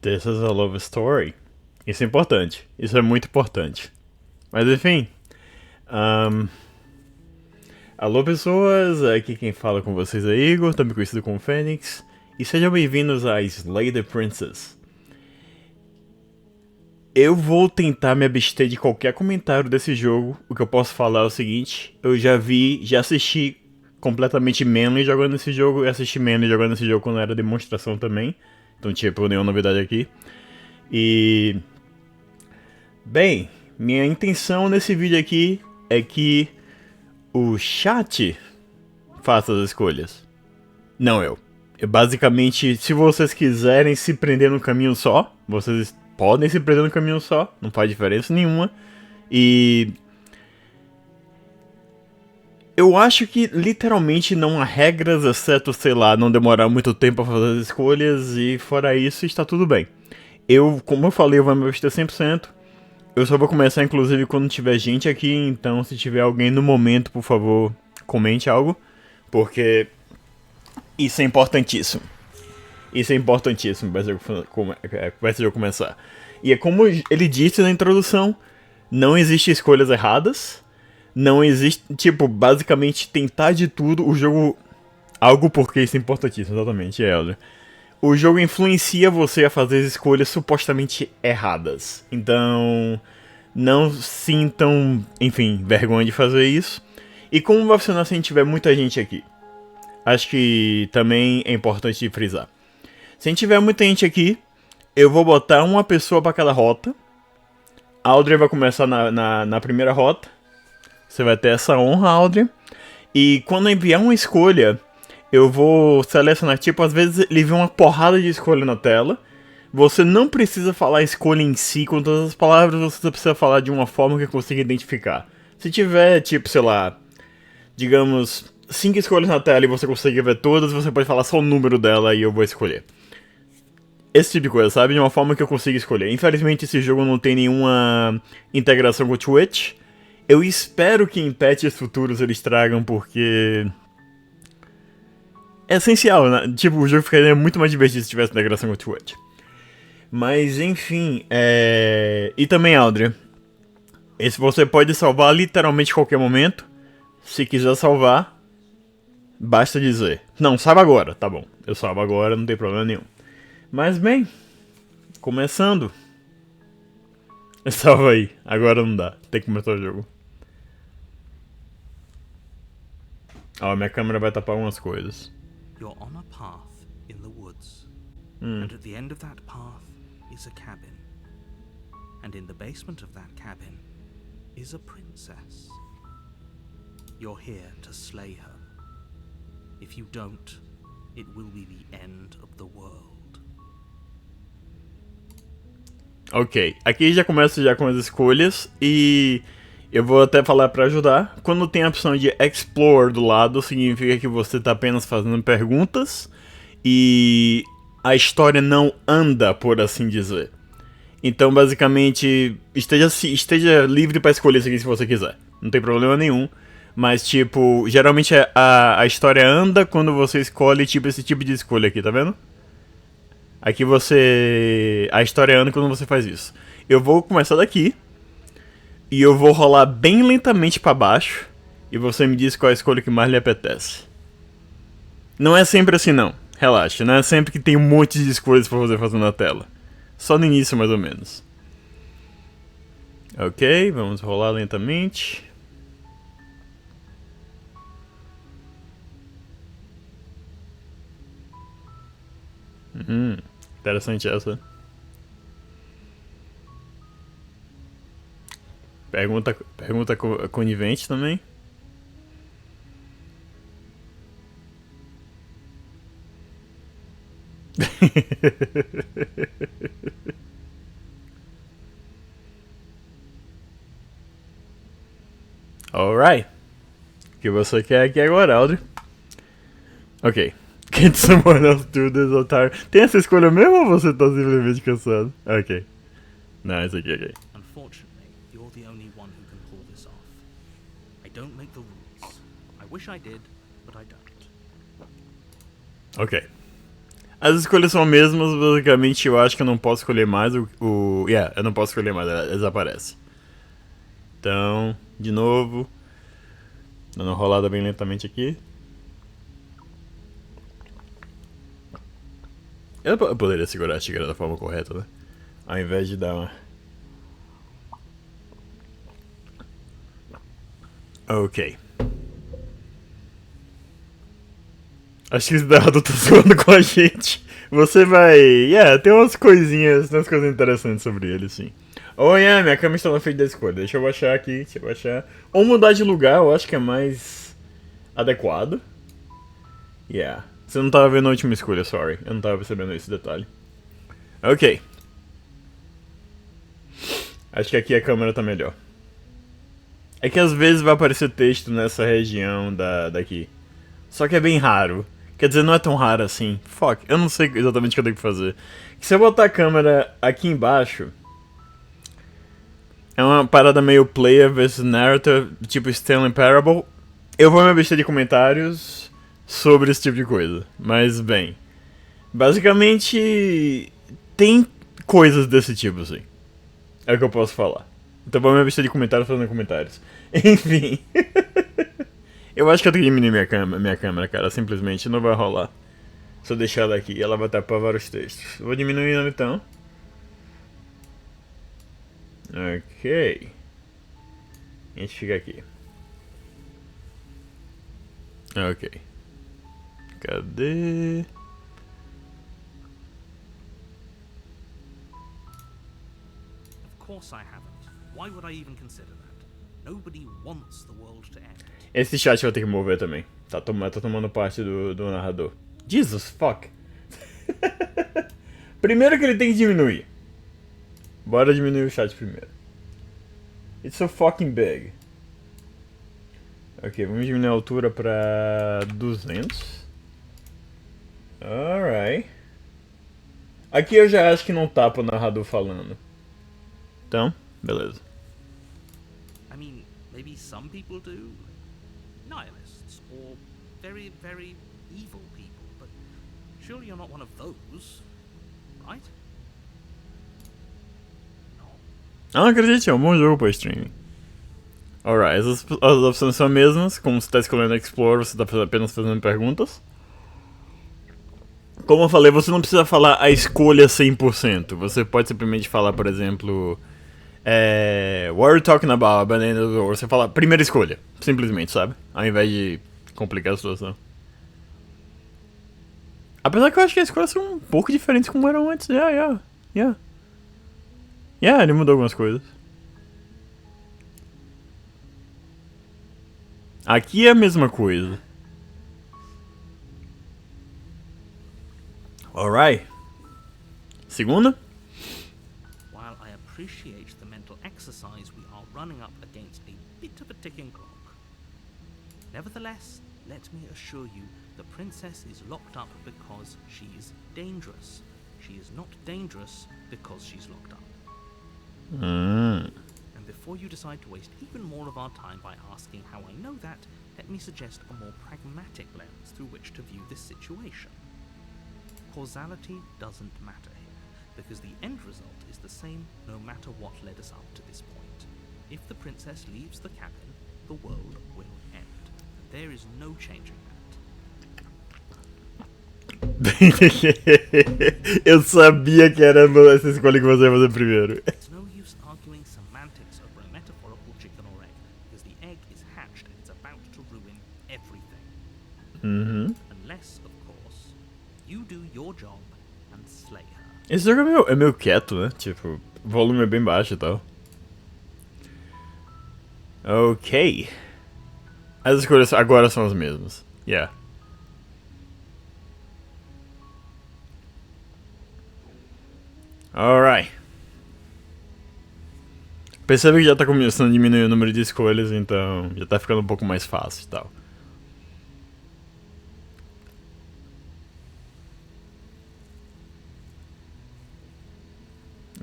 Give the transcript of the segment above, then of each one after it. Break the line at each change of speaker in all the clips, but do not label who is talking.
This is a love story. Isso é importante. Isso é muito importante. Mas enfim. ahn, Alô pessoas, aqui quem fala com vocês é Igor, também conhecido como Fênix. E sejam bem-vindos a Slay the Princess. Eu vou tentar me abster de qualquer comentário desse jogo. O que eu posso falar é o seguinte: eu já assisti completamente Manly jogando esse jogo. E assisti Manly jogando esse jogo quando era demonstração também. Então, tipo, nenhuma novidade aqui. E. Bem, minha intenção nesse vídeo aqui é que o chat faça as escolhas. Não eu. Basicamente, se vocês quiserem se prender no caminho só, vocês podem se prender no caminho só, não faz diferença nenhuma. E eu acho que literalmente não há regras, exceto, sei lá, não demorar muito tempo a fazer as escolhas, e fora isso está tudo bem. Como eu falei, eu vou me vestir 100%. Eu só vou começar, inclusive, quando tiver gente aqui, então se tiver alguém no momento, por favor, comente algo, porque isso é importantíssimo. Isso é importantíssimo para esse jogo começar. E é como ele disse na introdução, não existe escolhas erradas, não existe, tipo, basicamente tentar de tudo, o jogo... Algo porque isso é importantíssimo, exatamente, Elder. O jogo influencia você a fazer escolhas supostamente erradas. Então, não sintam, enfim, vergonha de fazer isso. E como vai funcionar se a gente tiver muita gente aqui? Acho que também é importante frisar. Se a gente tiver muita gente aqui, eu vou botar uma pessoa para cada rota. A Audrian vai começar na primeira rota. Você vai ter essa honra, Audrian. E quando enviar uma escolha, eu vou selecionar, tipo, às vezes ele vê uma porrada de escolha na tela. Você não precisa falar a escolha em si com todas as palavras, você precisa falar de uma forma que eu consiga identificar. Se tiver, tipo, sei lá, digamos, 5 escolhas na tela e você consegue ver todas, você pode falar só o número dela e eu vou escolher. Esse tipo de coisa, sabe? De uma forma que eu consiga escolher. Infelizmente esse jogo não tem nenhuma integração com o Twitch. Eu espero que em patches futuros eles tragam, porque... é essencial, né? Tipo, o jogo ficaria muito mais divertido se tivesse integração com o Twitch. Mas, enfim, e também, Audrey, esse você pode salvar literalmente a qualquer momento. Se quiser salvar, basta dizer. Não, salva agora, tá bom. Eu salvo agora, não tem problema nenhum. Mas, bem, começando. Salva aí, agora não dá, tem que começar o jogo. Ó, minha câmera vai tapar algumas coisas.
You're on a path in the woods, and at the end of that path is a cabin. And in the basement of that cabin is a princess. You're here to slay her. If you don't, it will be the end of the world.
Ok, aqui já começa já com as escolhas e eu vou até falar pra ajudar. Quando tem a opção de Explore do lado, significa que você tá apenas fazendo perguntas e a história não anda, por assim dizer. Então, basicamente, esteja livre pra escolher isso aqui se você quiser. Não tem problema nenhum. Mas, tipo, geralmente a história anda quando você escolhe tipo esse tipo de escolha aqui, tá vendo? Aqui você... a história anda quando você faz isso. Eu vou começar daqui. E eu vou rolar bem lentamente pra baixo. E você me diz qual a escolha que mais lhe apetece. Não é sempre assim não. Relaxa, não é sempre que tem um monte de escolhas pra você fazer na tela. Só no início mais ou menos. Ok, vamos rolar lentamente. Interessante essa. Pergunta conivente também. Alright. O que você quer aqui agora, Audrey? Ok. Can someone else do this entire... Tem essa escolha mesmo ou você tá simplesmente cansado? Ok. Não, esse aqui, ok.
Unfortunately, you're the only one who can pull this off. I don't make the rules. I wish I did, but I don't.
Ok. As escolhas são as mesmas, basicamente eu acho que eu não posso escolher mais eu não posso escolher mais, ela desaparece. Então, de novo, dando uma rolada bem lentamente aqui. Eu poderia segurar a xícara da forma correta, né? Ao invés de dar uma... Ok. Acho que esse dado tá zoando com a gente. Você vai... tem umas coisinhas interessantes sobre ele, sim. Oh, minha câmera está na frente da escolha. Deixa eu baixar aqui, Ou mudar de lugar, eu acho que é mais adequado. Você não tava vendo a última escolha, sorry. Eu não tava percebendo esse detalhe. Ok. Acho que aqui a câmera tá melhor. É que às vezes vai aparecer texto nessa região daqui. Só que é bem raro. Quer dizer, não é tão raro assim. Fuck, eu não sei exatamente o que eu tenho que fazer. Se eu botar a câmera aqui embaixo... É uma parada meio player versus narrator, tipo Stanley Parable. Eu vou me abster de comentários sobre esse tipo de coisa. Mas, bem... Basicamente... Tem coisas desse tipo, assim. É o que eu posso falar. Então vou me abster de comentários fazendo comentários. Enfim... Eu acho que eu tenho que diminuir minha câmera, cara. Simplesmente não vai rolar. Se eu deixar ela aqui, ela vai tapar vários textos. Vou diminuindo então. Ok. A gente fica aqui. Ok. Cadê?
Of course I haven't. Why would I even consider that? Nobody wants the world to end.
Esse chat eu vou ter que mover também. Tá tomando parte do narrador. Jesus fuck. Primeiro que ele tem que diminuir. Bora diminuir o chat primeiro. It's so fucking big. Ok, vamos diminuir a altura pra 200. Alright. Aqui eu já acho que não tapa o narrador falando. Então, beleza.
I mean, maybe some people do. Nihilists, or very, very evil people, but surely you're not one of those, right?
Não acredite, é um bom jogo pra streaming. Alright, as opções são as mesmas. Como você tá escolhendo Explore, você tá apenas fazendo perguntas. Como eu falei, você não precisa falar a escolha 100%. Você pode simplesmente falar, por exemplo... what are you talking about? Ou você fala primeira escolha. Simplesmente, sabe? Ao invés de complicar a situação. Apesar que eu acho que as escolhas são um pouco diferentes como eram antes. Ele mudou algumas coisas. Aqui é a mesma coisa. Alright. Segunda.
While I appreciate the mental exercise, we are running up against a bit of a ticking clock. Nevertheless, let me assure you, the princess is locked up because she's dangerous. She is not dangerous because she's locked up. And before you decide to waste even more of our time by asking how I know that, let me suggest a more pragmatic lens through which to view this situation. Causality doesn't matter here, because the end result is the same no matter what led us up to this point. If the princess leaves the cabin, the world will end. There is no changing that.
Eu sabia que era essa escolha que você ia fazer primeiro.
It's no use arguing semantics over a metaphorical chicken or egg, because the egg is hatched and it's about to ruin everything. Unless, of course, you do your job and slay her.
Esse jogo é meio quieto, né? Tipo, o volume é bem baixo e tal. Ok. As escolhas agora são as mesmas. Alright. Percebe que já tá começando a diminuir o número de escolhas, então já tá ficando um pouco mais fácil e tal.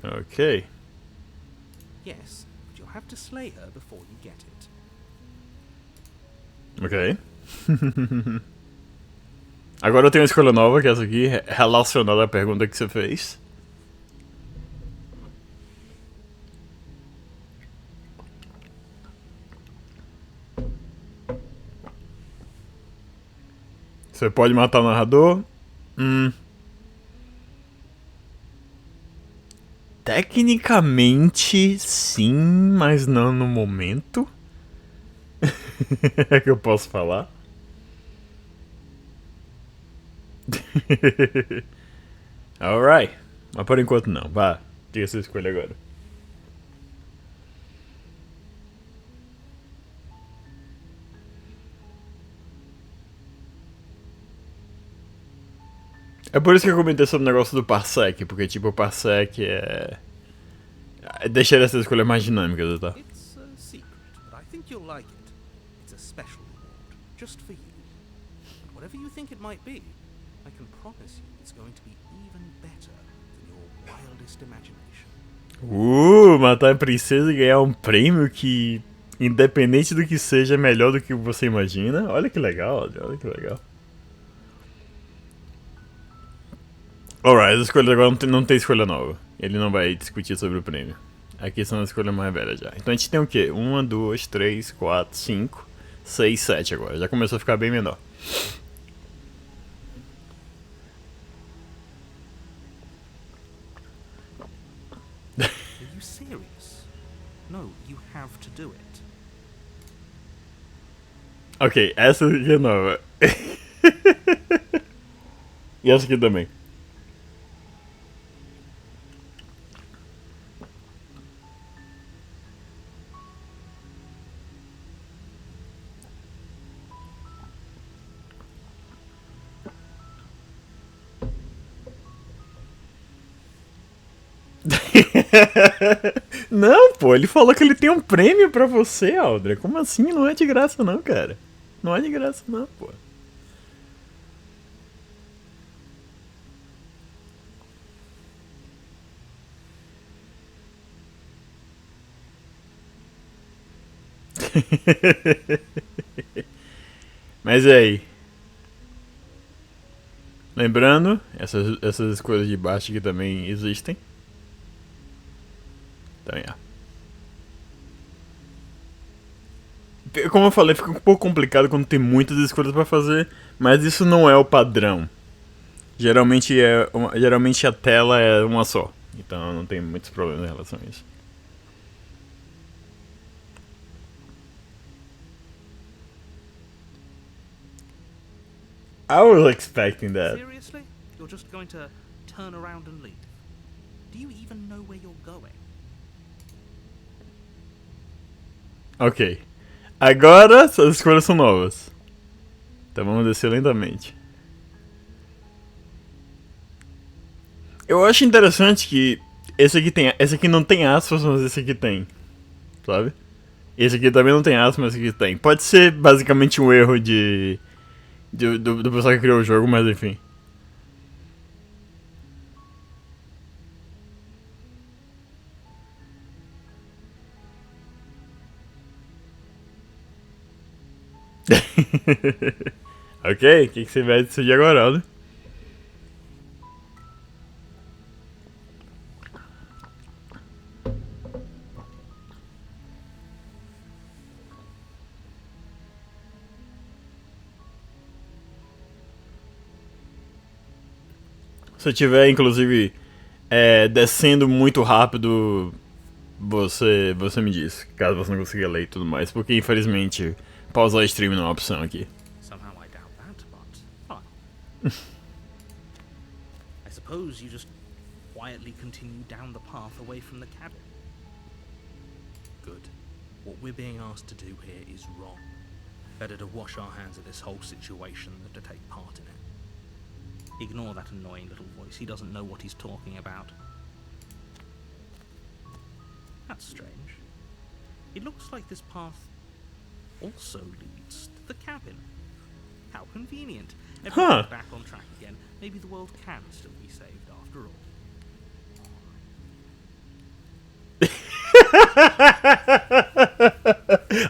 Ok.
Yes, but you'll have to slay her before you get it.
Ok. Agora eu tenho uma escolha nova, que é essa aqui, relacionada à pergunta que você fez. Você pode matar o narrador. Tecnicamente, sim, mas não no momento. É que eu posso falar. Alright. Mas por enquanto não. Vá, diga sua escolha agora. É por isso que eu comentei sobre o negócio do parsec, porque tipo, o parsec deixaria essa escolha mais dinâmica, tá?
It's a secret, but I think you'll like it. It's a special reward, just for you. And whatever you think it might be, I can promise you it's going to be even better than your wildest imagination.
Matar a princesa e ganhar um prêmio que, independente do que seja, é melhor do que você imagina. Olha que legal, olha que legal. Alright, as escolhas agora não tem escolha nova. Ele não vai discutir sobre o prêmio. Aqui são as escolhas mais velhas já. Então a gente tem o quê? 1, 2, 3, 4, 5, 6, 7 agora. Já começou a ficar bem menor.
Are you serious? No, you have to do it.
Ok, essa aqui é nova. E essa aqui também. Não, pô, ele falou que ele tem um prêmio pra você, Audrian. Como assim? Não é de graça não, cara. Não é de graça não, pô. Mas e aí? Lembrando, essas escolhas de baixo aqui também existem. Então, como eu falei, fica um pouco complicado quando tem muitas escolhas pra fazer, mas isso não é o padrão. Geralmente a tela é uma só, então não tem muitos problemas em relação a isso. I was expecting that.
Seriously? You're just going to turn around and leave? Do you even know where you're going?
Ok. Agora as escolhas são novas. Então vamos descer lentamente. Eu acho interessante que esse aqui não tem aspas, mas esse aqui tem. Sabe? Esse aqui também não tem aspas, mas esse aqui tem. Pode ser basicamente um erro do pessoal que criou o jogo, mas enfim. Ok, o que você vai decidir agora, Aldo? Se eu tiver, inclusive, descendo muito rápido, você me diz, caso você não consiga ler e tudo mais, porque infelizmente pausar o stream não é uma opção aqui.
Somehow I doubt that, but fine. I suppose you just quietly continue down the path away from the cabin. Good. What we're being asked to do here is wrong. Better to wash our hands of this whole situation than to take part in it. Ignore that annoying little voice. He doesn't know what he's talking about. That's strange. It looks like this path also leads to the cabin. How convenient. Everyone's back on track again. Maybe the world can still be saved after all.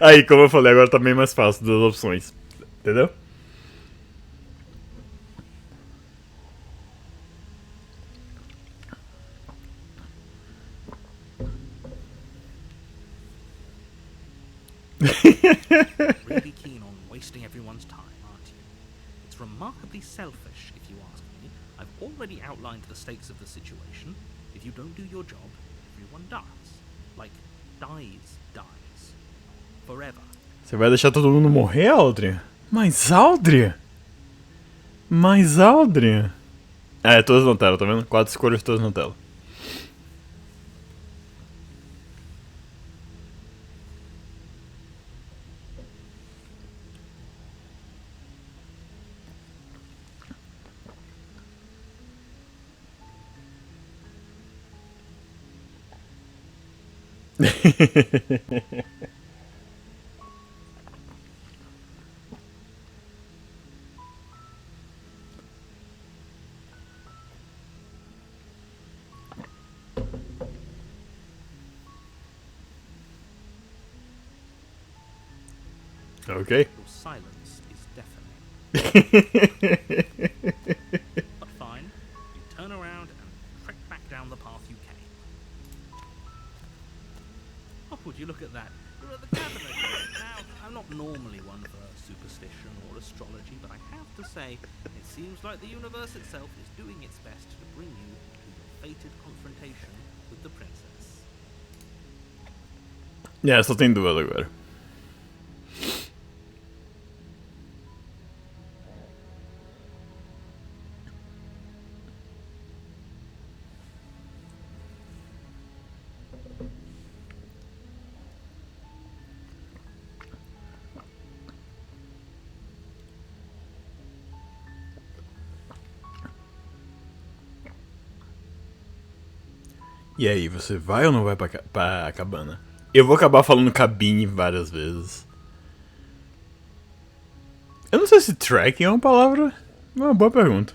Aí, como eu falei, agora tá bem mais fácil das opções. Entendeu?
Really keen on wasting everyone's time, aren't you? It's remarkably selfish, if you ask me. I've already outlined the stakes of the situation. If you don't do your job, everyone dies. Like, dies. Forever.
Você vai deixar todo mundo morrer, Audrian? Mas Audrian? É, todas na tela, tá vendo? 4 escolhas, todas na tela. Okay.
Your silence is deafening. But fine, you turn around and trek back down the path you came. Oh, would you look at that? You're at the cabin again. Now, I'm not normally one for superstition or astrology, but I have to say, it seems like the universe itself is doing its best to bring you to your fated confrontation with the princess.
Yeah, só tem duas agora. E aí, você vai ou não vai pra cabana? Eu vou acabar falando cabine várias vezes. Eu não sei se tracking é uma palavra. É uma boa pergunta.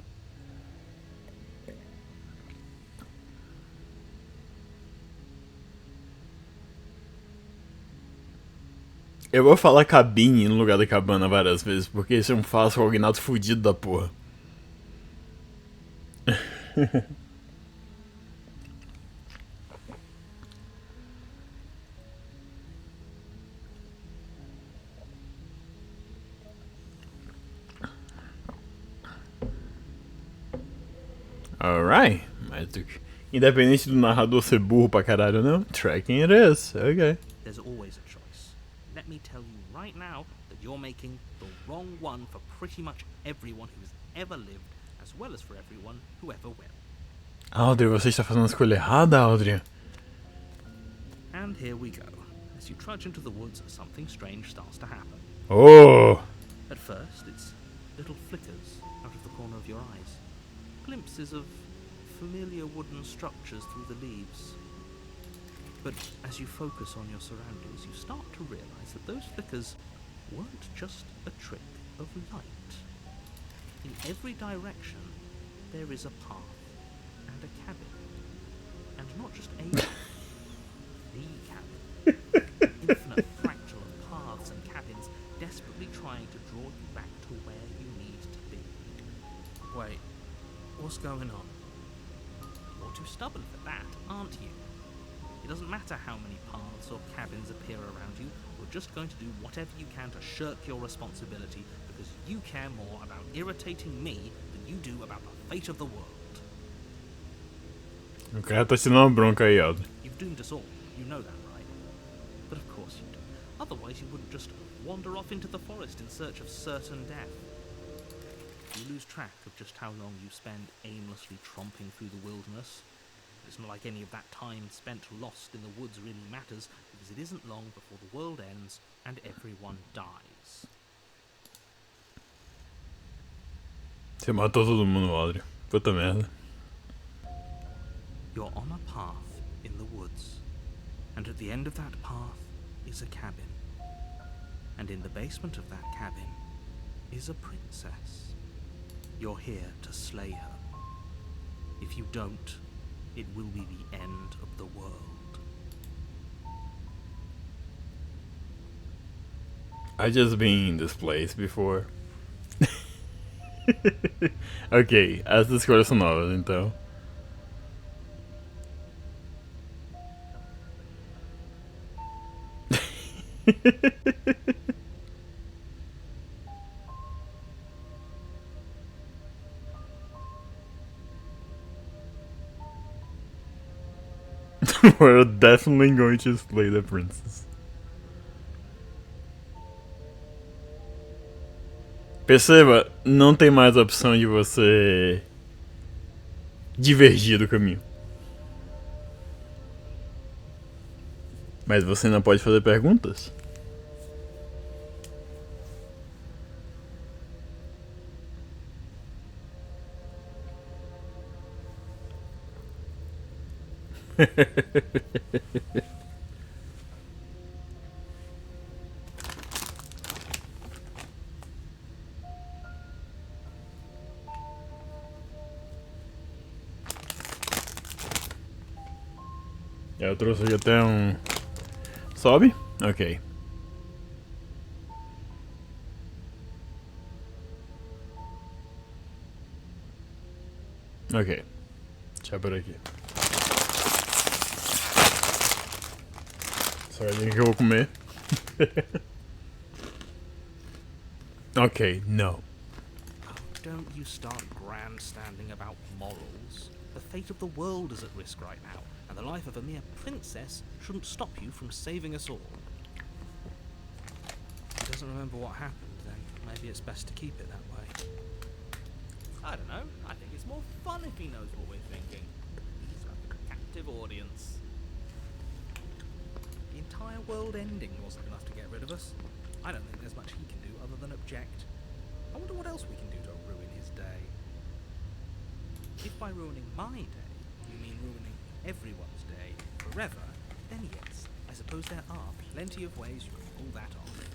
Eu vou falar cabine no lugar da cabana várias vezes, porque esse é um falso cognato fudido da porra. Alright, mas independente do narrador ser burro pra caralho ou não, tracking it is, ok.
There's always a choice. Let me tell you right now that you're making the wrong one for pretty much everyone who's ever lived, as well as for everyone who ever will.
Audrey, você está fazendo a escolha errada, Audrey.
And here we go. As you trudge into the woods, something strange starts to happen.
Oh!
At first, it's little flickers out of the corner of your eyes. Glimpses of familiar wooden structures through the leaves. But as you focus on your surroundings, you start to realize that those flickers weren't just a trick of light. In every direction, there is a path and a cabin. And not just a the cabin. Infinite fractal of paths and cabins desperately trying to draw you back to where you need to be. Wait, what's going on? You're too stubborn for that, aren't you? It doesn't matter how many paths or cabins appear around you, you're just going to do whatever you can to shirk your responsibility because you care more about irritating me than you do about the fate of the world.
O cara tá te dando uma bronca aí, Audrey.
You've doomed us all, you know that, right? But of course you do. Otherwise you wouldn't just wander off into the forest in search of certain death. You lose track of just how long you spend aimlessly tromping through the wilderness. It's not like any of that time spent lost in the woods really matters, because it isn't long before the world ends and everyone dies.
Você matou todo mundo, Audrey. Puta merda.
You're on a path in the woods, and at the end of that path is a cabin. And in the basement of that cabin is a princess. You're here to slay her. If you don't, it will be the end of the world.
I just been in this place before. Ok, as escolhas são novas, então. We're definitely going to slay the princess. Perceba, não tem mais a opção de você divergir do caminho. Mas você não pode fazer perguntas? Eu trouxe aqui até um... Sobe? Ok. Ok. Deixa eu por aqui. Sabe o que eu vou comer? Ok, não.
Don't you start grandstanding about morals. The fate of the world is at risk right now, and the life of a mere princess shouldn't stop you from saving us all. He doesn't remember what happened, then maybe it's best to keep it that way. I don't know. I think it's more fun if he knows what we're thinking. He's like a captive audience. The entire world ending wasn't enough to get rid of us. I don't think there's much he can do other than object. I wonder what else we can do to ruin his day. If by ruining my day, you mean ruining everyone's day forever, then yes, I suppose there are plenty of ways you can pull that off.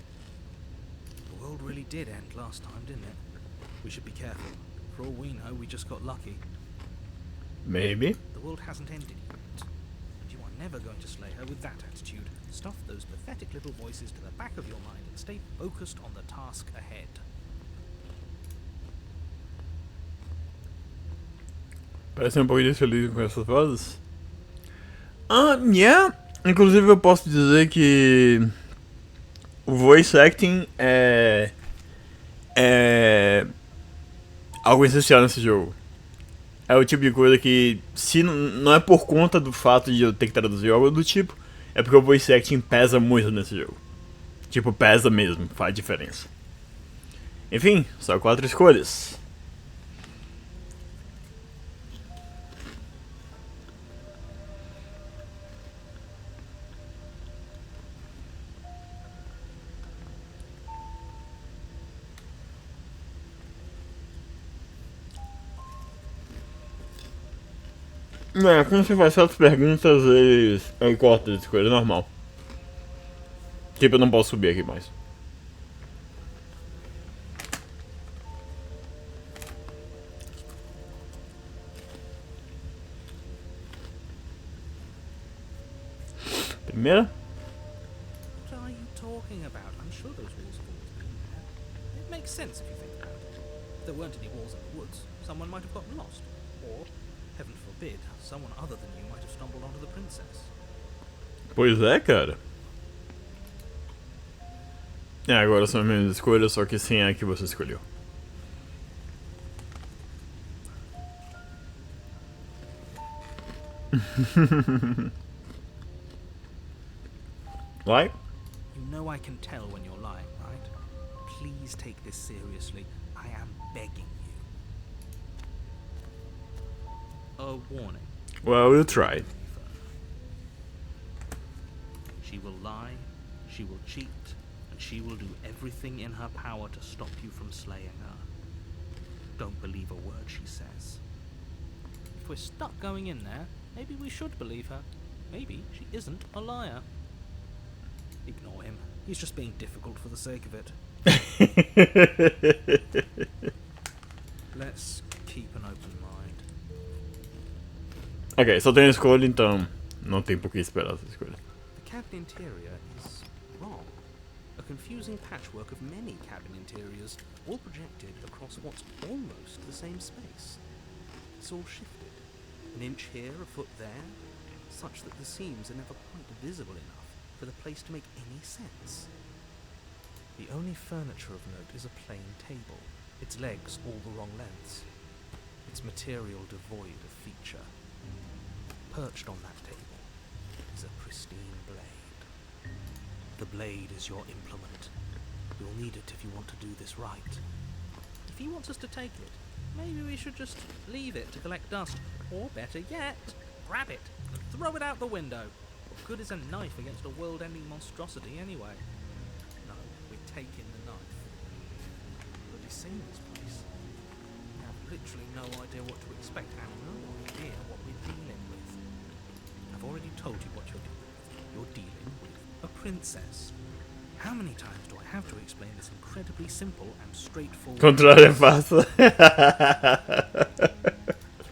The world really did end last time, didn't it? We should be careful. For all we know, we just got lucky.
Maybe.
The world hasn't ended yet, and you are never going to slay her with that attitude. Stuff those pathetic little voices to the back of your mind and stay focused on the task ahead.
Parece um pouco infeliz com essas vozes. Yeah. Inclusive eu posso dizer que o voice acting é algo essencial nesse jogo. É o tipo de coisa que, se não é por conta do fato de eu ter que traduzir algo do tipo, é porque o voice acting pesa muito nesse jogo. Tipo, pesa mesmo, faz diferença. Enfim, só 4 escolhas. Quando você faz certas perguntas, eu corto as coisas, normal. Tipo, eu não posso subir aqui mais. Primeira?
What are you talking about? I'm sure those walls have always been there. It makes sense if you think about it. If there weren't any walls in the woods, someone might have gotten lost. Or, heaven forbid, someone other than you might have stumbled onto the princess.
Pois é, cara. Agora são as minhas escolhas, só que sem a que você escolheu. Like?
You know I can tell when you're lying, right? Please take this seriously. I am begging you. A warning.
Well, we'll try.
She will lie, she will cheat, and she will do everything in her power to stop you from slaying her. Don't believe a word she says. If we're stuck going in there, maybe we should believe her. Maybe she isn't a liar. Ignore him. He's just being difficult for the sake of it. Let's keep an open mind.
Ok, só tem a escolha, então não tem por que esperar essa escolha.
The cabin interior is wrong. A confusing patchwork of many cabin interiors, all projected across what's almost the same space. It's all shifted. An inch here, a foot there, such that the seams are never quite visible enough for the place to make any sense. The only furniture of note is a plain table, its legs all the wrong lengths, its material devoid of feature. Perched on that table is a pristine blade. The blade is your implement. You'll need it if you want to do this right. If he wants us to take it, maybe we should just leave it to collect dust. Or better yet, grab it and throw it out the window. What good is a knife against a world-ending monstrosity anyway? No, we're taking the knife. Have you seen this place? We have literally no idea what to expect and no idea what we're dealing with. I've already told you what you're dealing with. You're dealing with a princess. How many times do I have to explain this incredibly simple and straightforward?
Controlar é fácil.
You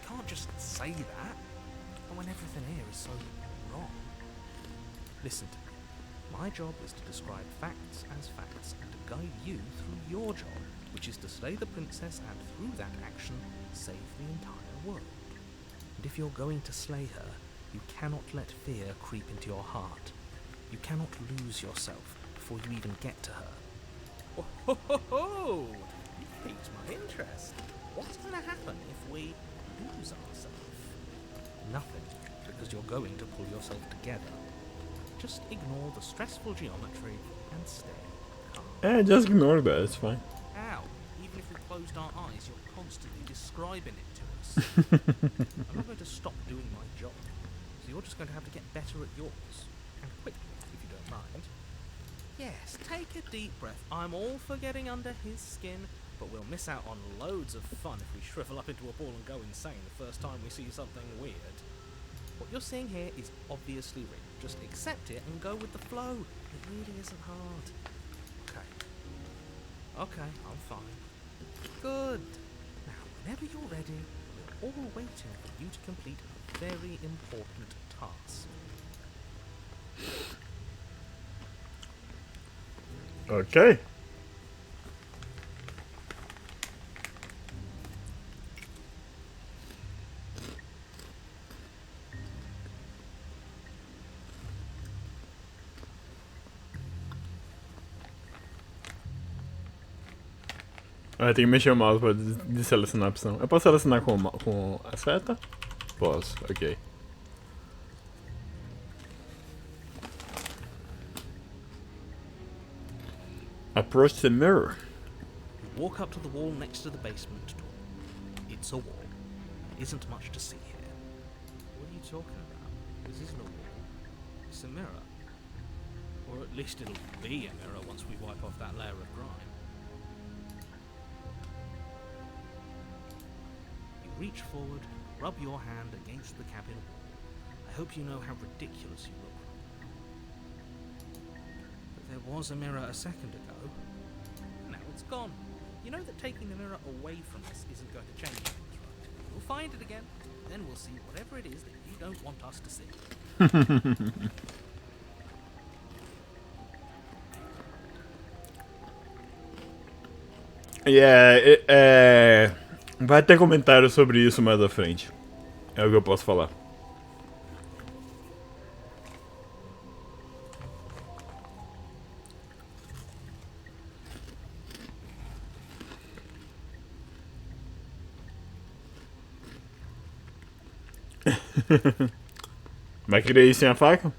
can't just say that when everything here is so wrong. Listen to me. My job is to describe facts as facts and to guide you through your job, which is to slay the princess and through that action save the entire world. And if you're going to slay her, you cannot let fear creep into your heart. You cannot lose yourself before you even get to her. Oh, ho, ho, ho! You piqued my interest. What's going to happen if we lose ourselves? Nothing, because you're going to pull yourself together. Just ignore the stressful geometry and stay calm.
Just ignore that, it's fine.
Ow! Even if we closed our eyes, you're constantly describing it to us. I'm not going to stop doing my job, so you're just going to have to get better at yours. And quickly, if you don't mind. Yes, take a deep breath. I'm all for getting under his skin, but we'll miss out on loads of fun if we shrivel up into a ball and go insane the first time we see something weird. What you're seeing here is obviously real. Just accept it and go with the flow. It really isn't hard. Okay, I'm fine. Good. Now, whenever you're ready, we're all waiting for you to complete a very important task.
Ok. Tem que mexer o mouse para deselecionar a opção. Eu posso selecionar com a seta? Posso, ok. Approach the mirror.
You walk up to the wall next to the basement door. It's a wall. There isn't much to see here. What are you talking about? This isn't a wall. It's a mirror. Or at least it'll be a mirror once we wipe off that layer of grime. You reach forward, rub your hand against the cabin wall. I hope you know how ridiculous you look. There was a mirror a second ago. Now it's gone. You know that taking the mirror away from us isn't going to change things, right? We'll find it again, then we'll see whatever it is that you don't want us to see.
Vai ter comentário sobre isso mais à frente. É o que eu posso falar. Vai querer ir sem a faca?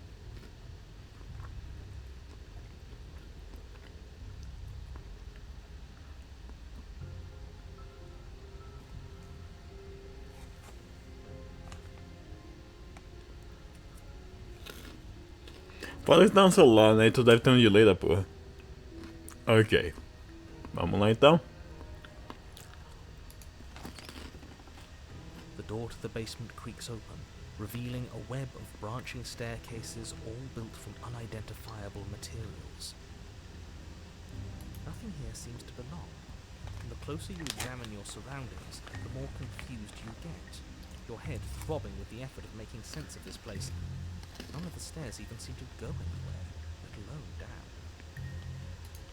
Pode estar no celular, né? Tu deve ter um delay da porra. Ok. Vamos lá então.
The door to the basement creaks open, revealing a web of branching staircases all built from unidentifiable materials. Nothing here seems to belong, and the closer you examine your surroundings, the more confused you get, your head throbbing with the effort of making sense of this place. None of the stairs even seem to go anywhere, let alone down.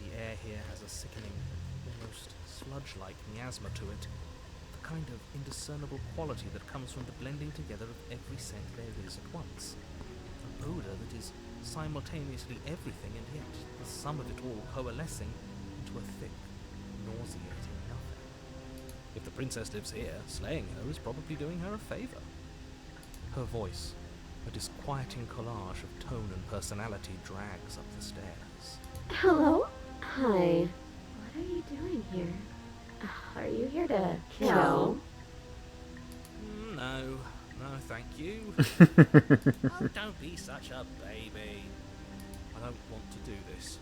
The air here has a sickening, almost sludge-like miasma to it, the kind of indiscernible quality that comes from the blending together of every scent there is at once. A odour that is simultaneously everything and yet the sum of it all coalescing into a thick, nauseating nothing. If the princess lives here, slaying her is probably doing her a favour. Her voice, a disquieting collage of tone and personality, drags up the stairs.
Hello? Hi. What are you doing here? Are you here to kill?
No, thank you. Oh, don't be such a baby. I don't want to do this.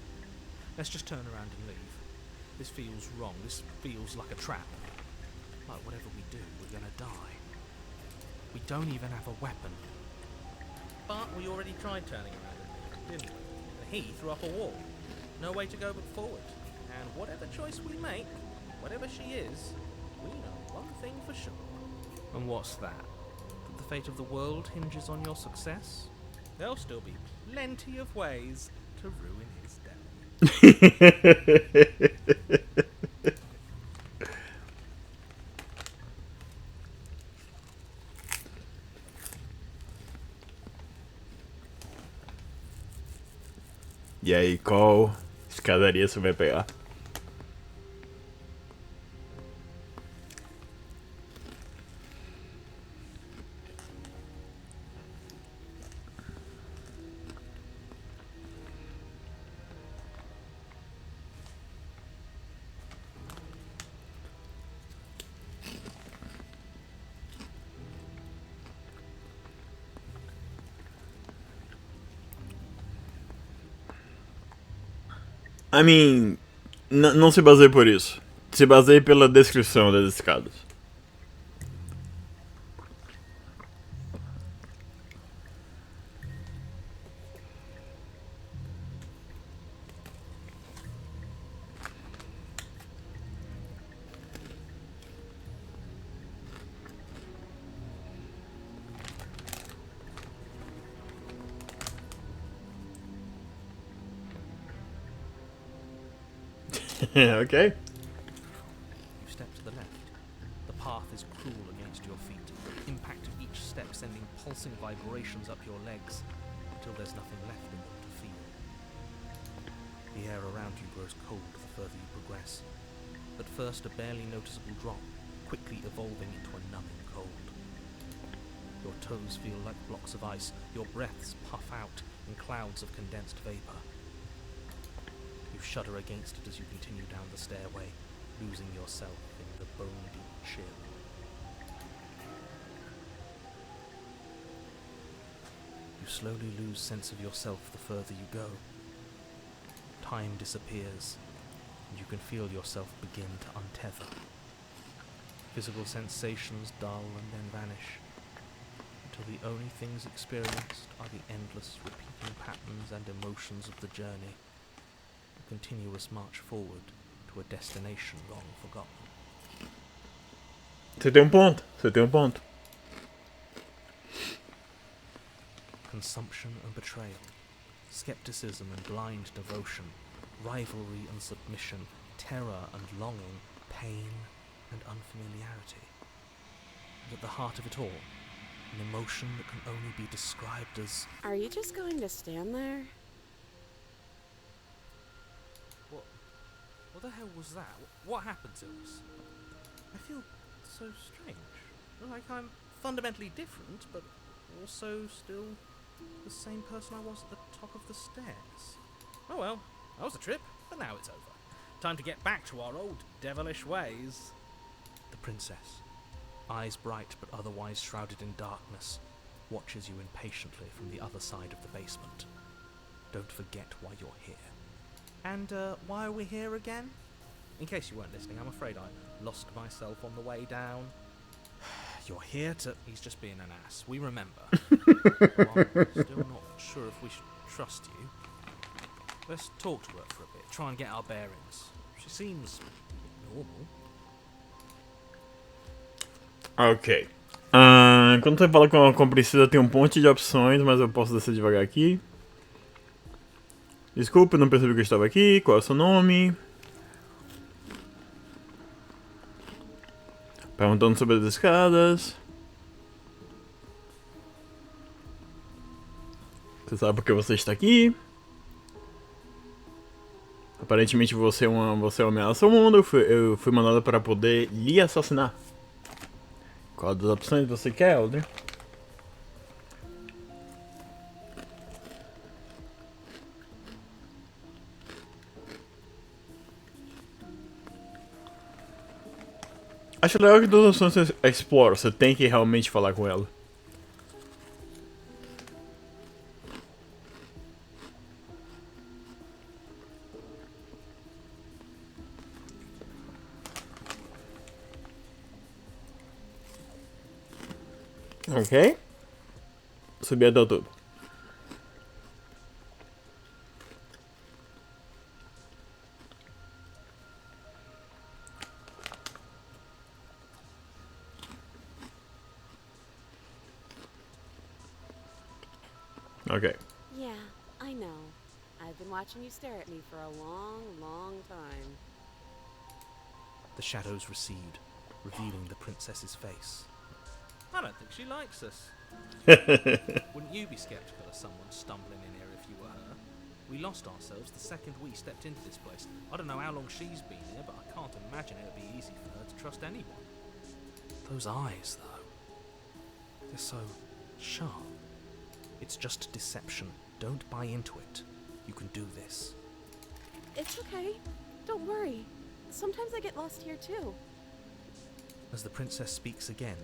Let's just turn around and leave. This feels wrong. This feels like a trap. Like whatever we do, we're gonna die. We don't even have a weapon. But we already tried turning around and leaving, didn't we? And he threw up a wall. No way to go but forward. And whatever choice we make, whatever she is, we know one thing for sure. And what's that? That the fate of the world hinges on your success? There'll still be plenty of ways to ruin his day.
E aí, qual escadaria você vai pegar? I mean, não se baseie por isso. Se baseie pela descrição das escadas. Okay.
You step to the left. The path is cruel against your feet, the impact of each step sending pulsing vibrations up your legs until there's nothing left in them to feel. The air around you grows cold the further you progress. At first a barely noticeable drop, quickly evolving into a numbing cold. Your toes feel like blocks of ice, your breaths puff out in clouds of condensed vapor. You shudder against it as you continue down the stairway, losing yourself in the bone-deep chill. You slowly lose sense of yourself the further you go. Time disappears, and you can feel yourself begin to untether. Physical sensations dull and then vanish, until the only things experienced are the endless repeating patterns and emotions of the journey. Continuous march forward to a destination long forgotten.
Você tem um ponto. Você tem um ponto.
Consumption and betrayal, skepticism and blind devotion, rivalry and submission, terror and longing, pain and unfamiliarity. And at the heart of it all, an emotion that can only be described as...
Are you just going to stand there?
What the hell was that? What happened to us? I feel so strange. Like I'm fundamentally different, but also still the same person I was at the top of the stairs. Oh well, that was a trip, but now it's over. Time to get back to our old devilish ways. The princess, eyes bright but otherwise shrouded in darkness, watches you impatiently from the other side of the basement. Don't forget why you're here. And why are we here again? In case you weren't listening, I'm afraid I lost myself on the way down. You're here to... He's just being an ass. We remember. Well, I'm still not sure if we should trust you. Let's talk to her for a bit. Try and get our bearings. She seems normal.
Ok. Quando você fala com a princesa, tem um monte de opções, mas eu posso descer devagar aqui. Desculpa, não percebi que eu estava aqui. Qual é o seu nome? Perguntando sobre as escadas. Você sabe por que você está aqui. Aparentemente você é uma ameaça ao mundo. Eu fui mandado para poder lhe assassinar. Qual das opções você quer, Audrian? Acho legal que todas as opções você explora. Você tem que realmente falar com ela. Ok. Subir até o topo. Ok.
Yeah, I know. I've been watching you stare at me for a long, long time.
The shadows recede, revealing the princess's face. I don't think she likes us. Wouldn't you be skeptical of someone stumbling in here if you were her? We lost ourselves the second we stepped into this place. I don't know how long she's been here, but I can't imagine it would be easy for her to trust anyone. Those eyes, though. They're so sharp. It's just deception. Don't buy into it. You can do this.
It's okay. Don't worry. Sometimes I get lost here too.
As the princess speaks again,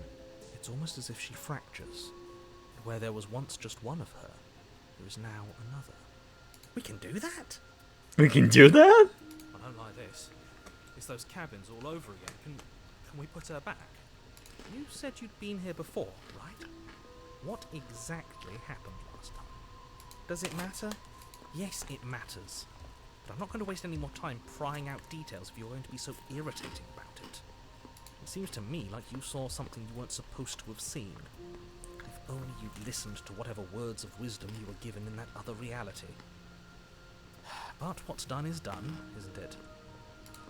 it's almost as if she fractures. And where there was once just one of her, there is now another. We can do that?
We can do that?
I don't like this. It's those cabins all over again. Can we put her back? You said you'd been here before, right? What exactly happened last time? Does it matter? Yes, it matters. But I'm not going to waste any more time prying out details if you're going to be so irritating about it. It seems to me like you saw something you weren't supposed to have seen. If only you'd listened to whatever words of wisdom you were given in that other reality. But what's done is done, isn't it?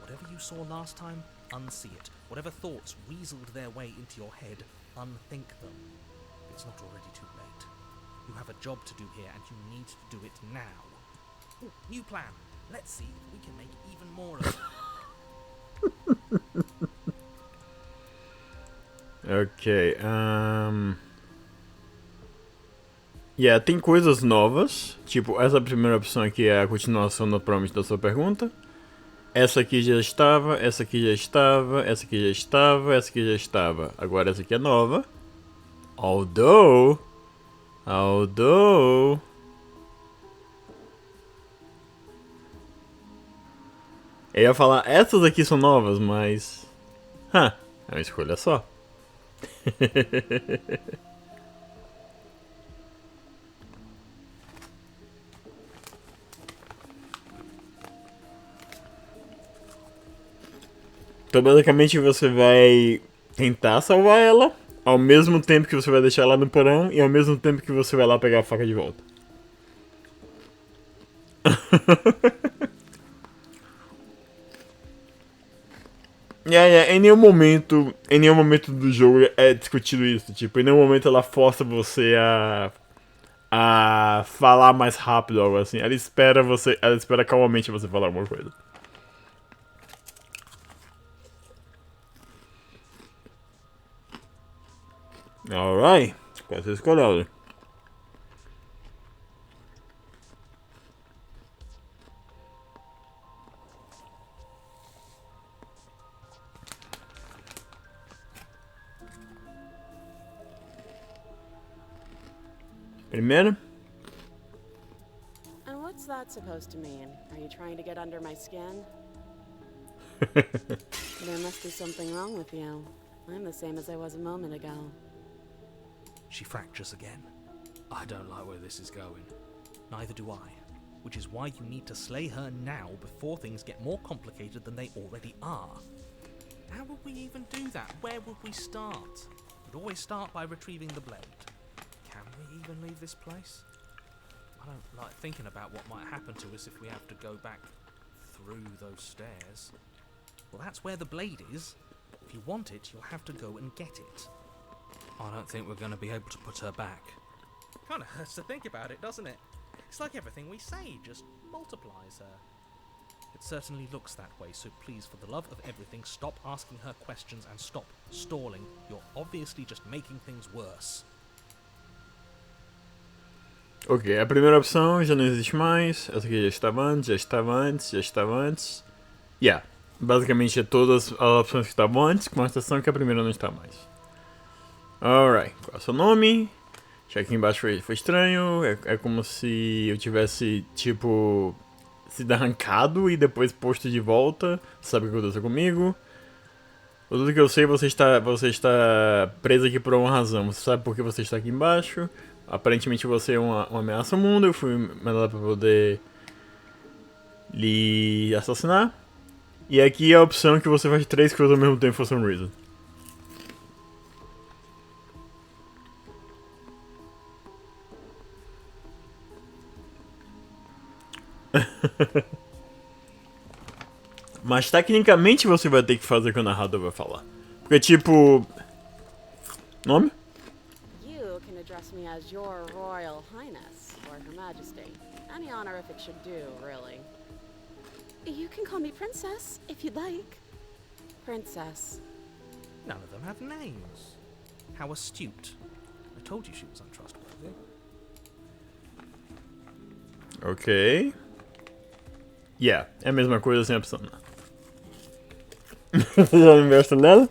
Whatever you saw last time, unsee it. Whatever thoughts weaseled their way into your head, unthink them. It's not already too late. You have a job to do here, and you need to do it now. Ooh, new plan. Let's see if we can make even more of it.
Ok. Yeah, tem coisas novas. Tipo, essa primeira opção aqui é a continuação naturalmente da sua pergunta. Essa aqui já estava, essa aqui já estava, essa aqui já estava, essa aqui já estava. Agora essa aqui é nova. Although. Eu ia falar, essas aqui são novas, mas. É uma escolha só. Então, basicamente, você vai tentar salvar ela, ao mesmo tempo que você vai deixar ela no porão, e ao mesmo tempo que você vai lá pegar a faca de volta. Em nenhum momento do jogo é discutido isso. Tipo, em nenhum momento ela força você a falar mais rápido ou algo assim. Ela espera calmamente você falar alguma coisa. Alright. Qual você escolheu? Primeira?
And what's that supposed to mean? Are you trying to get under my skin? There must be something wrong with you. I'm the same as I was a moment ago.
She fractures again. I don't like where this is going. Neither do I. Which is why you need to slay her now before things get more complicated than they already are. How would we even do that? Where would we start? We'd always start by retrieving the blade. Can we even leave this place? I don't like thinking about what might happen to us if we have to go back through those stairs. Well, that's where the blade is. If you want it, you'll have to go and get it. I don't think we're going to be able to put her back. Kind of hurts to think about it, doesn't it? It's like everything we say just multiplies her. It certainly looks that way, so please, for the love of everything, stop asking her questions and stop stalling. You're obviously just making things worse.
Ok, a primeira opção já não existe mais. Essa aqui já estava antes, já estava antes, já estava antes. Yeah. Basicamente é todas as opções que estavam antes, com a exceção que a primeira não está mais. Alright, qual é o seu nome? Já aqui embaixo foi estranho. É como se eu tivesse, tipo, sido arrancado e depois posto de volta. Sabe o que aconteceu comigo? Tudo que eu sei, você está preso aqui por uma razão. Você sabe por que você está aqui embaixo. Aparentemente você é uma ameaça ao mundo. Eu fui mandado para poder lhe assassinar. E aqui é a opção que você faz 3 coisas ao mesmo tempo for some reason. Mas tecnicamente você vai ter que fazer o que o narrador vai falar. Porque tipo... Nome?
You can address me as Your Royal Highness, or Her Majesty. Any honorific should do, really. You can call me Princess, if you'd like. Princess.
None of them have names. How astute. I told you she was untrustworthy.
Ok. Yeah, é a mesma coisa sem opção. Você já investe nela?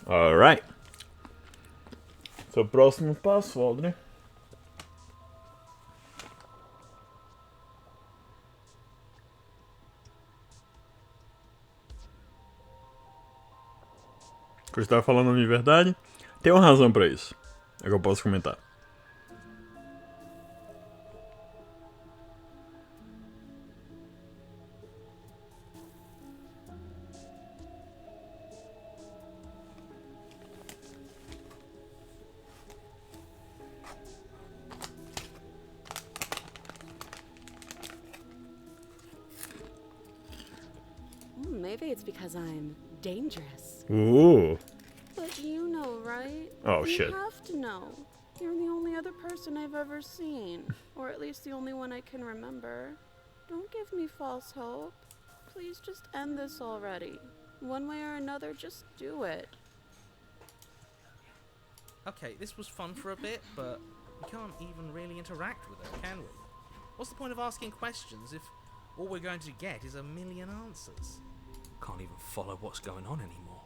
Alright. Seu próximo passo, Audrian. Que eu estava falando de verdade. Tem uma razão pra isso. É que eu posso comentar.
Maybe it's because I'm dangerous. But you know, right?
Oh,
you
shit.
You have to know. You're the only other person I've ever seen. Or at least the only one I can remember. Don't give me false hope. Please just end this already. One way or another, just do it.
Okay, this was fun for a bit, but we can't even really interact with her, can we? What's the point of asking questions if all we're going to get is a million answers? Can't even follow what's going on anymore.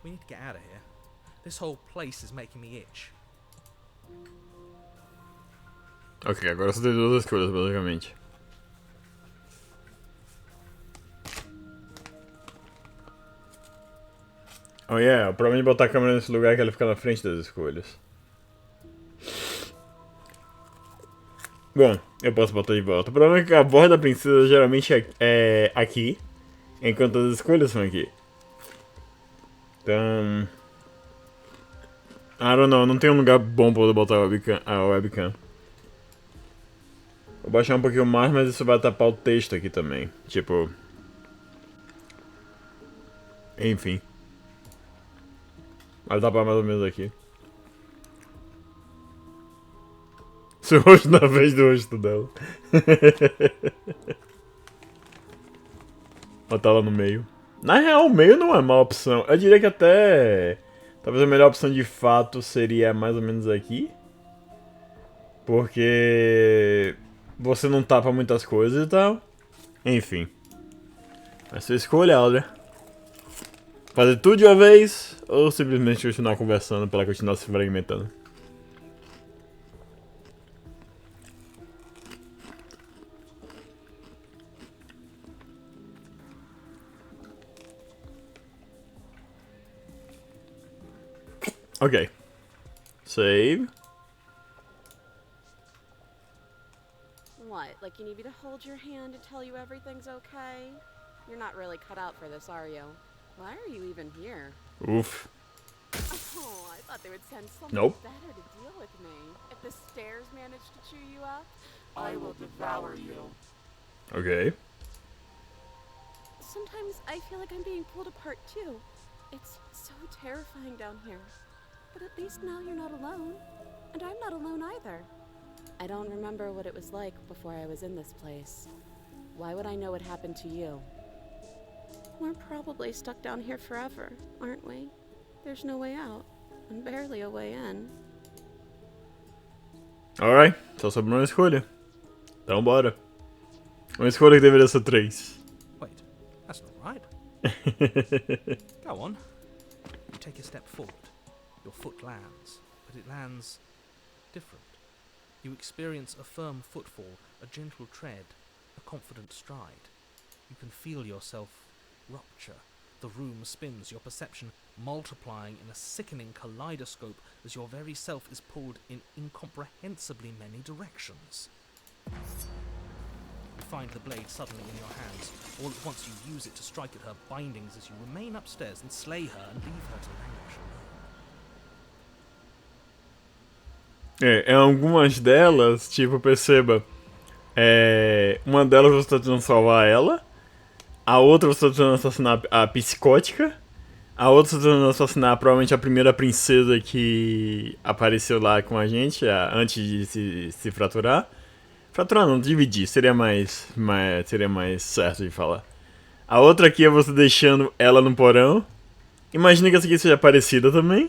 We need to get out of here. This whole place is making me itch.
Ok, agora só tem 2 escolhas, basicamente. Oh yeah, o problema de botar a câmera nesse lugar é que ela fica na frente das escolhas. Bom, eu posso botar de volta. O problema é que a voz da princesa geralmente é aqui, enquanto as escolhas são aqui. Então... I don't know, não tem um lugar bom pra poder botar a webcam. Vou baixar um pouquinho mais, mas isso vai tapar o texto aqui também. Tipo... Enfim. Vai tapar mais ou menos aqui. Seu rosto na vez do rosto dela. Botar ela no meio. Na real, o meio não é má opção. Eu diria que até... Talvez a melhor opção de fato seria mais ou menos aqui. Porque... Você não tapa muitas coisas e tal. Enfim. Mas sua escolha, Audrey. Fazer tudo de uma vez ou simplesmente continuar conversando pra ela continuar se fragmentando? Ok. Save.
What, like you need me to hold your hand to tell you everything's okay? You're not really cut out for this, are you? Why are you even here?
Oof.
Oh, I thought they would send someone
Nope.
better to deal with me. If the stairs manage to chew you up,
I will devour you.
Ok.
so Sometimes I feel like I'm being pulled apart too. It's so terrifying down here. But at least now you're not alone. And I'm not alone either. I don't remember what it was like before I was in this place. Why would I know what happened to you? We're probably stuck down here forever, aren't we? There's no way out, and barely a way in.
Alright, só sobrou uma escolha. Então bora. Uma escolha que deveria ser 3.
Wait, that's not right. Go on. You take a step forward. Your foot lands, but it lands different. You experience a firm footfall, a gentle tread, a confident stride. You can feel yourself rupture. The room spins, your perception multiplying in a sickening kaleidoscope as your very self is pulled in incomprehensibly many directions. You find the blade suddenly in your hands. All at once you use it to strike at her bindings as you remain upstairs and slay her and leave her to languish alone.
Em algumas delas, tipo, perceba, uma delas você tá tentando salvar ela, a outra você tá tentando assassinar a psicótica, a outra você tá tentando assassinar provavelmente a primeira princesa que apareceu lá com a gente, antes de se fraturar. Fraturar não, dividir, seria mais certo de falar. A outra aqui é você deixando ela no porão. Imagina que essa aqui seja parecida também.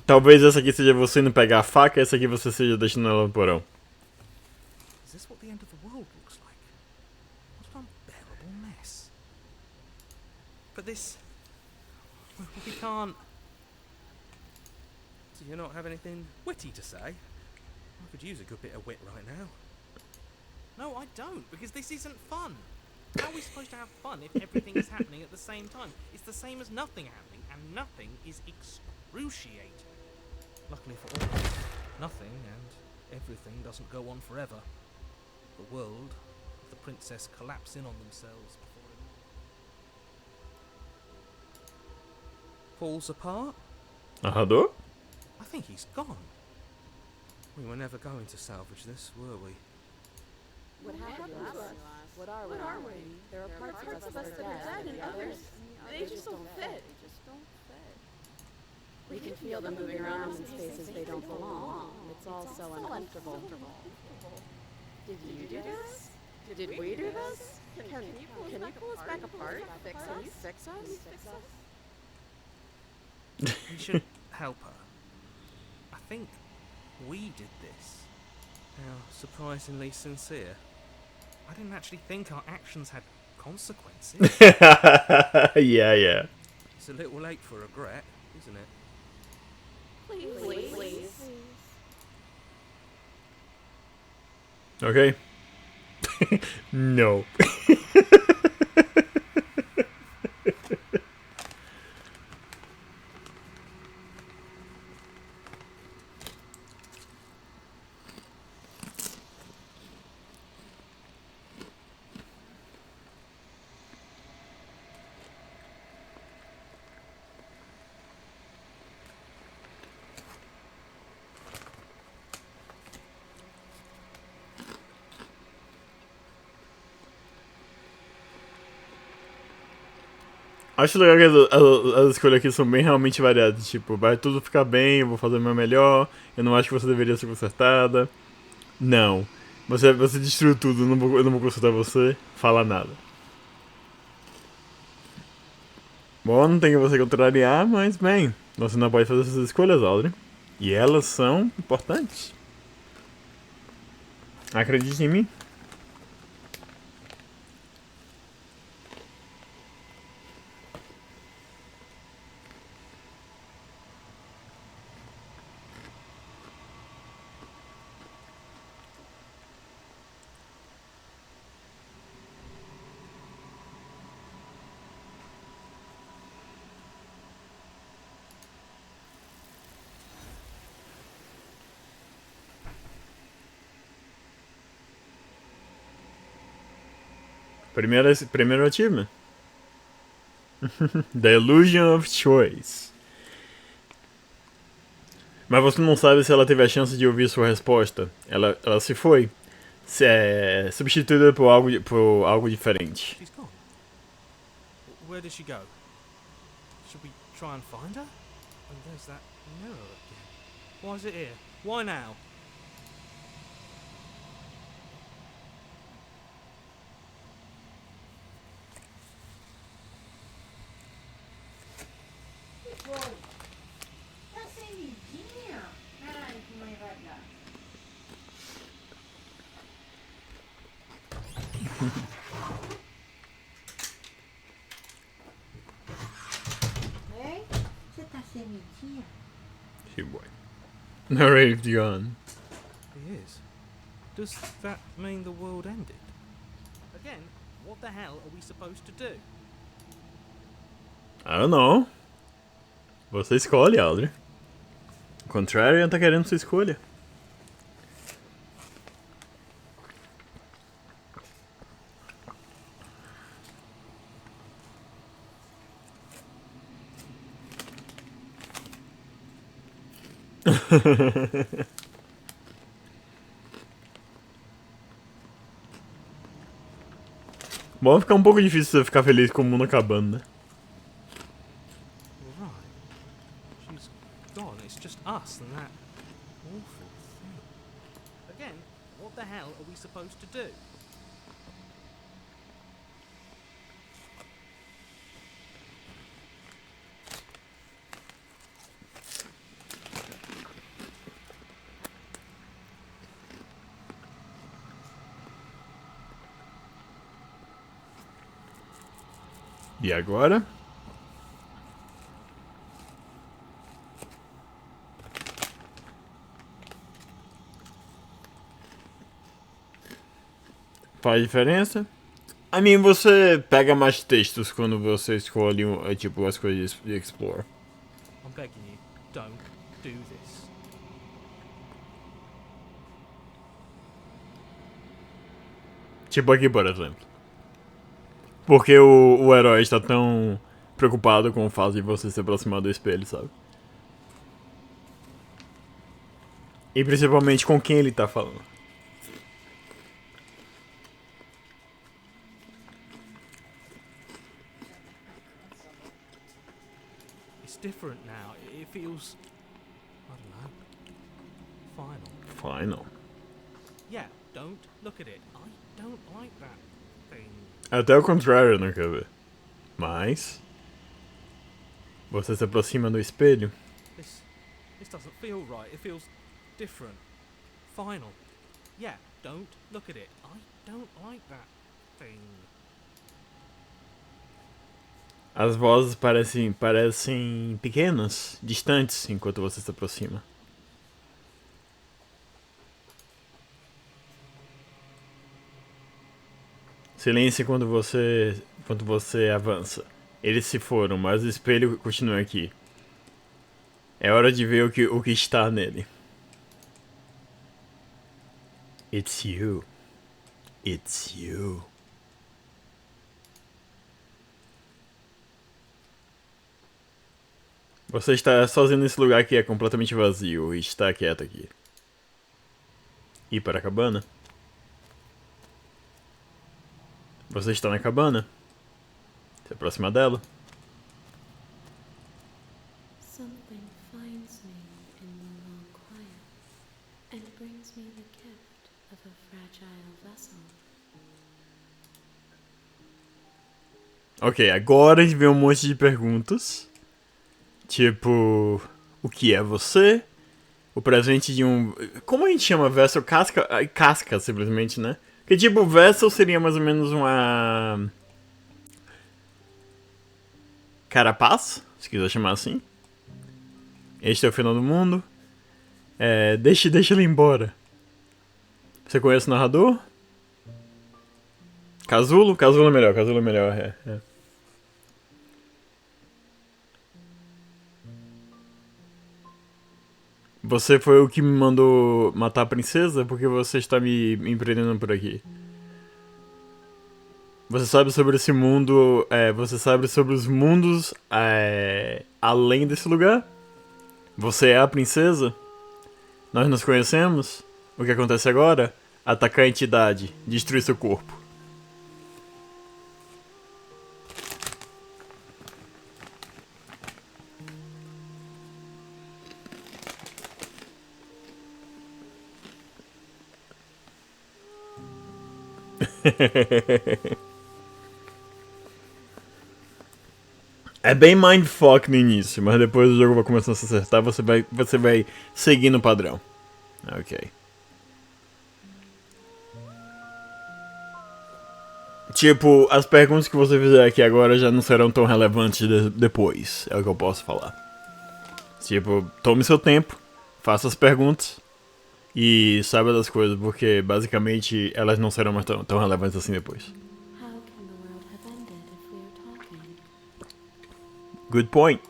Talvez essa aqui seja você indo pegar a faca, essa aqui você seja deixando ela no porão.
Is this what the end of the world looks like? What an unbearable mess. But this... we can't... Do you not have anything witty to say? I could use a good bit of wit right now. No, I don't, because this isn't fun. How are we supposed to have fun if everything is happening at the same time? It's the same as nothing happening, and nothing is excruciating. Luckily for all, nothing and everything doesn't go on forever. The world, the princess collapse in on themselves before it falls apart.
Narrador?
I think he's gone. We were never going to salvage this, were we?
What happened to us? What are we? There are parts of us that are dead, and others, they just don't fit. We can feel them moving around in spaces they don't belong. It's all so uncomfortable. Did you do this? Did we do this? Can you pull us back apart? Can you fix us?
We should help her. I think we did this. How surprisingly sincere. I didn't actually think our actions had consequences.
Yeah.
It's a little late for regret, isn't it?
Please.
Ok? No. Acho legal que as escolhas aqui são bem realmente variadas. Tipo, vai tudo ficar bem, eu vou fazer o meu melhor. Eu não acho que você deveria ser consertada. Não. Você destruiu tudo, eu não vou consertar você. Fala nada. Bom, não tem que você contrariar, mas bem, você não pode fazer essas escolhas, Audrian. E elas são importantes. Acredite em mim. Primeiro achievement. The Illusion of Choice. Mas você não sabe se ela teve a chance de ouvir sua resposta. Ela se foi. Substituída por algo diferente.
She's gone. Where does she go? Should we try and find her? Oh, there's that mirror again. Why is it here? Why now?
Tá sem vidinha? Ai, que mãe vai dar. Hein? Você tá sem vidinha?
She boy. Narrative gone.
He is. Does that mean the world ended? Again, what the hell are we supposed to do?
I don't know. Você escolhe, Audrey. O contrário, tá querendo sua escolha. Bom, ficar um pouco difícil você ficar feliz com o mundo acabando, né?
Right. She's gone. It's just us and that awful thing. Again, what the hell are we supposed to do?
E agora? Faz diferença? I mean, você pega mais textos quando você escolhe tipo as coisas de explore.
I'm begging you, don't do this.
Tipo aqui, por exemplo. Porque o herói está tão preocupado com o fato de você se aproximar do espelho, sabe? E principalmente com quem ele tá falando.
It's different now. It feels, I don't know, final.
Final.
Yeah, don't look at it. I don't like that thing.
Até o contrário, né, quer ver? Mas... você se aproxima do espelho.
This doesn't feel right. It feels different. Final. Yeah, don't look at it. I don't like that thing.
As vozes parecem pequenas, distantes, enquanto você se aproxima. Silêncio quando você avança. Eles se foram, mas o espelho continua aqui. É hora de ver o que está nele. It's you. It's you. Você está sozinho nesse lugar que é completamente vazio e está quieto aqui. Ir para a cabana? Você está na cabana? Se aproxima dela.
Something finds me in the long quiet and brings me the gift of a fragile vessel.
Ok, agora a gente vê um monte de perguntas. Tipo, o que é você? O presente de um... Como a gente chama vessel? Casca? Casca, simplesmente, né? Porque tipo, vessel seria mais ou menos uma... carapaça, se quiser chamar assim. Este é o final do mundo. Deixa ele embora. Você conhece o narrador? Casulo? Casulo é melhor, é. Você foi o que me mandou matar a princesa? Porque você está me prendendo por aqui. Você sabe sobre esse mundo... você sabe sobre os mundos além desse lugar? Você é a princesa? Nós nos conhecemos? O que acontece agora? Atacar a entidade. Destruir seu corpo. É bem mindfuck no início, mas depois o jogo vai começando a se acertar, você vai seguindo o padrão. Ok. Tipo, as perguntas que você fizer aqui agora já não serão tão relevantes depois, é o que eu posso falar. Tipo, tome seu tempo, faça as perguntas e saiba das coisas, porque basicamente elas não serão mais tão relevantes assim depois.
How can the world have ended if we are talking?
Good point.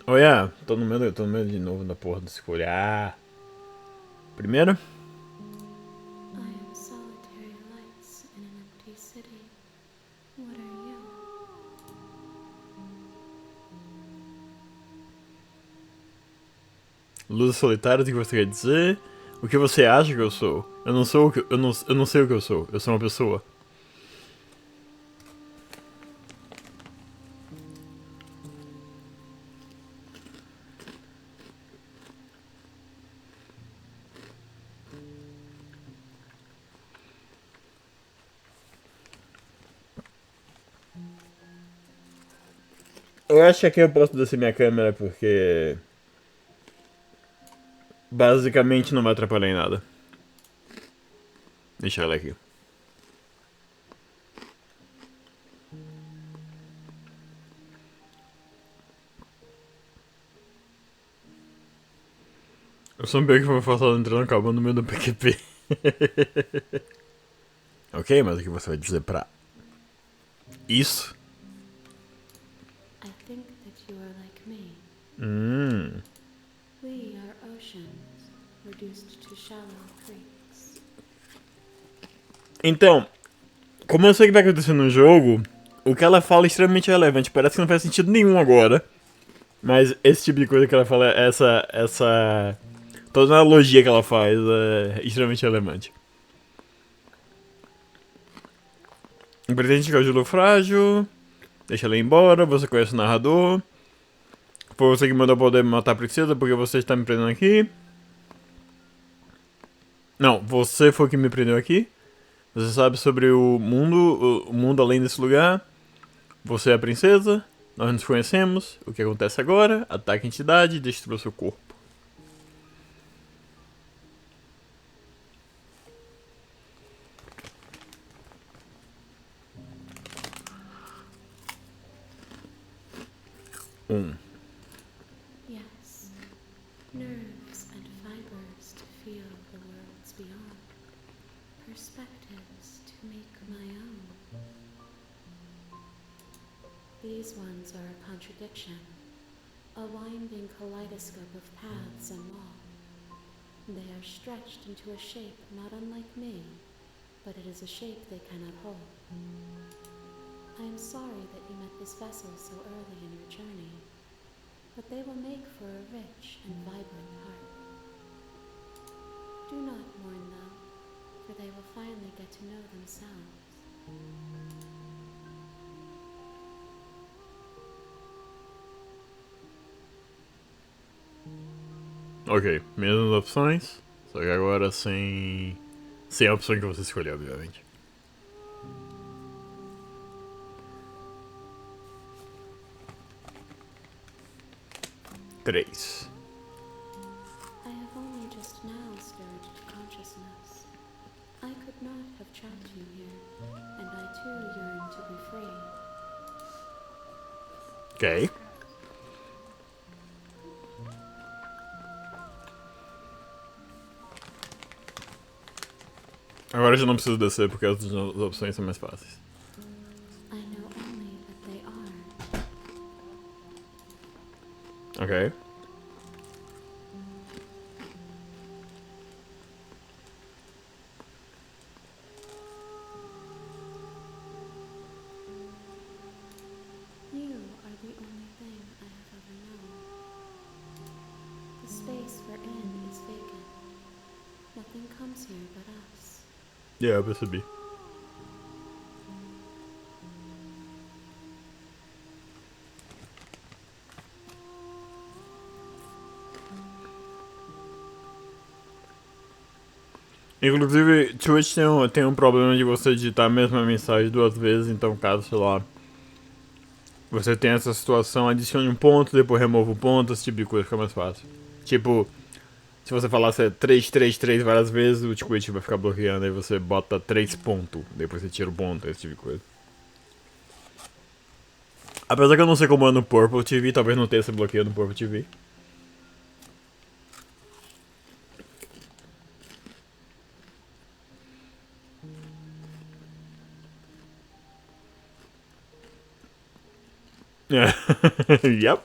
Oh yeah, tô no meio de novo da porra da escolha. Ah. Primeira?
I am solitary lights in an empty city. What are you?
Luzes solitárias, o que você quer dizer? O que você acha que eu sou? Eu não sou o que eu não sei o que eu sou. Eu sou uma pessoa. Eu acho que aqui eu posso descer minha câmera porque basicamente não vai atrapalhar em nada. Deixa ela aqui. Eu sabia que foi forçado entrando acabando no meio do PQP. Ok, mas o que você vai dizer pra isso?
I think that you are like me. We are oceans, reduced to shallow creeks.
Então, como eu sei o que vai acontecer no jogo, o que ela fala é extremamente relevante. Parece que não faz sentido nenhum agora. Mas esse tipo de coisa que ela fala, toda a analogia que ela faz é extremamente relevante. O presente que é o gelo frágil. Deixa ela ir embora, você conhece o narrador. Foi você que mandou poder matar a princesa porque você está me prendendo aqui. Não, você foi que me prendeu aqui. Você sabe sobre o mundo além desse lugar. Você é a princesa. Nós nos conhecemos. O que acontece agora? Ataque a entidade e destrua seu corpo.
Yes, nerves and fibers to feel the worlds beyond, perspectives to make my own. These ones are a contradiction, a winding kaleidoscope of paths and wall. They are stretched into a shape not unlike me, but it is a shape they cannot hold. I am sorry that you met this vessel so early in your journey, but they will make for a rich and vibrant heart. Do not mourn them, for they will finally get to know themselves.
Ok, mesmas opções, só que agora sem a opção que você escolheu, obviamente. Três.
I have only just now stirred to consciousness. I could not have trapped you here, and I too yearn to be free.
Ok. Agora eu já não preciso descer porque as opções são mais fáceis.
I know only that they are.
Ok.
You are the only thing I have ever known. The space we're in is vacant. Nothing comes here but us.
Yeah, eu percebi. Inclusive, Twitch tem um problema de você digitar a mesma mensagem 2 vezes, então caso, sei lá, você tem essa situação, adicione um ponto, depois remova o ponto, esse tipo de coisa fica mais fácil. Tipo, se você falasse 333 várias vezes, o Twitch vai ficar bloqueando, aí você bota 3 pontos, depois você tira o ponto, esse tipo de coisa. Apesar que eu não sei como é no Purple TV, talvez não tenha esse bloqueio no Purple TV. Yep.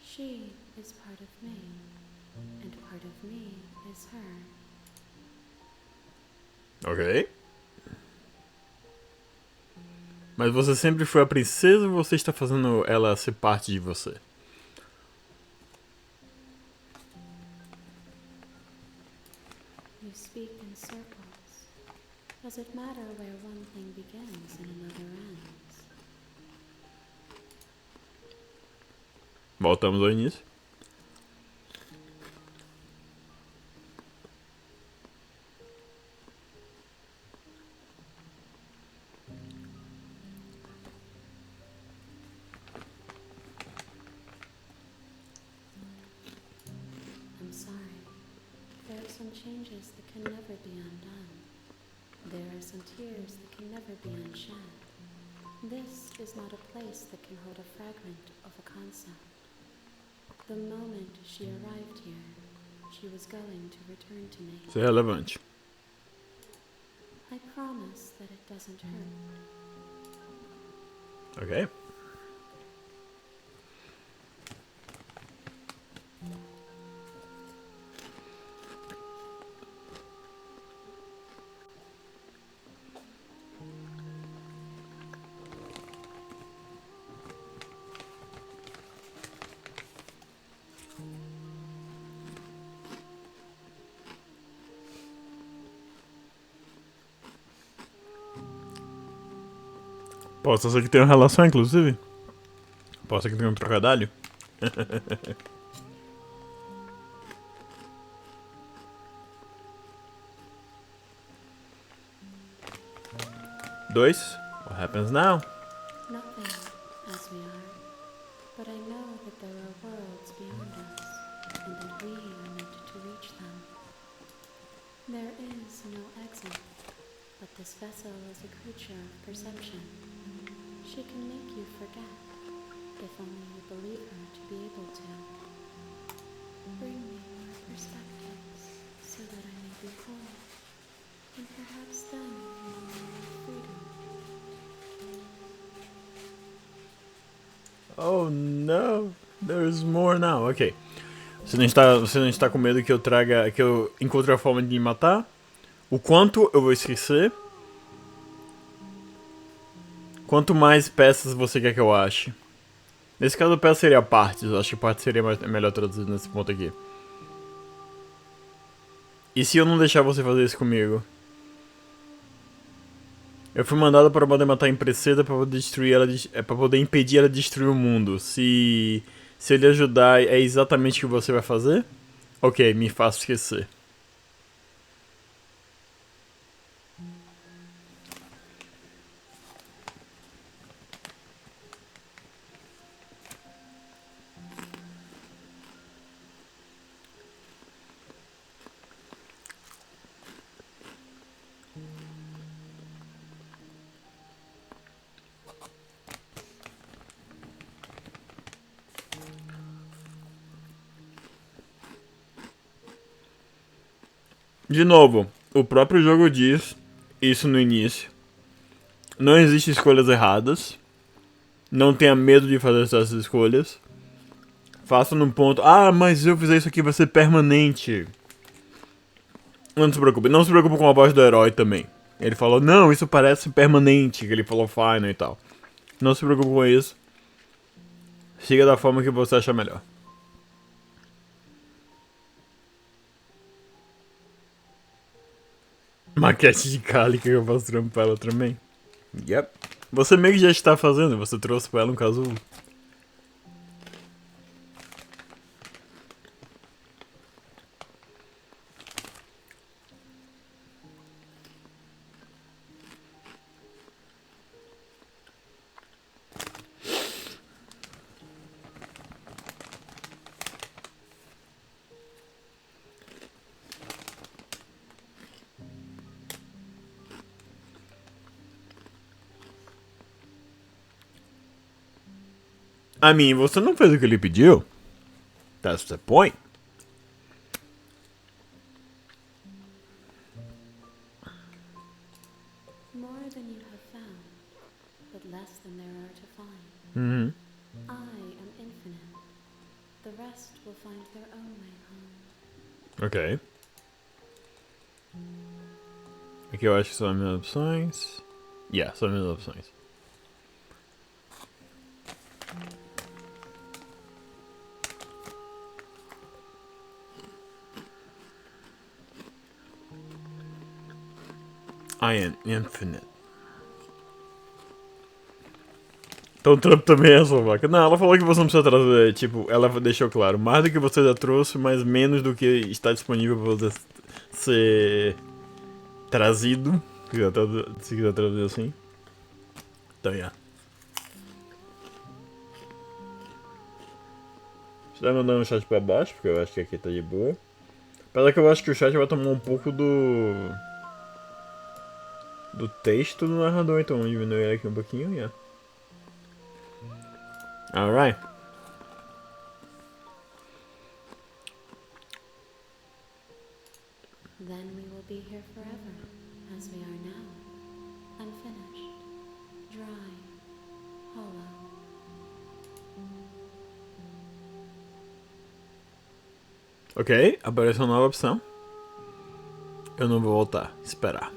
She is part of me, and part of me is her.
Ok. Mas você sempre foi a princesa ou você está fazendo ela ser parte de você?
You speak in circles. Does it matter where one thing begins and another ends?
Voltamos ao início.
I'm sorry. There are some changes that can never be undone. There are some tears that can never be unshed. This is not a place that can hold a fragment of a concept. The moment she arrived here, she was going to return to me.
Isso é relevante.
I promise that it doesn't hurt.
Ok. Posso ser que tenha uma relação, inclusive? Posso ser que tenha um trocadilho? Dois. What happens now?
Nothing as we are, but I know that there are worlds beyond us, and that we are meant to reach them. There is no exit, but this vessel is a creature of perception. She can make you forget, if only you believe her to be able to. Bring me more perspectives, so that I may be whole, and perhaps then you will know freedom.
Oh no, there's more now. Ok. Você não está com medo que eu encontre a forma de me matar? O quanto eu vou esquecer? Quanto mais peças você quer que eu ache? Nesse caso, peça seria partes. Eu acho que parte seria melhor traduzido nesse ponto aqui. E se eu não deixar você fazer isso comigo? Eu fui mandado para poder matar a princesa para poder destruir ela, para poder impedir ela de destruir o mundo. Se eu lhe ajudar, é exatamente o que você vai fazer? Ok, me faça esquecer. De novo, o próprio jogo diz isso no início. Não existem escolhas erradas. Não tenha medo de fazer essas escolhas. Faça num ponto. Ah, mas se eu fizer isso aqui vai ser permanente. Não se preocupe. Não se preocupe com a voz do herói também. Ele falou, não, isso parece permanente, que ele falou final e tal. Não se preocupe com isso. Siga da forma que você achar melhor. Maquete de cálica que eu faço trampo pra ela também. Yep. Você meio que já está fazendo, você trouxe pra ela um casulo. I mean, você não fez o que ele pediu? That's the point.
More than you have found, but less than there are to find.
Uhum.
I am infinite. The rest will find their own way home.
Ok. Aqui eu acho que são as minhas opções. Yeah, são as minhas opções. I am infinite. Então o Trump também é essa vaca. Não, ela falou que você não precisa trazer, tipo, ela deixou claro, mais do que você já trouxe, mas menos do que está disponível para você ser trazido, se quiser traduzir assim. Então, yeah. Você vai mandar um chat pra baixo, porque eu acho que aqui tá de boa. Apesar que eu acho que o chat vai tomar um pouco do texto do narrador, então vamos diminuir ele aqui um pouquinho, yeah. Alright.
Then we will be here forever, as we are now. Unfinished, dry, hollow.
Ok, apareceu uma nova opção. Eu não vou voltar, esperar.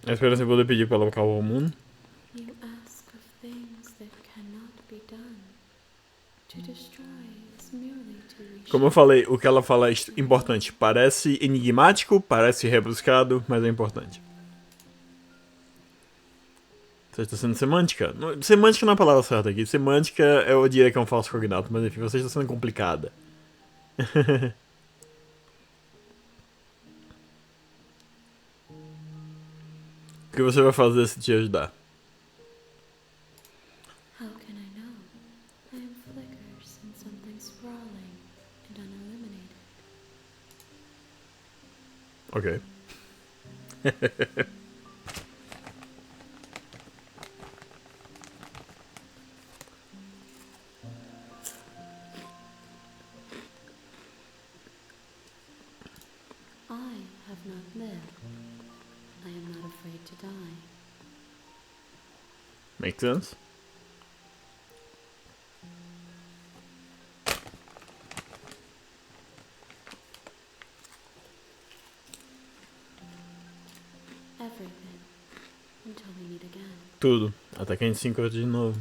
A esperança de poder pedir para ela colocar o mundo.
You ask of things that cannot be done. To destroy is merely to reshape.
Como eu falei, o que ela fala é importante. Parece enigmático, parece rebuscado, mas é importante. Você está sendo semântica? Semântica não é a palavra certa aqui. Semântica eu diria que é um falso cognato, mas enfim, você está sendo complicada. O que você vai fazer se te ajudar?
How can I know? I am flickers in something sprawling and unilluminated.
Ok.
I have not lived. I am not afraid to die.
Makes sense?
Everything. Until we meet again.
Tudo. Até que a gente se encontre de novo.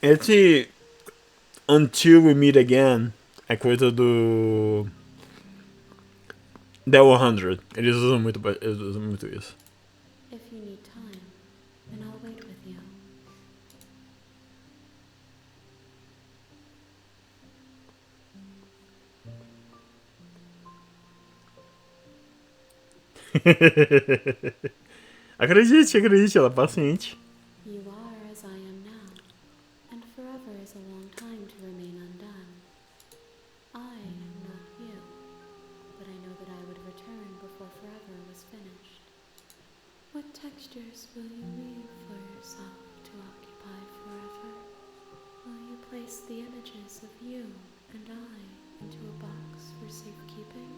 Esse Until We Meet Again é coisa do The 100. Eles usam muito isso.
If you need time, then I'll wait with you.
Acredite, acredite, ela é paciente.
You are as I am now, and forever is a long time to remain undone. I am not you, but I know that I would return before forever was finished. What textures will you leave for yourself to occupy forever? Will you place the images of you and I into a box for safekeeping?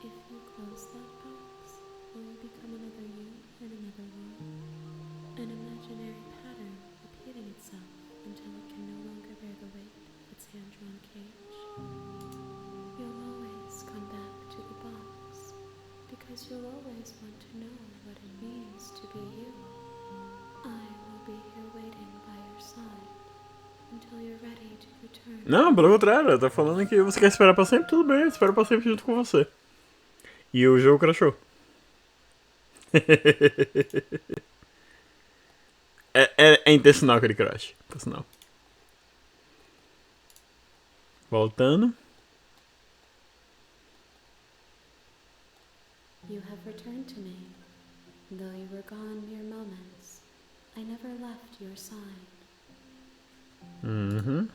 If you close that box, will you become another you in another world? An imaginary pattern repeating itself until it can no longer bear the weight of its hand-drawn cage. You'll always come back to the box, because you'll always want to know what it means to be you. I will be here waiting by your side until you're ready to return.
Não, pelo contrário, ela tá falando que você quer esperar pra sempre, tudo bem, eu espero pra sempre junto com você. E o jogo crashou. É intencional aquele crash, por sinal. Voltando.
You have returned to me. Though you were gone mere moments, I never left your side.
Uhum.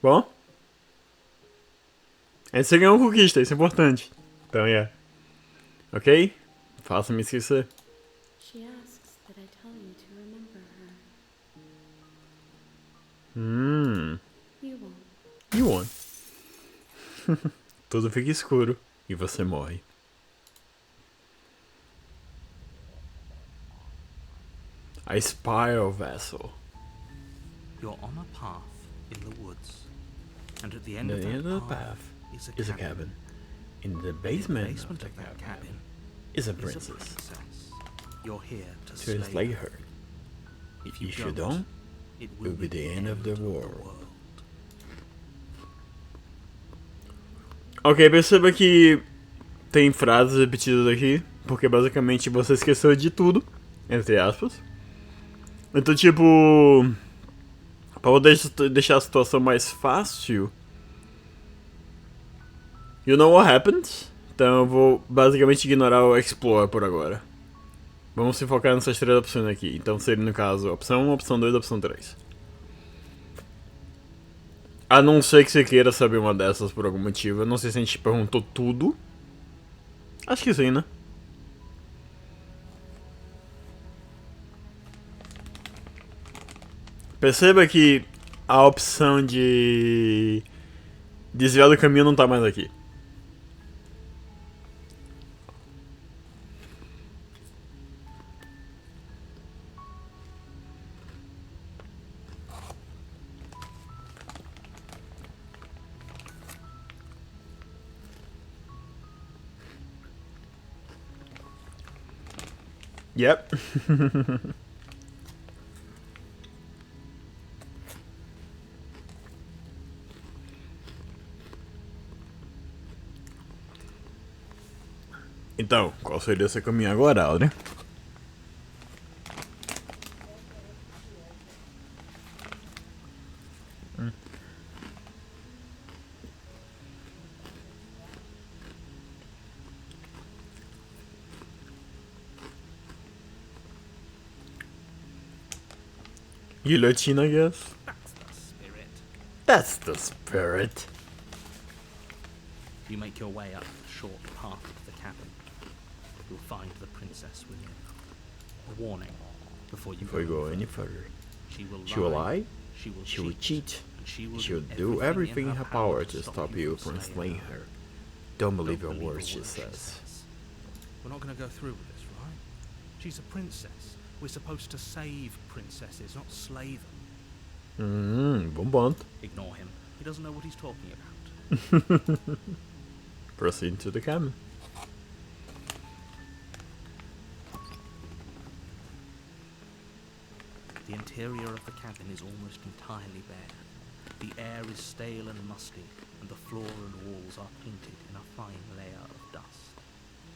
Bom. Você ganhou uma conquista, isso é importante. Então, Ok? Faça-me esquecer.
She asks that I tell you to remember her. You won't.
You won. Tudo fica escuro e você morre. A spiral vessel.
You're on a path in the woods, and at the end
The
of
end
that
of the
path
path
is a cabin.
In the
In the
basement
basement
of the
that
cabin
cabin
is a
is a
princess.
princess. You're here to
To slay her.
If
If you don't,
it
will be the end of the world. Ok, perceba que tem frases repetidas aqui, porque basicamente você esqueceu de tudo, entre aspas. Então, tipo, pra poder deixar a situação mais fácil, you know what happened? Então eu vou basicamente ignorar o Explore por agora. Vamos se focar nessas três opções aqui. Então seria no caso opção 1, opção 2 e opção 3. A não ser que você queira saber uma dessas por algum motivo. Eu não sei se a gente perguntou tudo. Acho que sim, né? Perceba que a opção de desviar do caminho não tá mais aqui. Yep. Então, qual seria seu caminho agora, Audrian? Guilhotina, I guess.
That's the spirit.
That's the spirit.
You make your way up the short path to the cabin. You'll find the princess within. A warning before you
go any further.
She will
She will lie,
she will
she will cheat,
and she
she will do everything in her power to stop you from slaying her. Don't believe a word she says.
We're not going to go through with this, right? She's a princess. We're supposed to save princesses, not slay them.
Bom ponto.
Ignore him. He doesn't know what he's talking about.
Proceed to the cabin.
The interior of the cabin is almost entirely bare. The air is stale and musty, and the floor and walls are painted in a fine layer of dust.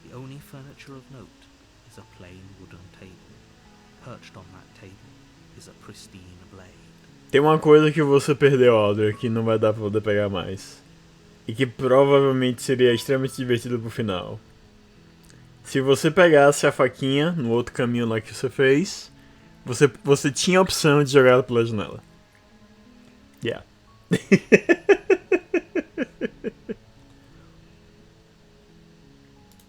The only furniture of note is a plain wooden table. Perched on that table is a pristine blade.
Tem uma coisa que você perdeu, Audrey, que não vai dar pra poder pegar mais. E que provavelmente seria extremamente divertido pro final. Se você pegasse a faquinha no outro caminho lá que você fez, você tinha a opção de jogar ela pela janela. Yeah.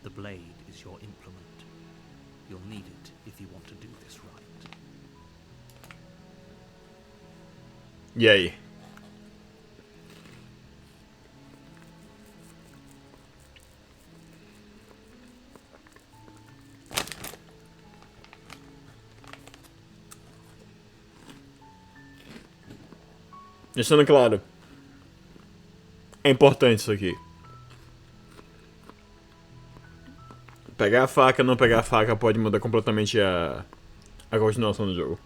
The blade is your implement. You'll need it if you want to do this right.
E aí? Deixando claro. É importante isso aqui. Pegar a faca, não pegar a faca pode mudar completamente a continuação do jogo.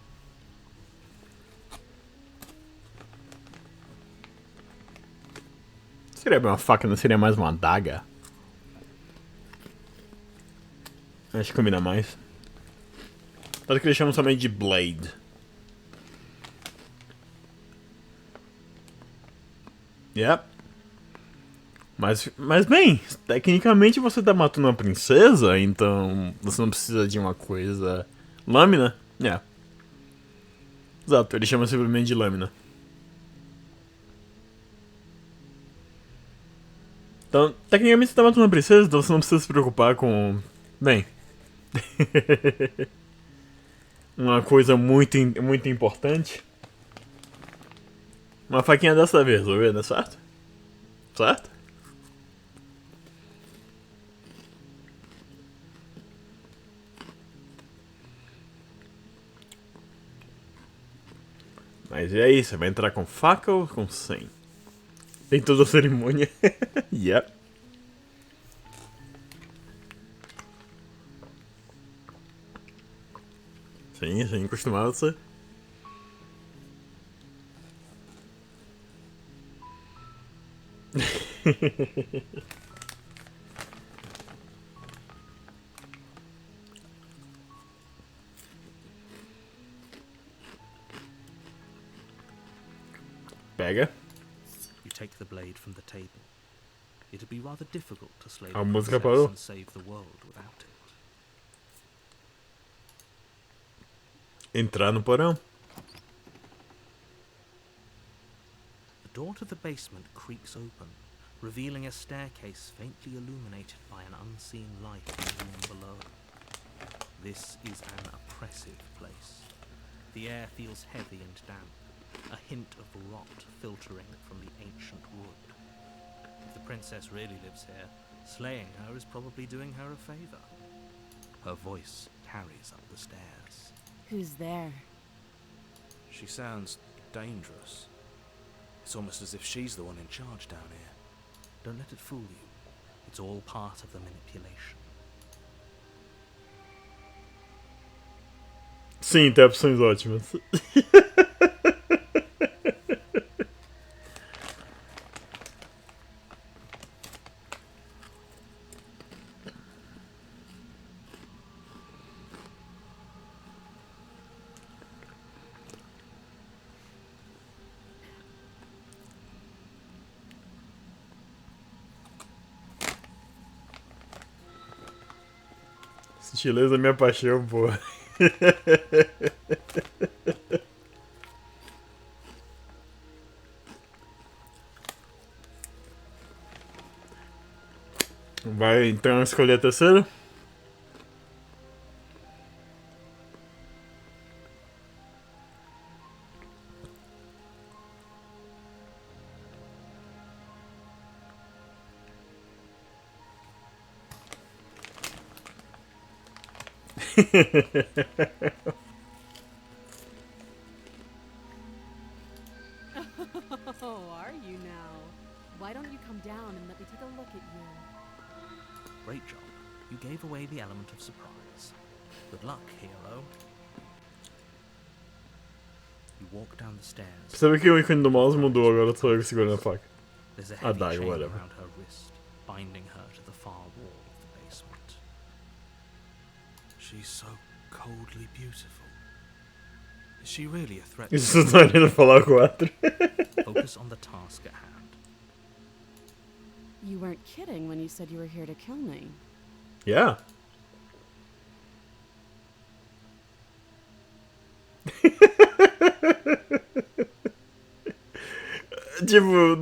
Seria bem uma faca, não seria mais uma adaga? Acho que combina mais. Tanto que eles chamam somente de Blade. Yep. Mas bem, tecnicamente você tá matando uma princesa, então você não precisa de uma coisa... Lâmina? Yeah. Exato, ele chama simplesmente de lâmina. Então, tecnicamente você tá matando uma princesa, então você não precisa se preocupar com... Bem... uma coisa muito importante. Uma faquinha dessa vez, resolver, né? Certo? Certo? Mas e aí, você vai entrar com faca ou com sem? Tem toda a cerimônia. Yep. Sim, costumava ser. Pega.
You take the blade from the table. It'd be rather difficult to slay
A
the
música
princess
parou.
and save the world without it.
Entrar no porão.
The door to the basement creaks open, revealing a staircase faintly illuminated by an unseen light in the room below. This is an oppressive place. The air feels heavy and damp, a hint of rot filtering from the ancient wood. If the princess really lives here, slaying her is probably doing her a favor. Her voice carries up the stairs.
Who's there?
She sounds dangerous. It's almost as if she's the one in charge down here.
Don't let it fool you. It's all part of the manipulation.
Sim, tem opções ótimas. Sutileza é minha paixão, pô. Vai então escolher a terceira?
Oh, are you now? Why don't you come down and let me take a look at you?
Great job. You gave away the element of surprise. Good luck, hero. You walk down the stairs.
Percebe que o ícone do mouse mudou, agora sou eu que segurando a faca.
There's a heavy
die,
chain
whatever.
around her wrist, binding her to the far wall of the basement.
She's so coldly beautiful. Is she really a threat?
Isso tá indo falar 4.
Focus on the task at hand.
You weren't kidding when you said you were here to kill me.
Yeah. Tipo,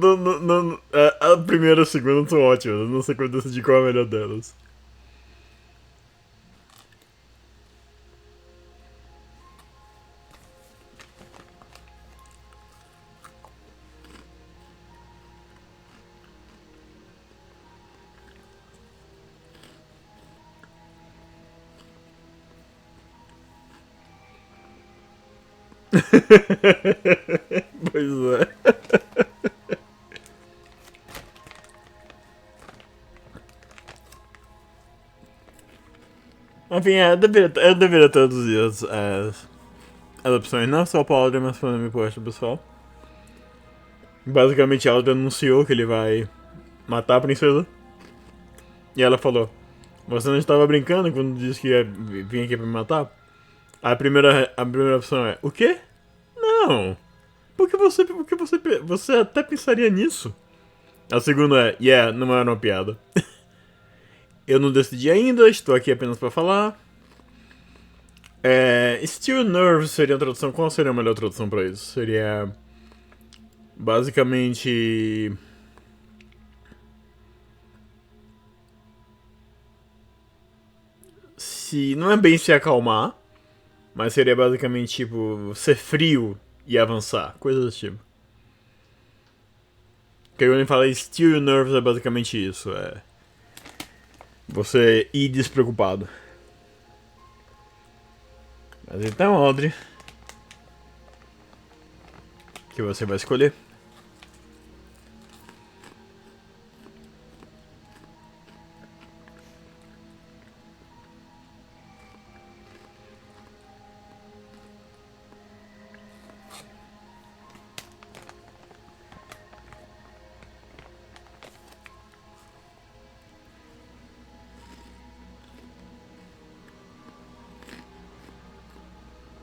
a primeira e a segunda são ótimas. Eu não sei como decidir qual é a melhor delas. Pois é. Enfim, eu deveria traduzir as opções, não só para o Audrian, mas para o posto pessoal. Basicamente, a Audrian anunciou que ele vai matar a princesa. E ela falou: Você não estava brincando quando disse que ia vir aqui para me matar? A primeira opção é: O quê? Não. Por que você até pensaria nisso? A segunda é: Yeah, não era uma piada. Eu não decidi ainda, estou aqui apenas para falar. Still Nerves seria a tradução. Qual seria a melhor tradução para isso? Seria basicamente se não é bem se acalmar, mas seria basicamente tipo ser frio e avançar, coisas do tipo. Que quando ele fala Still Nerves é basicamente isso, é você ir despreocupado. Mas então, Audrey, que você vai escolher?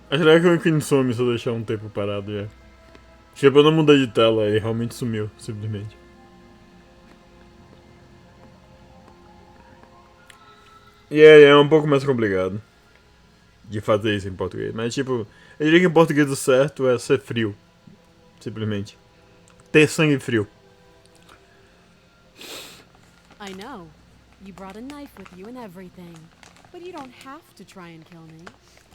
Acho que ele some se eu deixar um tempo parado já. Tipo, eu não mudei de tela, ele realmente sumiu, simplesmente. E é um pouco mais complicado de fazer isso em português. Mas tipo, eu diria que em português o certo é ser frio. Simplesmente. Ter sangue frio.
I know. You brought a knife with you and everything. But you don't have to try and kill me.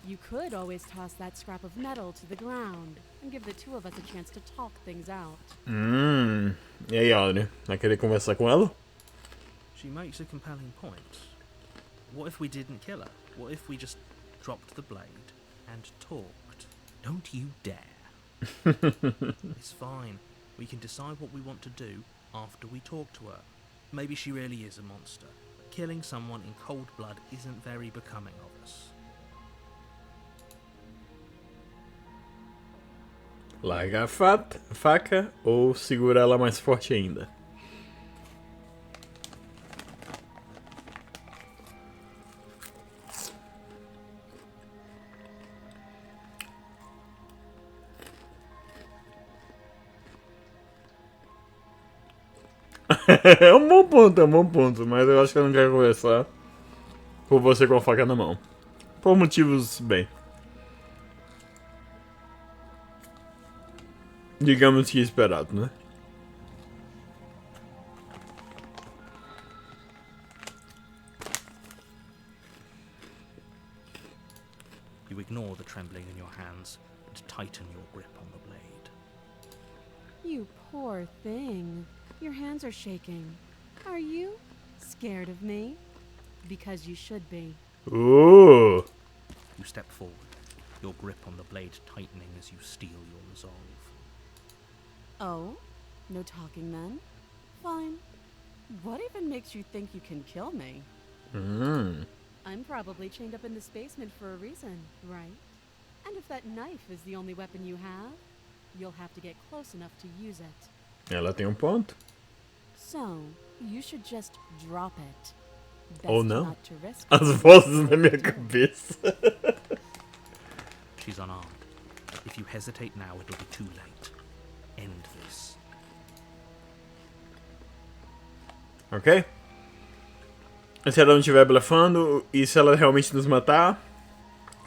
You could always toss that scrap of metal to the ground and give the two of us a chance to talk things out.
E aí, Audrey? Vai querer conversar com ela?
She makes a compelling point. What if we didn't kill her? What if we just dropped the blade and talked? Don't you dare. It's fine. We can decide what we want to do after we talk to her. Maybe she really is a monster. But killing someone in cold blood isn't very becoming of us.
Larga a faca ou segura ela mais forte ainda? É um bom ponto, mas eu acho que eu não quero conversar com você com a faca na mão. Por motivos, bem, digamos que esperado, né?
You ignore the trembling in your hands and tighten your grip on the blade.
You poor thing. Your hands are shaking. Are you scared of me? Because you should be.
Ooh.
You step forward, your grip on the blade tightening as you steel your resolve.
Oh? No talking then? Fine. What even makes you think you can kill me? I'm probably chained up in this basement for a reason, right? And if that knife is the only weapon you have, you'll have to get close enough to use it.
Ela tem ponto.
So, you should just drop it. Best
Ou não.
not to risk
As
it.
vozes na minha cabeça.
She's unarmed. If you hesitate now, it'll be too late. End this.
Ok? E se ela não estiver blefando, e se ela realmente nos matar,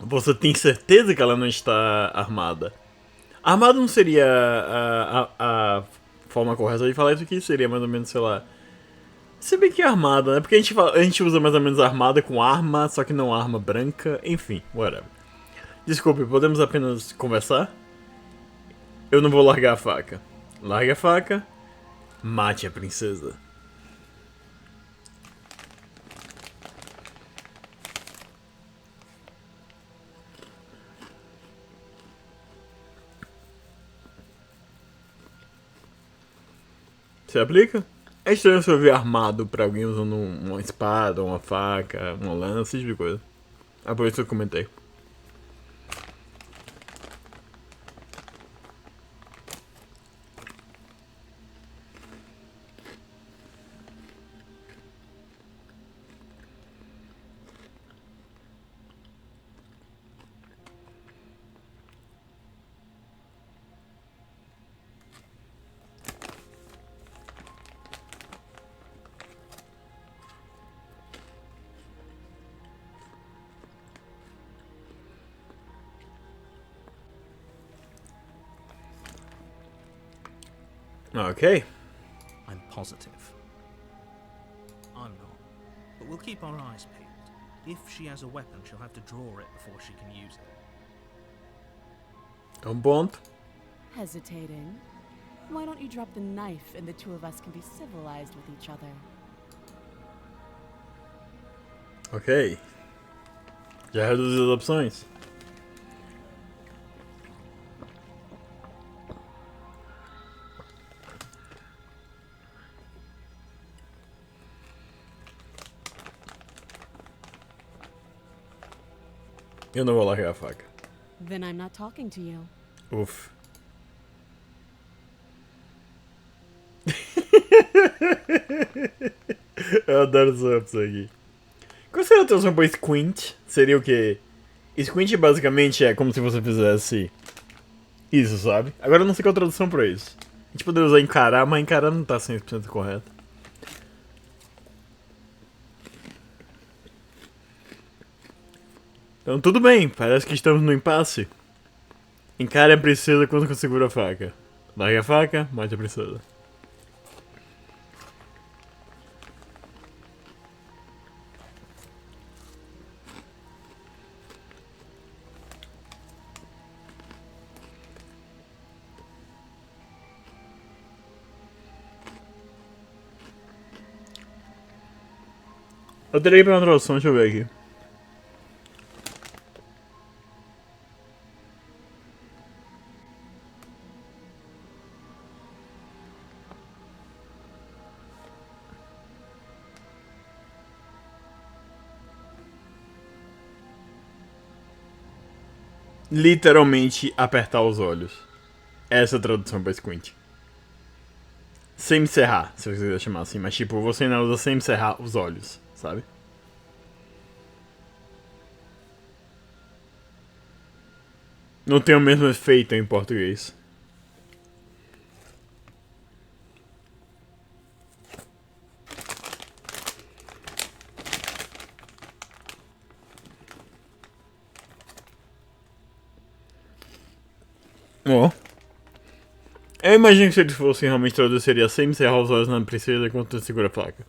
você tem certeza que ela não está armada? Armado não seria a forma correta de falar isso aqui, seria mais ou menos, sei lá. Se bem que armada, né? Porque a gente usa mais ou menos armada com arma, só que não arma branca, enfim, whatever. Desculpe, podemos apenas conversar? Eu não vou largar a faca. Largue a faca, mate a princesa. Você aplica? É estranho você ver armado pra alguém usando uma espada, uma faca, uma lança, esse tipo de coisa. Ah, por isso eu comentei. Ok.
I'm positive. I'm not. But we'll keep our eyes peeled. If she has a weapon, she'll have to draw it before she can use it.
Ponto.
Hesitating? Why don't you drop the knife and the two of us can be civilized with each other?
Ok. Já reduziu as opções? Eu não vou largar a faca.
Then I'm not talking to you.
Uf. Eu adoro essa opção aqui. Qual seria a tradução para squint? Seria o quê? Squint basicamente é como se você fizesse isso, sabe? Agora eu não sei qual a tradução pra isso. A gente poderia usar encarar, mas encarar não tá 100% correto. Então tudo bem, parece que estamos no impasse. Encare a princesa quando segura a faca. Largue a faca, mate a princesa. Eu teria que pegar uma tradução, deixa eu ver aqui. Literalmente apertar os olhos. Essa é a tradução pra squint. Sem me cerrar, se você quiser chamar assim, mas tipo, você ainda usa sem me cerrar os olhos, sabe? Não tem o mesmo efeito em português. Ó. Eu imagino que se eles fossem realmente traduzir, seria sem me cerrar os olhos na princesa enquanto segura a faca.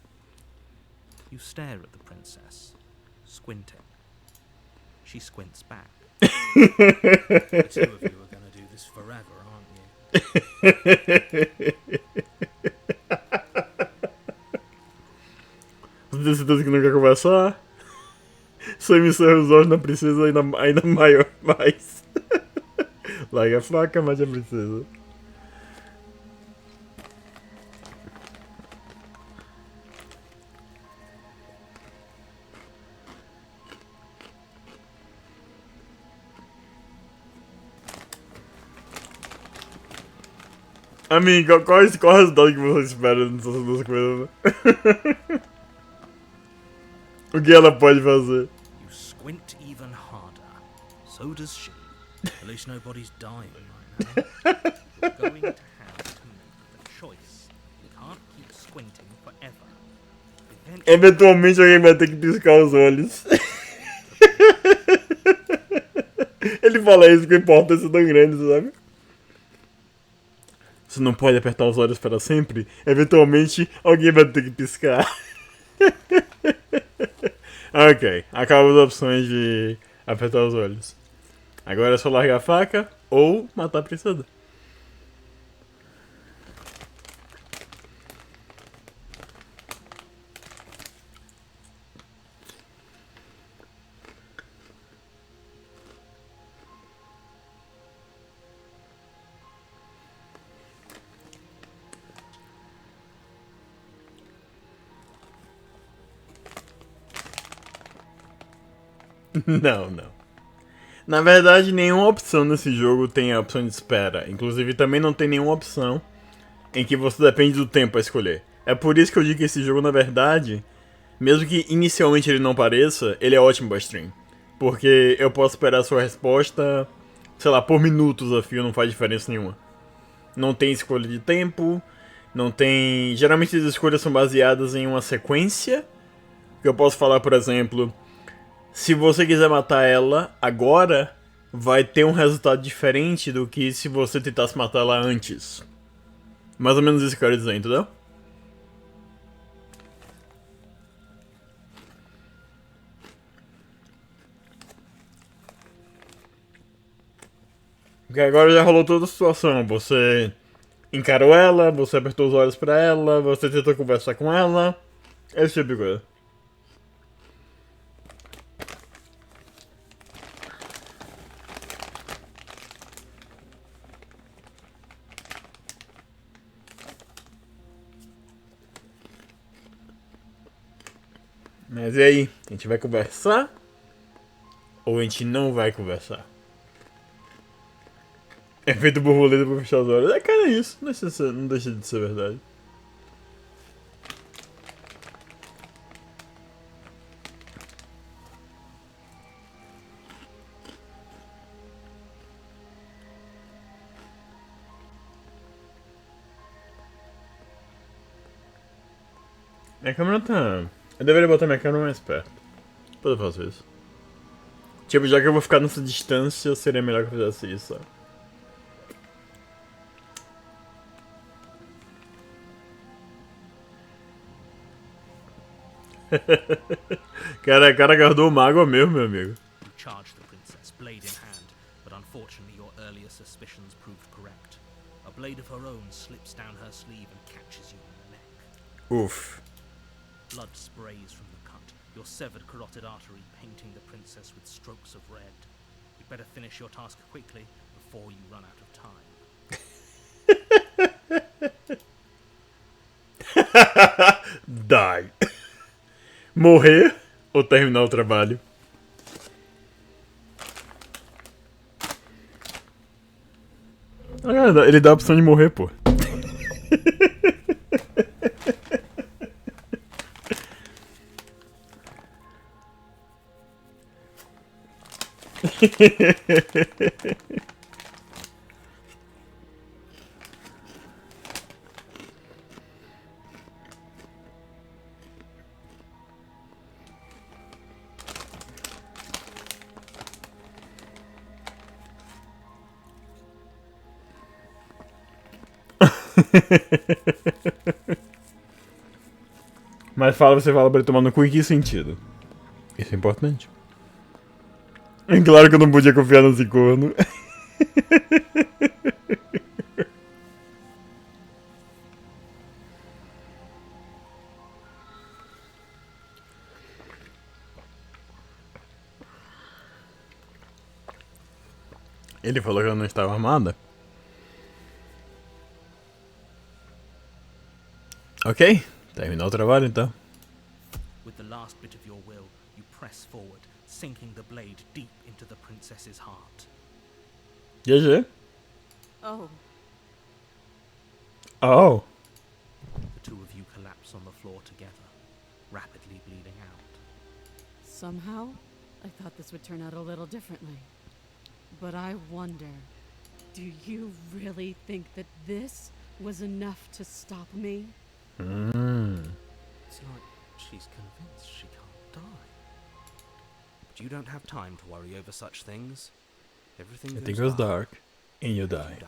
You stare at the princess, squinting. She squints back. The two of you are going to do this forever, aren't you?
Você tem certeza que não quer conversar? Sem me cerrar os olhos na princesa ainda maior, mais. Larga a faca, mate a princesa. Amigo, qual é o resultado que você espera nessas duas coisas? O que ela pode fazer?
You squint even harder. So does she. At least nobody's dying right now. You're going to have to make the choice. You can't keep squinting forever.
Eventualmente alguém vai ter que piscar os olhos. Ele fala isso com importância tão grande, sabe? Você não pode apertar os olhos para sempre. Eventualmente alguém vai ter que piscar. Ok, acaba as opções de apertar os olhos. Agora é só largar a faca ou matar a princesa. Não, não. Na verdade, nenhuma opção nesse jogo tem a opção de espera. Inclusive, também não tem nenhuma opção em que você depende do tempo a escolher. É por isso que eu digo que esse jogo, na verdade, mesmo que inicialmente ele não pareça, ele é ótimo pra stream. Porque eu posso esperar a sua resposta, sei lá, por minutos a fio, não faz diferença nenhuma. Não tem escolha de tempo, não tem... Geralmente as escolhas são baseadas em uma sequência. Que eu posso falar, por exemplo... Se você quiser matar ela agora, vai ter um resultado diferente do que se você tentasse matar ela antes. Mais ou menos isso que eu quero dizer, entendeu? Porque agora já rolou toda a situação. Você encarou ela, você apertou os olhos pra ela, você tentou conversar com ela. Esse tipo de coisa. Mas e aí? A gente vai conversar? Ou a gente não vai conversar? Efeito borboleta pra fechar os olhos. É, cara, é isso. Não deixa de ser verdade. Minha câmera tá... Eu deveria botar minha câmera mais perto. Depois eu faço isso. Tipo, já que eu vou ficar nessa distância, seria melhor que eu fizesse isso, sabe? cara guardou uma água mesmo, meu amigo.
You charge the princess, blade in hand, but unfortunately your earlier suspicions proved correct. A blade of her own slips down her sleeve and catches you on the neck.
Uf.
Blood sprays from the cut, your severed carotid artery painting the princess with strokes of red. You'd better finish your task quickly before you run out of time.
Die. Morrer ou terminar o trabalho? Ah, ele dá a opção de morrer, pô. Mas você fala pra ele tomar no cu em que sentido? Isso é importante. Claro que eu não podia confiar nesse corno. Ele falou que ela não estava armada? Ok, terminar o trabalho então.
With the last bit of your will, you press forward, sinking the blade deep into the princess's heart.
GG.
Oh,
Oh.
The two of you collapse on the floor together, rapidly bleeding out.
somehow I thought this would turn out a little differently. But I wonder, do you really think that this was enough to stop me?
It's like She's convinced she can't die. But you don't have time to worry over such things. Everything
It goes dark and you
and
die.
you die.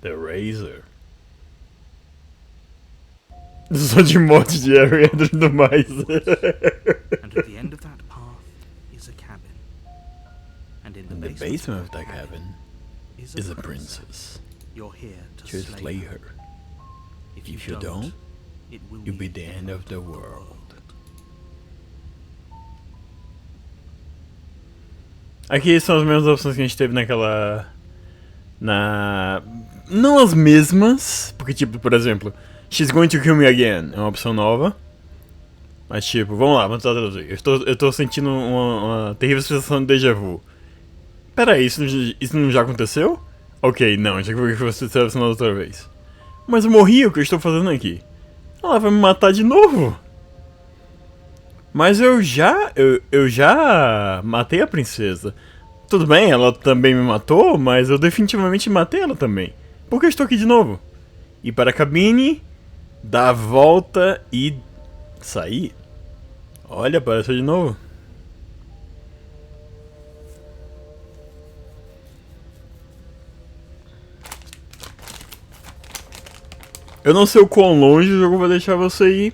The Razor. Só de morte de Harry e tudo mais.
And at the end of that path is a cabin. And in
In
the
the
basement
basement of that cabin is a
princess.
princess.
You're here to
To slay her.
If
If you don't,
it will
you'll be the end of the world. Aqui são as mesmas opções que a gente teve naquela... Não as mesmas, porque tipo, por exemplo, She's going to kill me again é uma opção nova. Mas tipo, vamos lá, vamos tentar traduzir. Eu tô sentindo uma terrível sensação de déjà vu. Pera aí, isso não já aconteceu? Ok, não, já que você estava sendo outra vez. Mas eu morri, o que eu estou fazendo aqui? Ela vai me matar de novo. Mas eu já matei a princesa. Tudo bem, ela também me matou, mas eu definitivamente matei ela também. Por que eu estou aqui de novo? Ir para a cabine, dar a volta e sair. Olha, apareceu de novo. Eu não sei o quão longe o jogo vai deixar você ir.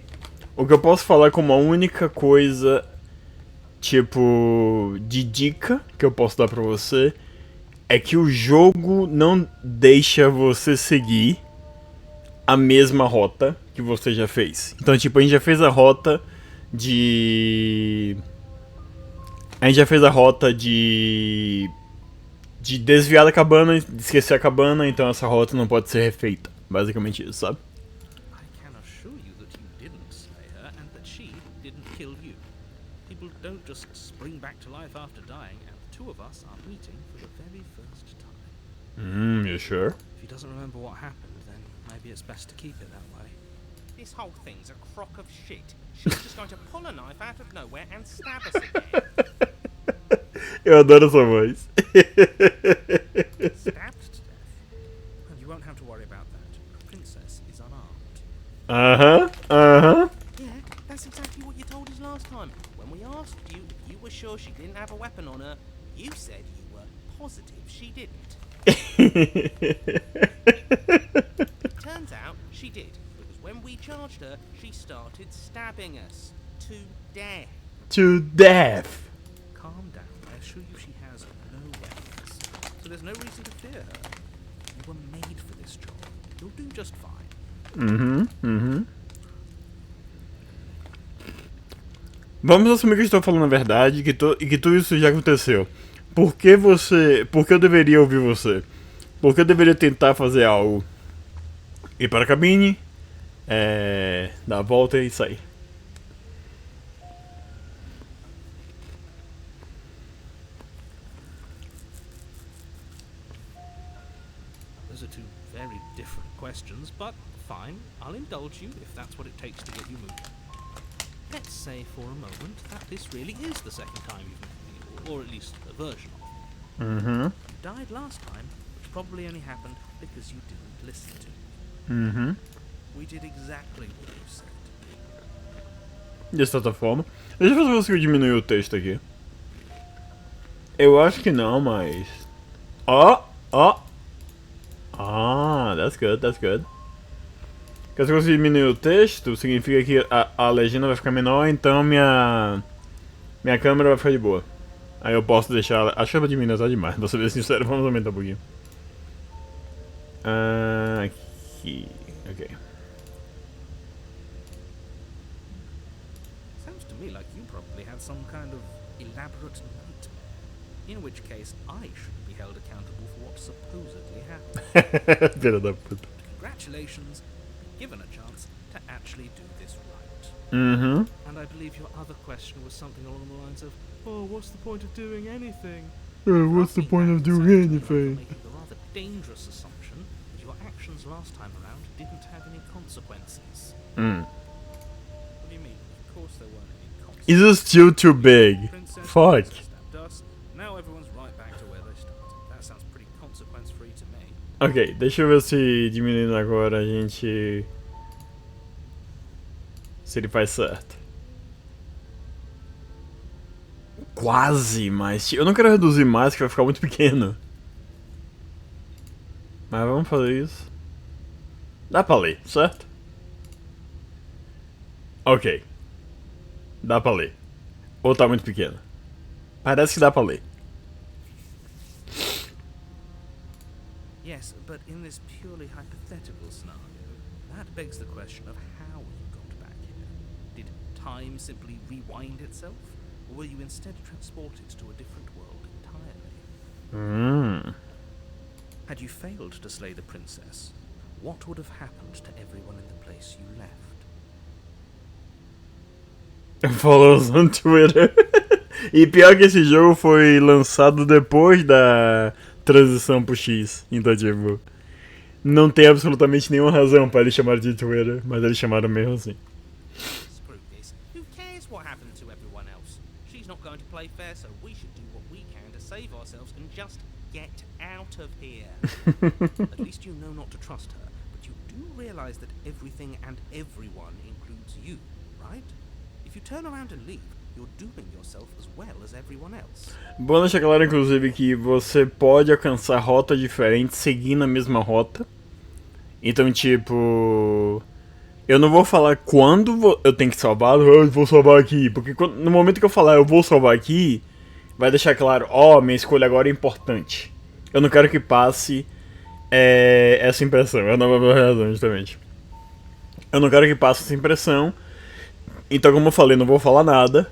O que eu posso falar como a única coisa, tipo, de dica que eu posso dar pra você é que o jogo não deixa você seguir a mesma rota que você já fez. Então, tipo, a gente já fez a rota de... de desviar da cabana, de esquecer a cabana, então essa rota não pode ser refeita. Basicamente isso, sabe?
I can assure you that you didn't slay her and that she didn't kill you. People don't just spring back to life after dying, and the two of us are meeting for the very first time.
You sure?
If he doesn't remember what happened, then maybe it's best to keep it that way.
This whole thing's a crock of shit. She's just going to pull a knife out of nowhere and stab us again.
Eu adoro essa voz.
Stabbed to death.
And you won't have to worry about that. The princess is unarmed.
Yeah, that's exactly what you told us last time. When we asked you if you were sure she didn't have a weapon on her, you said you were positive she didn't. Turns out she did, because when we charged her, she started stabbing us to death.
To death.
Calm down. I assure you she has no weapons. So there's no reason to fear her. You were made for this job. You'll do just fine.
Vamos assumir que eu estou falando a verdade e que tudo isso já aconteceu. Por que eu deveria ouvir você? Por que eu deveria tentar fazer algo? Ir para a cabine, dar a volta e sair.
Those are two very different questions, but fine. I'll indulge you if that's what it takes to get you moving. Let's say for a moment that this really is the second time you've met me, or at least a version of it. You died last time, which probably only happened because you didn't listen to me. We did exactly what you said.
De certa forma. Deixa eu ver se eu consigo diminuir o texto aqui. Eu acho que não, mas... that's good, that's good. Porque se eu conseguir diminuir o texto, significa que a legenda vai ficar menor, então minha câmera vai ficar de boa. Aí eu posso deixar ela... Acho que ela vai diminuir tá demais, pra ser sincero, vamos aumentar um pouquinho. Aqui, ok.
Sounds to me like you probably had some kind of elaborate nightmare. In which case, I should be held accountable for what supposedly happened.
Filha da puta.
Congratulations, given a chance to actually do this right. And I believe your other question was something along the lines of, oh, what's the point of doing anything?
What's the point of doing anything?
Making the rather dangerous assumption that your actions last time around didn't have any consequences. What do you mean? Of course there weren't any consequences.
Is it still too big?
Princess
Fuck.
stabbed us. Now everyone's right back to where they started. That sounds pretty consequence-free to me.
Ok, deixa eu ver se diminuindo agora a gente Se ele faz certo. Quase, mas eu não quero reduzir mais, que vai ficar muito pequeno. Mas vamos fazer isso. Dá pra ler, certo? Ok. Dá pra ler. Ou tá muito pequeno? Parece que dá pra ler.
Yes, but in this purely hypothetical scenario, that begs the question of how you got back here. Did time simply rewind itself, or were you instead transported to a different world entirely? Had you failed to slay the princess, what would have happened to everyone in the place you left?
Follows on Twitter. E pior que esse jogo foi lançado depois da transição pro X. Então, tipo, não tem absolutamente nenhuma razão para eles chamarem de Twitter, mas eles chamaram mesmo assim.
Screw this. Who cares what happened to everyone else? She's not going to play fair, so we should do what we can to save ourselves and just get out of here. At least you know not to trust her, but you do realize that everything and everyone includes you, right? If you turn around and leave, you're dooming yourself as well as everyone else.
Bom deixar claro, inclusive, que você pode alcançar rotas diferentes seguindo a mesma rota. Então, tipo... Eu não vou falar quando eu tenho que salvar, eu vou salvar aqui. Porque no momento que eu falar eu vou salvar aqui, vai deixar claro, minha escolha agora é importante. Eu não quero que passe essa impressão. É a nova razão, justamente. Eu não quero que passe essa impressão. Então, como eu falei, não vou falar nada.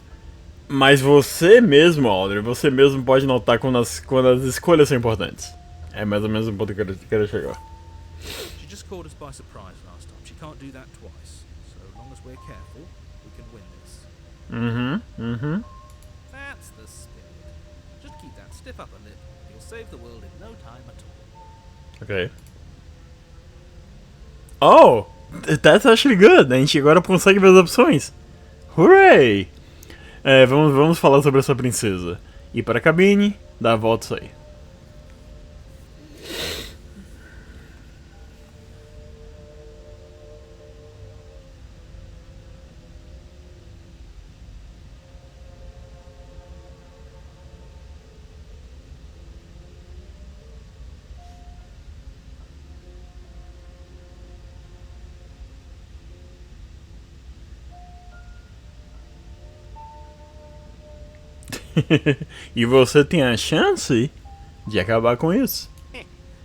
Mas você mesmo, Audrian, você mesmo pode notar quando as escolhas são importantes. É mais ou menos o ponto que eu quero chegar.
She just caught us by surprise last time. She can't do that twice. So as long as we're careful, we can win this. That's the spirit. Just keep that stiff upper lip. You'll save the world in no time at all.
Ok. Oh! That's actually good. A gente agora consegue ver as opções. Hooray! Vamos falar sobre essa princesa. Ir para a cabine, dar a volta e sair. E você tem a chance de acabar com isso.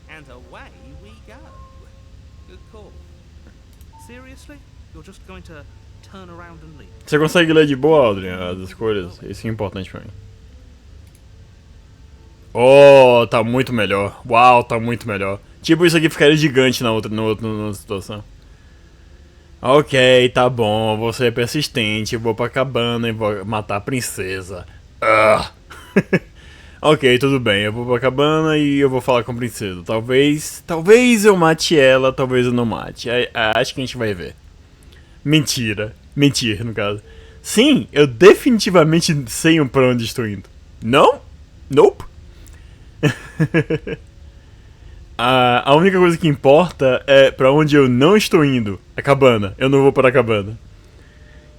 And away we go. Good call. Seriously? You're just going to turn around and leave?
Você consegue ler de boa, Audrian, as escolhas? Isso é importante pra mim. Oh, tá muito melhor. Uau, tá muito melhor. Tipo, isso aqui ficaria gigante na outra situação. Ok, tá bom, você é persistente, eu vou pra cabana e vou matar a princesa. Ok, tudo bem, eu vou pra cabana e eu vou falar com a princesa. Talvez eu mate ela, talvez eu não mate. Acho que a gente vai ver. Mentira. Mentir, no caso. Sim, eu definitivamente sei pra onde estou indo. Não? Nope. A única coisa que importa é pra onde eu não estou indo. A cabana. Eu não vou para a cabana.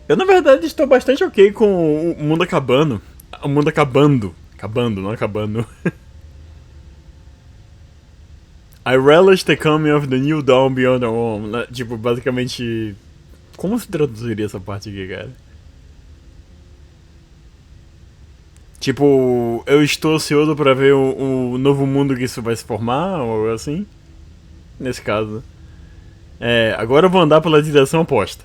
Eu, na verdade, estou bastante ok com o mundo acabando. O mundo acabando. Acabando, não acabando. I relish the coming of the new dawn beyond the home. Tipo, basicamente... Como se traduziria essa parte aqui, cara? Tipo, eu estou ansioso pra ver o novo mundo que isso vai se formar, ou assim. Nesse caso. Agora eu vou andar pela direção oposta.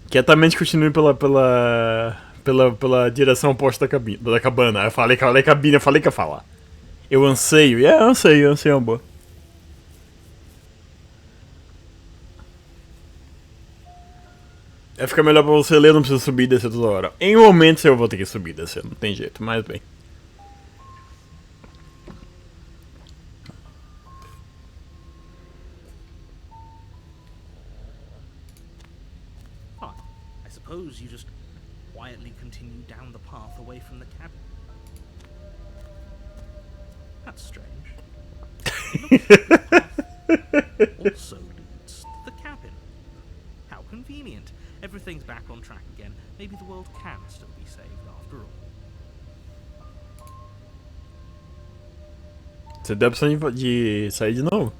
Quietamente continue pela direção oposta da cabana. Eu falei cabine, eu falei que ia falar. Eu anseio. Eu anseio é uma boa. Fica melhor pra você ler, não precisa subir e descer toda hora. Em momentos eu vou ter que subir e descer, não tem jeito, mas bem.
Fine. I suppose you just quietly continue down the path away from the cabin. That's strange. It looks like the path also leads to the cabin. How convenient.
convenient. Everything's back on track again. Maybe the world can still be saved after all.
Você deu a opção de sair de novo?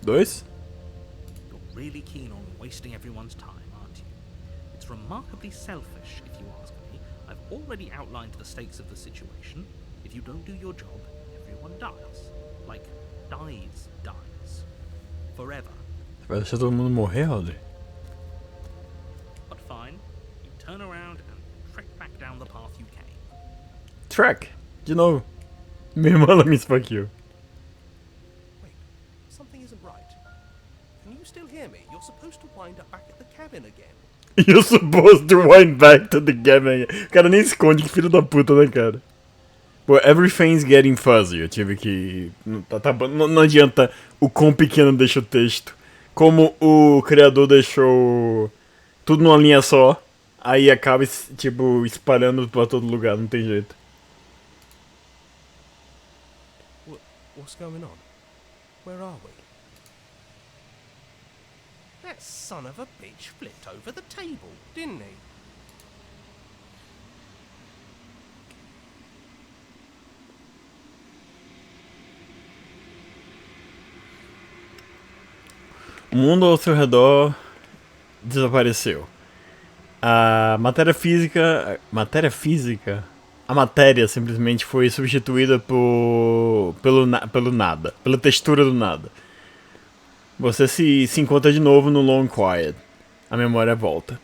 Dois?
You're really keen on wasting everyone's time, aren't you? It's remarkably selfish, if you ask me. I've already outlined the stakes of the situation. If you don't do your job, everyone dies. Like, dies. Forever.
Vai deixar todo mundo morrer, Audrey?
But fine, you turn around and trek back down the path you came.
Track! De novo. Minha irmã ela me esfaqueou.
Wait, something isn't right. Can you still hear me? You're supposed to wind up back at the cabin again.
You're supposed to wind back to the game. O cara nem esconde, que filho da puta, né, cara? Well, everything's getting fuzzy. Eu tive que... Não adianta o quão pequeno deixa o texto. Como o criador deixou tudo numa linha só, aí acaba, tipo, espalhando pra todo lugar, não tem jeito.
What's going on? Where are we? That son of a bitch flipped over the table, didn't he?
O mundo ao seu redor desapareceu. A matéria física... A matéria simplesmente foi substituída pelo nada. Pela textura do nada. Você se encontra de novo no Long Quiet. A memória volta.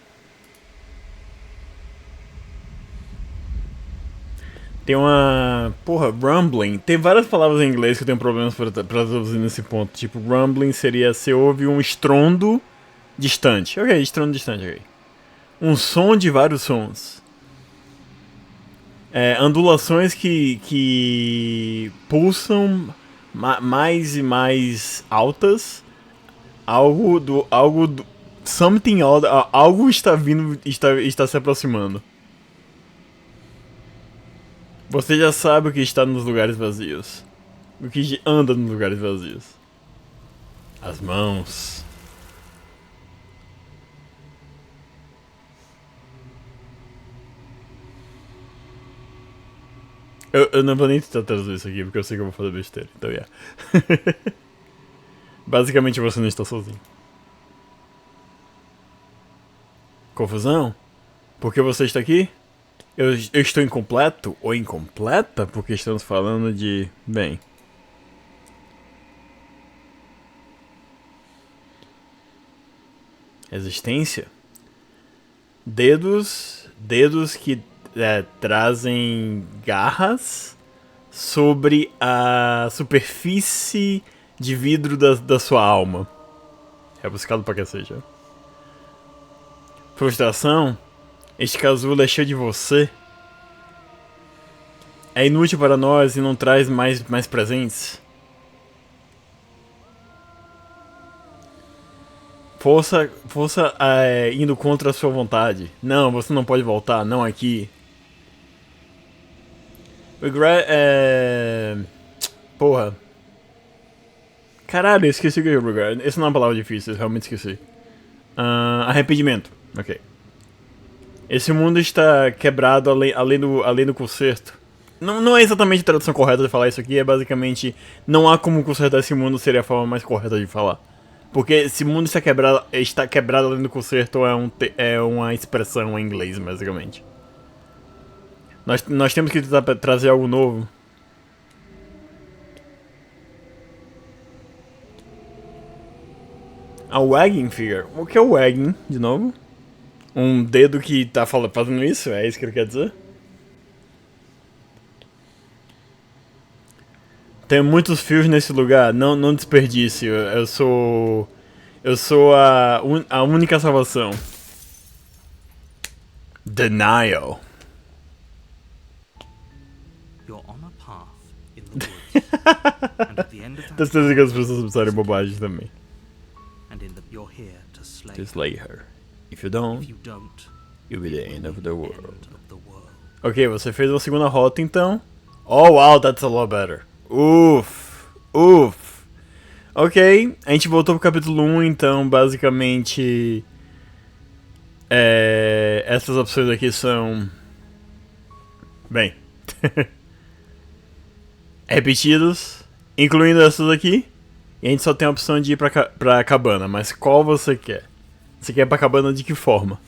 Tem uma... Porra, rumbling. Tem várias palavras em inglês que eu tenho problemas pra traduzir nesse ponto. Tipo, rumbling seria se ouve um estrondo distante. Ok, estrondo distante, ok. Um som de vários sons. Ondulações que pulsam mais e mais altas. Something odd. Algo está vindo, está se aproximando. Você já sabe o que está nos lugares vazios. O que anda nos lugares vazios. As mãos. Eu não vou nem tentar traduzir isso aqui, porque eu sei que eu vou fazer besteira. Então, yeah. Basicamente, você não está sozinho. Confusão? Por que você está aqui? Eu estou incompleto ou incompleta? Porque estamos falando de... Bem... Resistência? Dedos que trazem garras sobre a superfície de vidro da sua alma. É buscado pra que seja. Frustração? Este casulo é cheio de você. É inútil para nós e não traz mais presentes. Força indo contra a sua vontade. Não, você não pode voltar, não aqui. Regret Porra. Caralho, eu esqueci o que é regret. Essa não é uma palavra difícil, eu realmente esqueci. Arrependimento. Ok. Esse mundo está quebrado além do conserto. Não é exatamente a tradução correta de falar isso aqui, é basicamente... Não há como consertar esse mundo, seria a forma mais correta de falar. Porque esse mundo está quebrado além do conserto é uma expressão em inglês, basicamente. Nós temos que tentar trazer algo novo. A wagging figure. O que é o wagging, de novo? Um dedo que tá fazendo isso? É isso que ele quer dizer? Tem muitos fios nesse lugar, não desperdice. Eu sou a única salvação. Denial.
You're on a path in the woods. And at the end of that
Das vezes que as pessoas pensarem bobagem também.
you're here to slay
To slay her. If you don't,
If you don't,
you'll be the end of the world.
end of the world.
Ok, você fez uma segunda rota então. Oh wow, that's a lot better. Uff. Uff. Ok, a gente voltou pro capítulo 1, então basicamente essas opções aqui são bem repetidos, incluindo essas aqui. E a gente só tem a opção de ir pra cabana, mas qual você quer? Você quer ir pra cabana de que forma?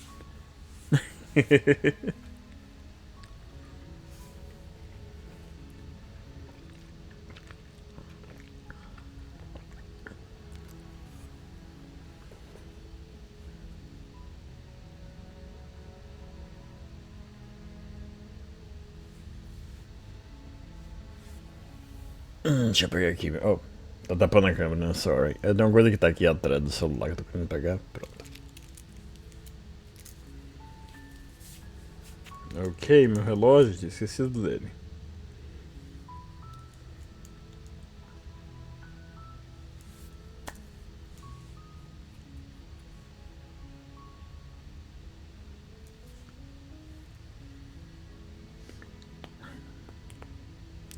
Deixa eu pegar aqui. Oh, tá tapando a câmera, né? Sorry. É uma coisa que tá aqui atrás do celular que eu tô querendo pegar. Pronto. Ok, meu relógio, tinha esquecido dele.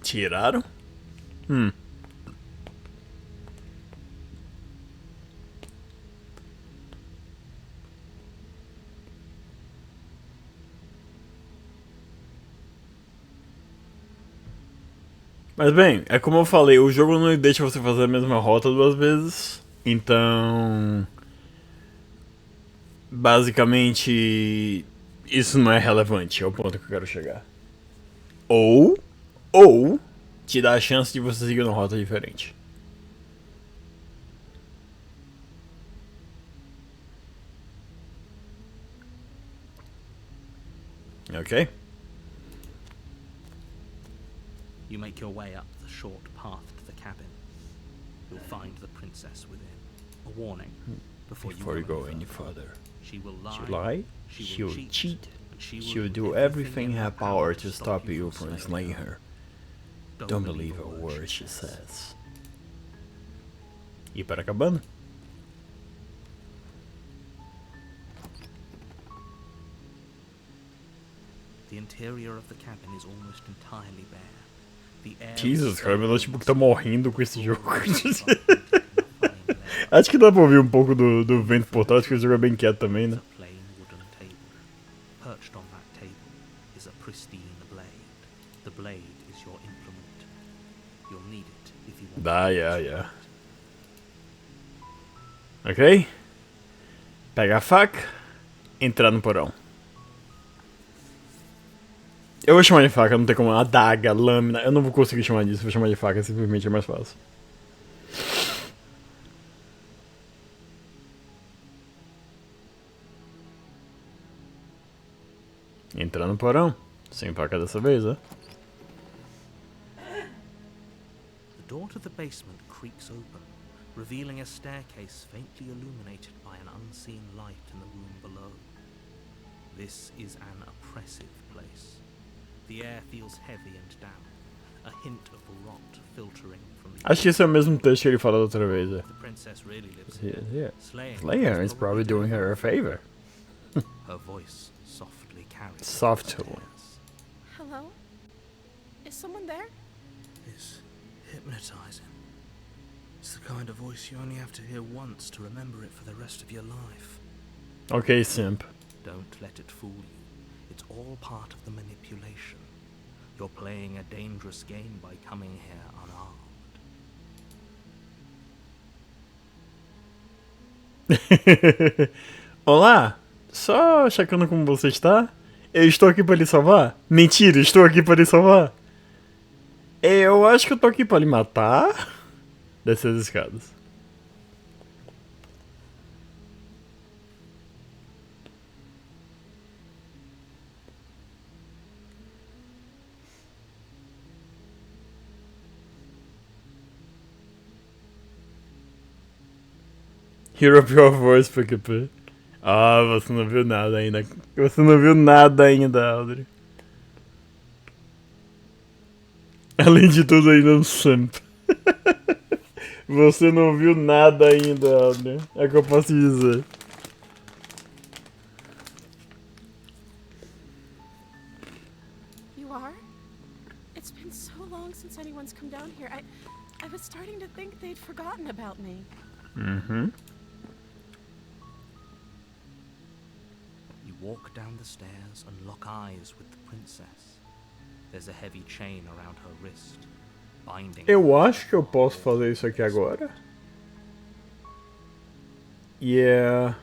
Tiraram? Mas bem, é como eu falei, o jogo não deixa você fazer a mesma rota duas vezes. Então, basicamente, isso não é relevante, é o ponto que eu quero chegar. Ou te dá a chance de você seguir uma rota diferente. Ok?
You make your way up the short path to the cabin. You'll find the princess within. A warning before you go any further. She will lie,
She will cheat. She will do everything in her power to stop you from slaying her. Don't believe a word she says. E para a cabana?
The interior of the cabin is almost entirely bare. The air
Jesus, cara, meu notebook tá morrendo com esse jogo. Acho que dá pra ouvir um pouco do vento por trás, que o jogo é bem quieto também, né?
plain wooden table. Perched on that table is a pristine blade. The blade is your implement. You'll need it if you want
Dá, yeah. Ok? Pega a faca, entrar no porão. Eu vou chamar de faca, não tem como. Adaga, lâmina, eu não vou conseguir chamar disso, vou chamar de faca, simplesmente é mais fácil. Entrar no porão, sem faca dessa vez, né?
The door to the basement creaks open, revealing a staircase faintly illuminated by an unseen light in the room below. This is an oppressive place. The air feels heavy and damp, a hint of rot filtering from the
Acho que esse é o mesmo texto que ele falou da outra vez,
The princess really lives here.
Yeah.
Slaying
Slaying her is probably doing her a favor.
Her voice softly carries.
Softly.
Hello? Is someone there?
It's hypnotizing. It's the kind of voice you only have to hear once to remember it for the rest of your life.
Ok, simp.
Don't let it fool you. It's all part of the manipulation. You're playing a dangerous game by coming here unarmed.
Olá, só checando como você está. Eu estou aqui para lhe salvar? Mentira, estou aqui para lhe salvar. Eu acho que eu tô aqui para lhe matar. Desce as escadas. Hear up your voice, PQP. Ah, você não viu nada ainda. Você não viu nada ainda, Audrey. Além de tudo, ainda um simp. Você não viu nada ainda, Audrey. É o que eu posso te dizer.
You are? It's been so long since anyone's come down here.
starting to think they'd forgotten about me.
Uhum.
You walk down the stairs and lock eyes with the princess. There's a heavy chain around her wrist, binding.
Eu acho que eu posso fazer isso aqui agora. Yeah.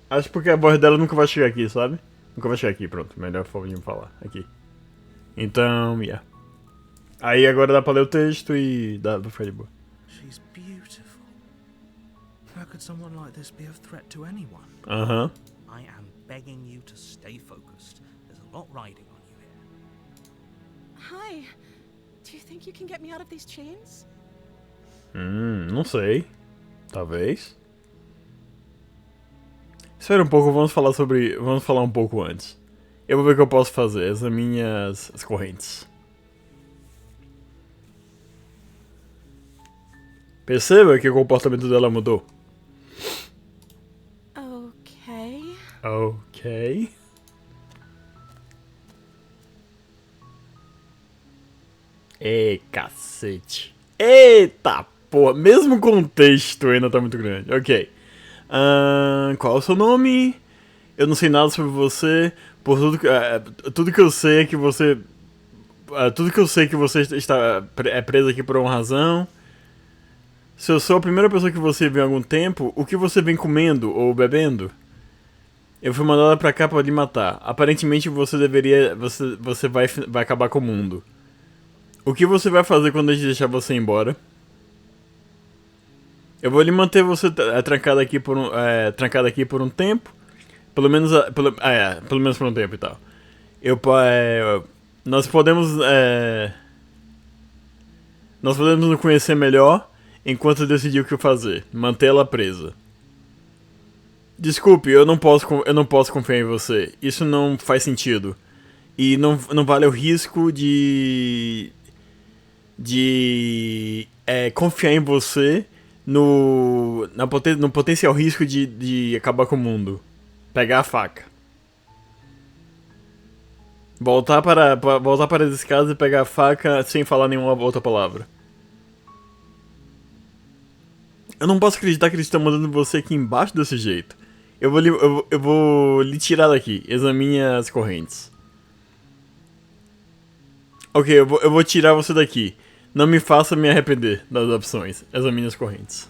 Acho porque a voz dela nunca vai chegar aqui, sabe? Nunca vai chegar aqui, pronto. Melhor forma de me falar. Aqui. Então, yeah. Aí agora dá pra ler o texto e dá pra ficar de boa.
She's beautiful. How could someone like this be of threat to anyone?
Aham.
I am begging you to stay focused. There's a lot riding on you here.
Hi. Do you think you can get me out of these chains?
Não sei. Talvez. Espera um pouco, vamos falar um pouco antes. Eu vou ver o que eu posso fazer, as minhas correntes. Perceba que o comportamento dela mudou.
Okay.
Ok. Ei, cacete. Eita porra, mesmo com o texto ainda tá muito grande. Ok. Qual é o seu nome? Eu não sei nada sobre você. Por tudo que eu sei é que você. Tudo que eu sei é que você está preso aqui por uma razão. Se eu sou a primeira pessoa que você viu há algum tempo, o que você vem comendo ou bebendo? Eu fui mandada pra cá pra lhe matar. Aparentemente você deveria. Você vai acabar com o mundo. O que você vai fazer quando a gente deixar você embora? Eu vou lhe manter você trancado aqui por um tempo. Pelo menos por um tempo e tal. Nós podemos nos conhecer melhor enquanto decidir o que fazer. Mantê-la presa. Desculpe, eu não posso confiar em você. Isso não faz sentido. E não vale o risco de confiar em você no potencial risco de acabar com o mundo. Pegar a faca. Voltar para as escadas e pegar a faca sem falar nenhuma outra palavra. Eu não posso acreditar que eles estão mandando você aqui embaixo desse jeito. Eu vou lhe tirar daqui. Examine as correntes. Ok, eu vou tirar você daqui. Não me faça me arrepender das opções. Examine as correntes.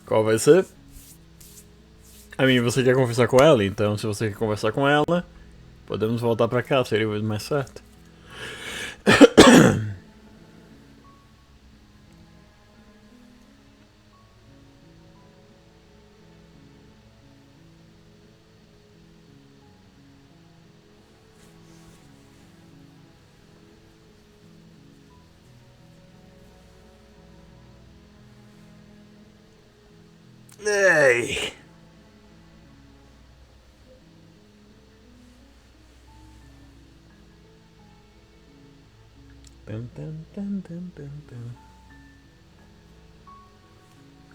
Qual vai ser? Você quer conversar com ela? Então, se você quer conversar com ela, podemos voltar pra cá, seria o mais certo. Ei.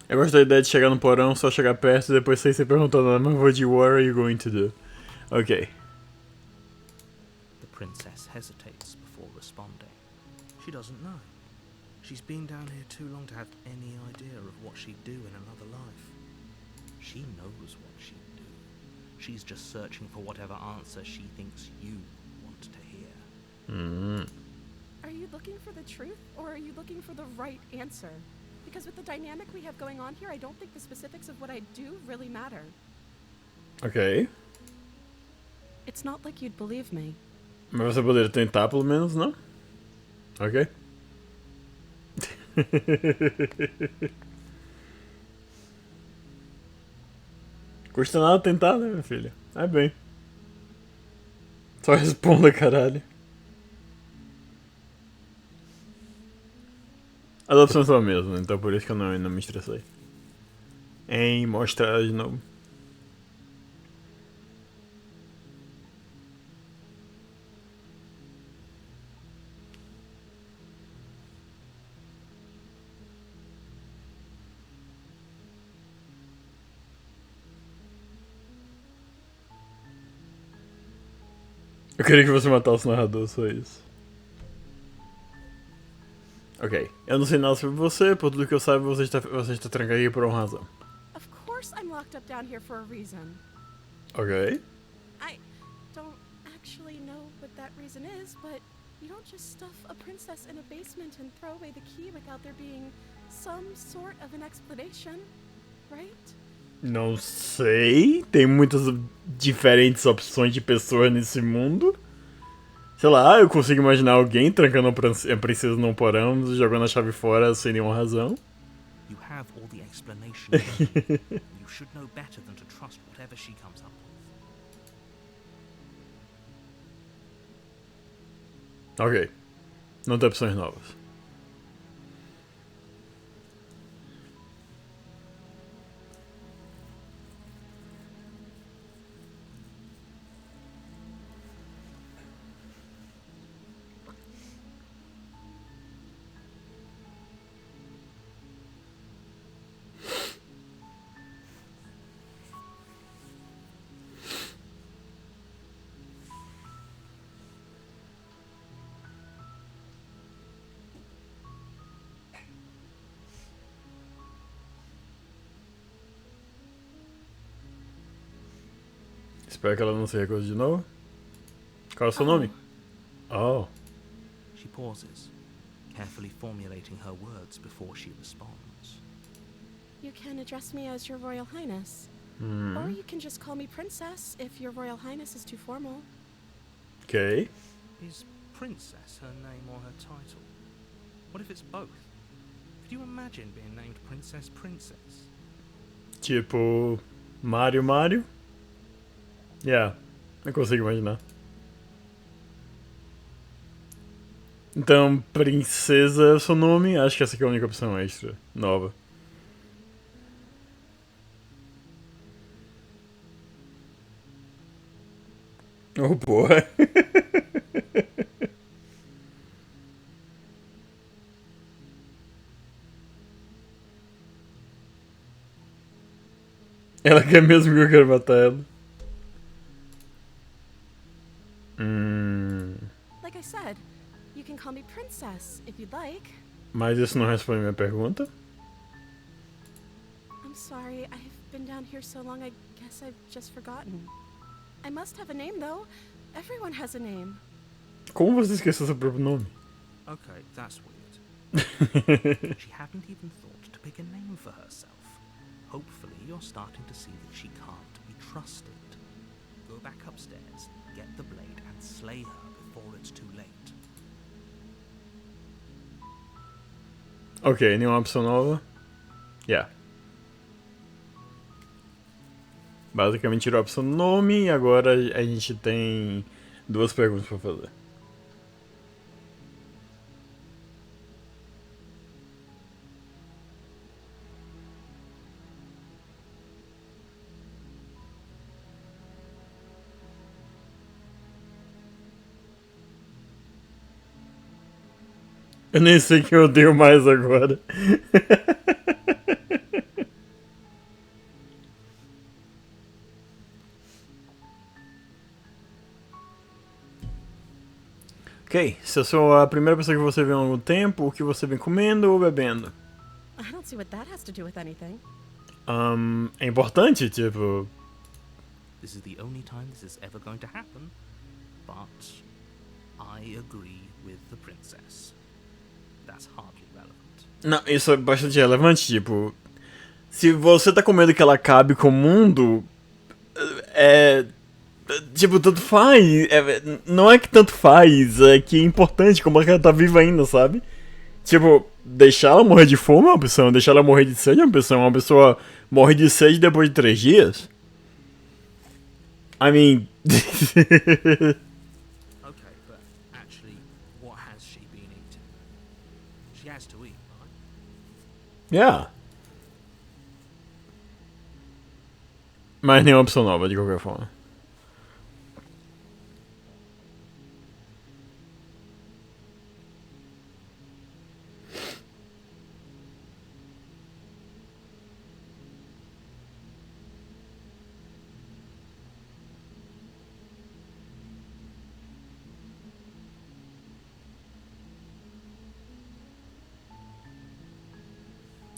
Eu gosto da ideia de chegar no porão, só chegar perto e depois sair se perguntando, what are you going to do? Ok.
The princess hesitates before responding. She doesn't know. She's been down here too long to have any idea of what she'd do in another life. She knows what she'd do. She's just searching for whatever answer she thinks you want to hear.
Are you looking for the truth, or are you looking for the right answer? Because with the dynamic we have going on here, I don't think the specifics of what I do really matter.
Ok.
It's not like you'd believe me.
Mas você poderia tentar, pelo menos, não? Ok. Custa nada tentar, né, minha filha? É bem. Só responda, caralho. As opções são as mesmas, então por isso que eu não me estressei. Em mostrar de novo. Eu queria que você matasse o narrador, só isso. Ok. Eu não sei nada sobre você, por tudo que eu saiba, você está trancado aqui por uma razão.
Of course I'm locked up down here for a reason.
Ok.
I don't actually know what that reason is, but you don't just stuff a princess in a basement and throw away the key without there being some sort of an explanation, right?
Não sei. Tem muitas diferentes opções de pessoas nesse mundo. Sei lá, eu consigo imaginar alguém trancando a princesa num porão, jogando a chave fora sem nenhuma razão.
You have all the explanation you need. You should know better than to trust whatever she comes up with.
Ok. Não tem opções novas. Espero que ela não se recuse de novo. Qual é o seu nome? Oh.
She pauses, carefully formulating her words before she responds.
You can address me as Your Royal Highness. Or you can just call me Princess if Your Royal Highness is too formal.
Ok.
Is Princess her name or her title? What if it's both? Could you imagine being named Princess Princess?
Tipo. Mario? Yeah. Eu consigo imaginar. Então, princesa é o seu nome. Acho que essa aqui é a única opção extra. Nova. Oh, porra. Ela quer mesmo que eu quero matar ela.
Like I said, you can call me Princess if you'd like.
Mas isso não responde minha pergunta.
I'm sorry, I've been down here so long I guess I've just forgotten. I must have a name though. Everyone has a name.
Como você esqueceu seu próprio nome?
Okay, that's weird. She hadn't even thought to pick a name for herself. Hopefully you're starting to see that she can't be trusted. Go back upstairs, get the blade and slay her before it's too late.
Ok, nenhuma opção nova. Yeah. Basicamente tirou a opção do nome e agora a gente tem duas perguntas pra fazer. Eu nem sei quem eu odeio mais agora. Ok, se eu sou a primeira pessoa que você vê há algum tempo, o que você vem comendo ou bebendo?
I don't see what that has to do with anything.
É importante, tipo...
This is the only time this is ever going to happen, but I agree with the princess. That's hardly relevant.
Não, isso é bastante relevante, tipo... Se você tá com medo que ela acabe com o mundo... Tipo, tanto faz. Não é que tanto faz, é que é importante como é que ela tá viva ainda, sabe? Tipo, deixar ela morrer de fome é uma opção, deixar ela morrer de sede é uma opção. Uma pessoa morre de sede depois de 3 dias? I mean...
Okay, but actually, what has she been eating? She has to eat, right?
Yeah. Mas nenhuma opção nova, de qualquer forma.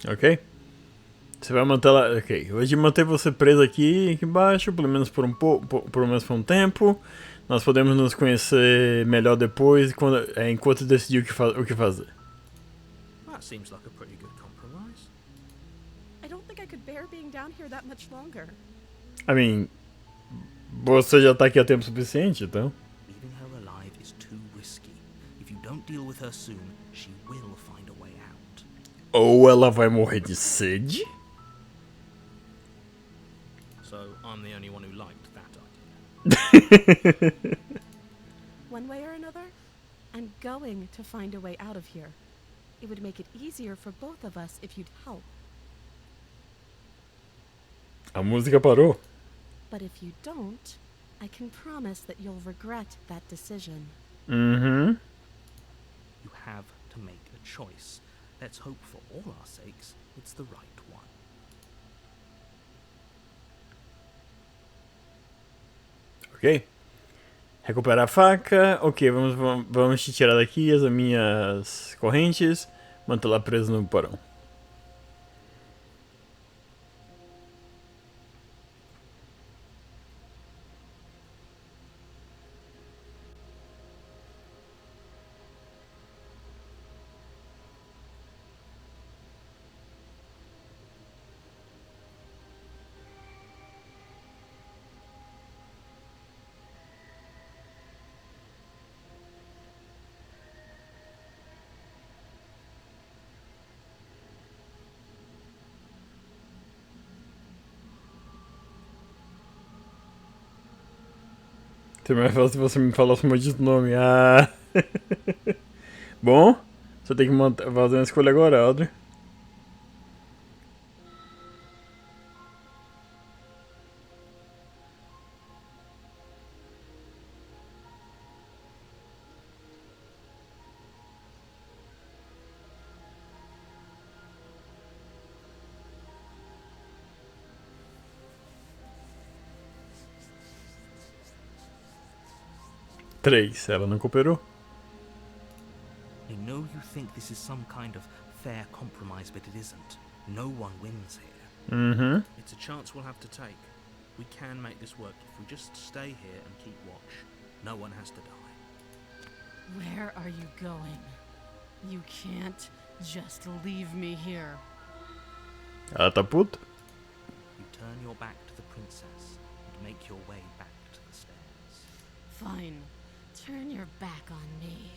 Ok? Você vai manter ela. Ok. Eu vou manter você preso aqui embaixo, pelo menos pelo menos por um tempo. Nós podemos nos conhecer melhor depois, enquanto decidir o que fazer.
That seems like a pretty good compromise.
I don't think I could bear being down here that much longer.
I mean, você já tá aqui há tempo suficiente, então.
Leaving her alive is too risky. If you don't deal with her soon, she will find a way out.
Ou ela vai morrer de sede.
So I'm the only one who liked that idea.
One way or another, I'm going to find a way out of here. It would make it easier for both of us if you'd help.
A música parou.
But if you don't, I can promise that you'll regret that decision.
Uhum.
You have to make a choice. Let's hope for all our sakes it's the right one.
Ok. Recuperar a faca. Ok, vamos te tirar daqui as minhas correntes. Mantê-la presa no porão. Seria mais fácil se você me falasse um monte de nome. Ah. Bom, você tem que fazer uma escolha agora, Audrey. Três, ela não cooperou.
I know you think this is some kind of fair compromise, but it isn't. No one wins here.
Uhum.
It's a chance we'll have to take. We can make this work if we just stay here and keep watch. No one has to die.
Where are you going? You can't just leave me here.
Ela tá puta?
You turn your back to the princess and make your way back to the stairs.
Fine. Turn your back on me.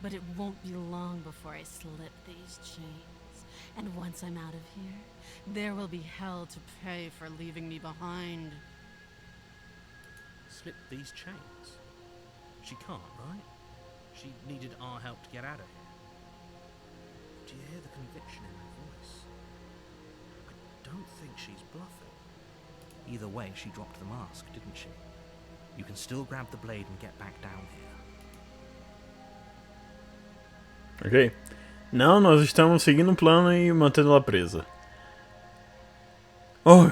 But it won't be long before I slip these chains. And once I'm out of here, there will be hell to pay for leaving me behind.
Slip these chains? She can't, right? She needed our help to get out of here. Do you hear the conviction in her voice? I don't think she's bluffing. Either way, she dropped the mask, didn't she? You can still grab the blade and get back down here.
Ok. Não, nós estamos seguindo um plano e mantendo ela presa. Oh,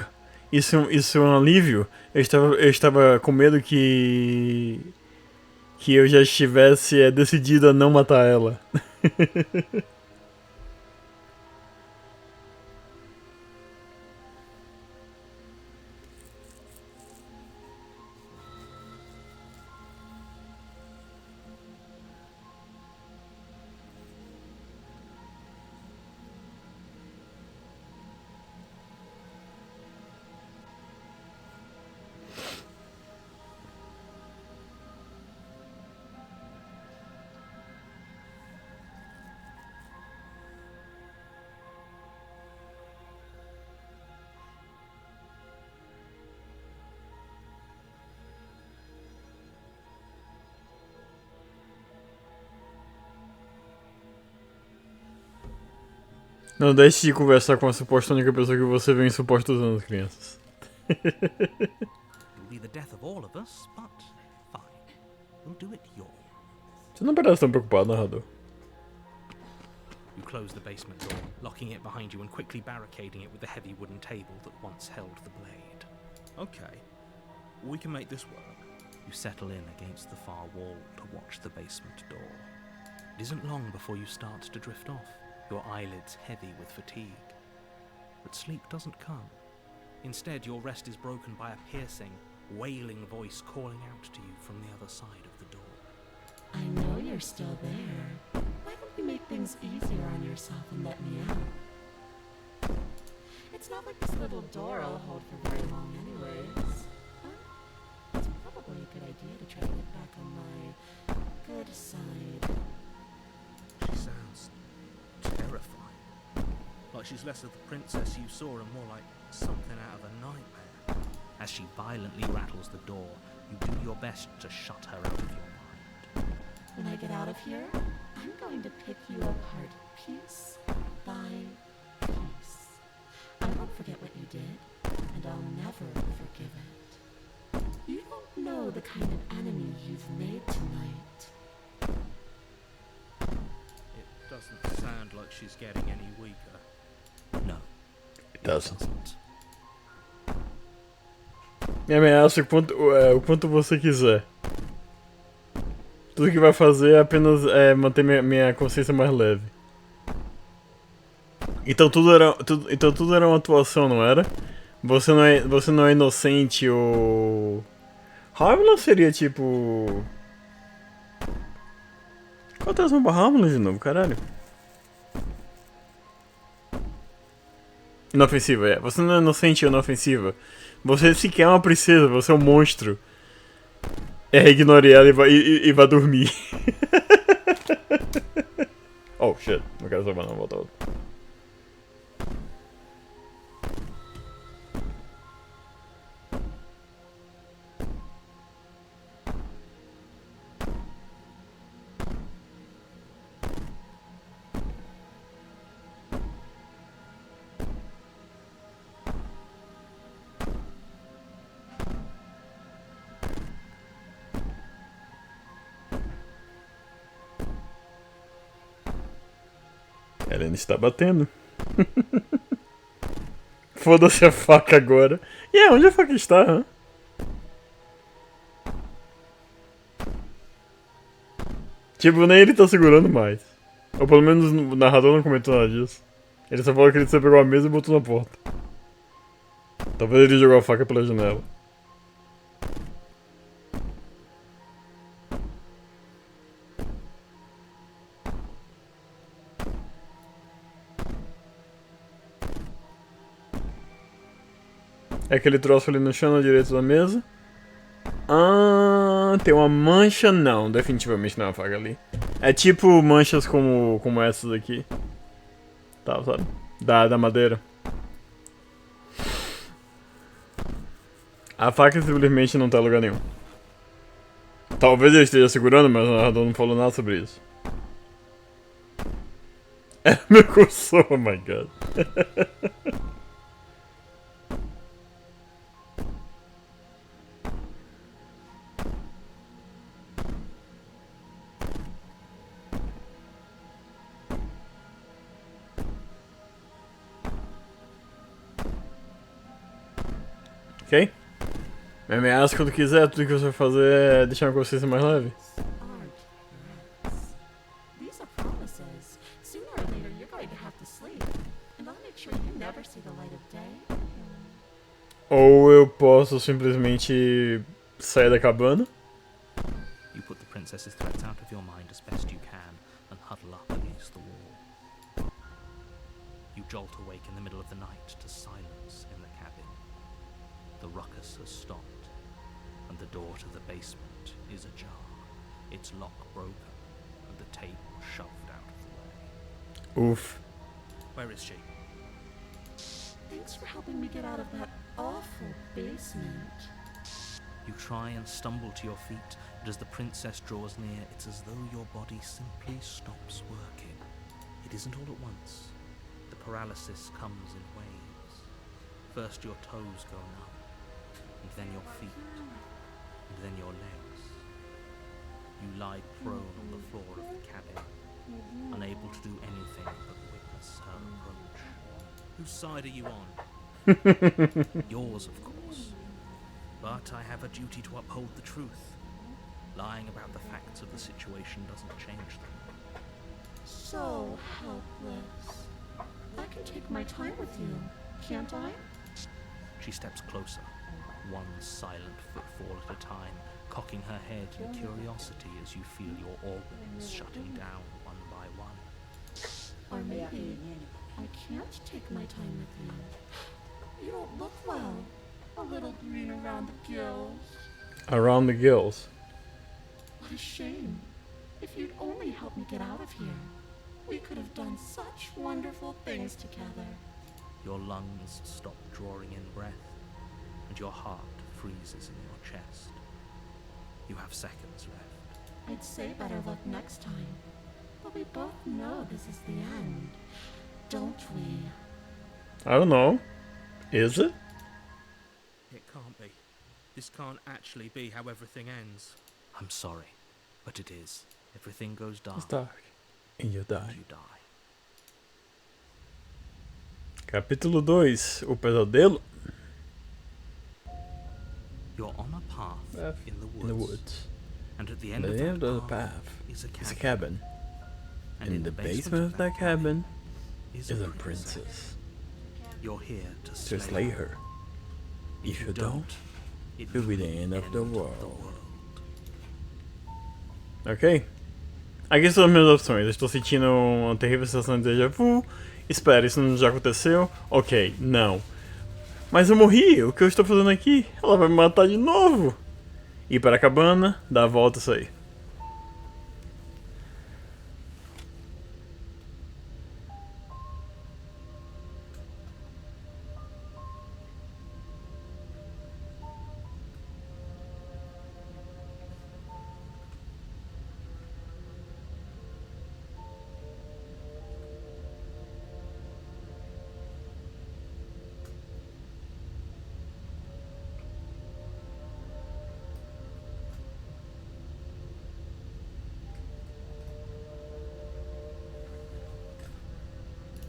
isso é um alívio. Eu estava com medo que eu já estivesse decidido a não matar ela. Não deixe de conversar com a suposta única pessoa que você vê em supostos anos, crianças.
It'll be the death of all of us, but fine. We'll do it your way.
Você não parece tão preocupado, narrador.
You close the basement door, locking it behind you and quickly barricading it with the heavy wooden table that once held the blade. Okay, we can make this work. You settle in against the far wall to watch the basement door. It isn't long before you start to drift off, your eyelids heavy with fatigue. but sleep doesn't come. Instead, your rest is broken by a piercing, wailing voice calling out to you from the other side of the door.
I know you're still there. Why don't you make things easier on yourself and let me out? It's not like this little door I'll hold for very long anyways. But it's probably a good idea to try to get back on my good side.
She sounds terrifying. Like she's less of the princess you saw and more like something out of a nightmare. As she violently rattles the door, you do your best to shut her out of your mind.
When I get out of here, I'm going to pick you apart piece by piece. I won't forget what you did, and I'll never forgive it. You don't know the kind of enemy you've made tonight.
It doesn't sound like she's getting any weaker. No,
It doesn't. Me ameaça o quanto você quiser. Tudo que vai fazer é apenas manter minha consciência mais leve. Então tudo era uma atuação, não era? Você não é inocente ou... Harmless seria tipo... Qual a tradução pra Harmless de novo, caralho? Inofensiva, é. Você não é inocente ou inofensiva. Você sequer é uma princesa, você é um monstro. Ignore ela e vá dormir. Oh shit, não quero salvar não, volta outra. Ela está batendo. Foda-se a faca agora. E onde a faca está, hã? Tipo, nem ele tá segurando mais. Ou pelo menos o narrador não comentou nada disso. Ele só falou que ele só pegou a mesa e botou na porta. Talvez ele jogou a faca pela janela. É aquele troço ali no chão, na direita da mesa. Ah, tem uma mancha? Não, definitivamente não é uma faca ali. É tipo manchas como essas aqui. Tá, sabe? Da madeira. A faca simplesmente não tá em lugar nenhum. Talvez ele esteja segurando, mas o narrador não falou nada sobre isso. É meu cursor, oh my god. Ok? Me ameaça quando quiser, tudo que você vai fazer é deixar a consciência mais leve.
These are promises. Sooner or later you're going to have to sleep. And I'll make sure you never see the light of day.
Ou eu posso simplesmente sair da cabana.
You put the princess's threats out of your mind as best you can and huddle up against the wall. You jolt awake in the middle of the night to silence in the cabin. The ruckus has stopped, and the door to the basement is ajar, its lock broken, and the table shoved out of the way.
Oof.
Where is she?
Thanks for helping me get out of that awful basement.
You try and stumble to your feet, but as the princess draws near, it's as though your body simply stops working. It isn't all at once. The paralysis comes in waves. First your toes go numb, and then your feet, and then your legs. You lie prone on the floor of the cabin, unable to do anything but witness her approach. Whose side are you on? Yours, of course. But I have a duty to uphold the truth. Lying about the facts of the situation doesn't change them.
So helpless. I can take my time with you.
Can't I?
She steps closer, one silent footfall at a time, cocking her head in curiosity as you feel your organs shutting down one by one.
Or maybe I can't take my time with you. You don't look well. A little green around the gills.
Around the gills.
What a shame. If you'd only help me get out of here, we could have done such wonderful things together.
Your lungs stop drawing in breath, and your heart freezes in your chest. You have seconds left.
I'd say better luck next time, but we both know this is the end, don't we?
I don't know. Is it?
It can't be. This can't actually be how everything ends. I'm sorry, but it is. Everything goes dark.
It's dark. And you die.
And you die.
Capítulo 2. O pesadelo.
You're on a path in
In the woods.
And at the
At
end
the
of
end
that
of the
path
path
is
is a cabin. And in the basement of that cabin is a princess.
You're here to
To slay her. If you don't, it will be the end of the world. Ok? Aqui são as minhas opções. Eu estou sentindo uma terrível sensação de déjà vu. Espera, isso não já aconteceu? Ok, não. Mas eu morri, o que eu estou fazendo aqui? Ela vai me matar de novo. Ir para a cabana, dar a volta e sair.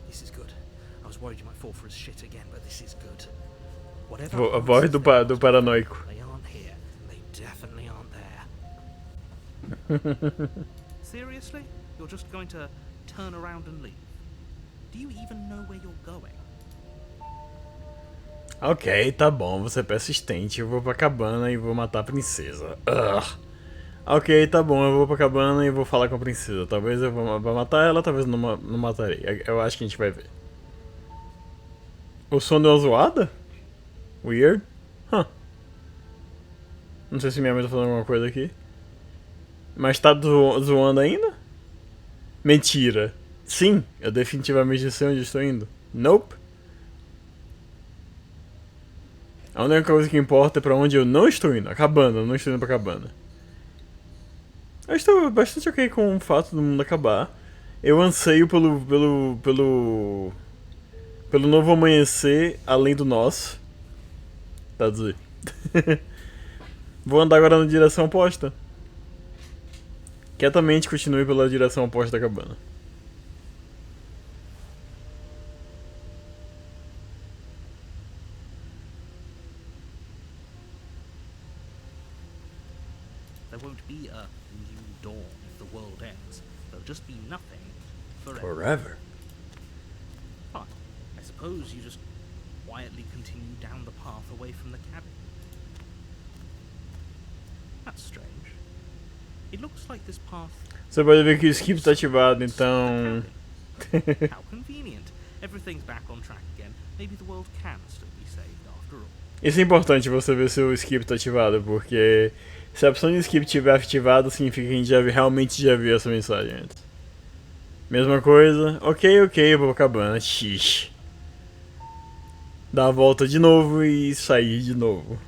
This is good. I was worried you might fall for his shit again, but this is good. Whatever
A voz do paranoico.
they aren't here. They definitely aren't there. Seriously? You're just going to turn around and leave? Do you even know where you're going?
Ok, tá bom, você é persistente. Eu vou pra cabana e vou matar a princesa. Ugh. Ok, tá bom, eu vou pra cabana e vou falar com a princesa. Talvez eu vá matar ela, talvez não matarei. Eu acho que a gente vai ver. O som deu uma zoada? Weird? Huh. Não sei se minha mãe tá fazendo alguma coisa aqui. Mas tá zoando ainda? Mentira. Sim, eu definitivamente sei onde estou indo. Nope. A única coisa que importa é pra onde eu não estou indo. A cabana, eu não estou indo pra cabana. Eu estou bastante ok com o fato do mundo acabar. Eu anseio pelo novo amanhecer além do nosso. Tá dizer. Vou andar agora na direção oposta. Quietamente continue pela direção oposta da cabana.
There won't be a new dawn if the world ends. There'll just be nothing forever.
Forever.
Fine. I suppose you just quietly continue down the path away from the cabin. That's strange. It looks like this path...
Você pode ver que o skip está ativado, então...
How convenient. Everything's back on track again. Maybe the world can still be saved after all.
Isso é importante você ver se o skip está ativado, porque se a opção de skip estiver ativada, significa que a gente realmente já viu essa mensagem antes. Mesma coisa. Ok, eu vou pra cabana. Xixi. Dar a volta de novo e sair de novo.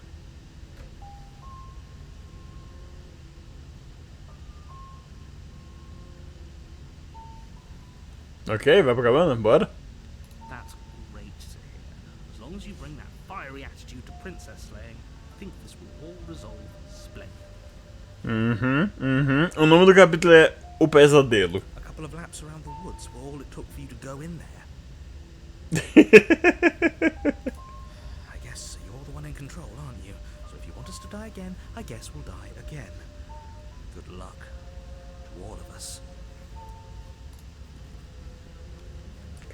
Ok, vai pra cabana? Bora.
That's great to hear. As long as you bring that fiery attitude to princess slaying, I think this will all resolve splendidly.
O nome do capítulo é O Pesadelo.
A couple of laps around the woods were all it took for you to go in there. I guess you're the one in control, aren't you? So if you want us to die again, I guess we'll die again. Good luck to all of us.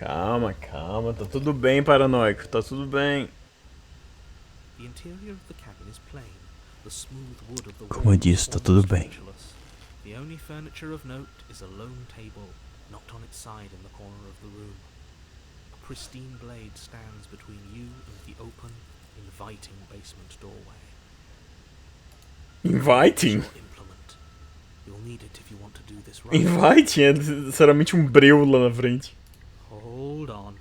Calma, calma, tá tudo bem, paranoico, tá tudo bem.
The interior of the cabin is plain. The smooth wood of the
Como eu
walls
disse, tá
almost
tudo bem.
featureless. The only furniture of note is a lone table, knocked on its side in the corner of the room. A pristine blade stands between you and the open, inviting basement doorway.
Inviting?
Your implement. You'll need it if you want to do this right.
Inviting é sinceramente um breu lá na frente.
Hold on.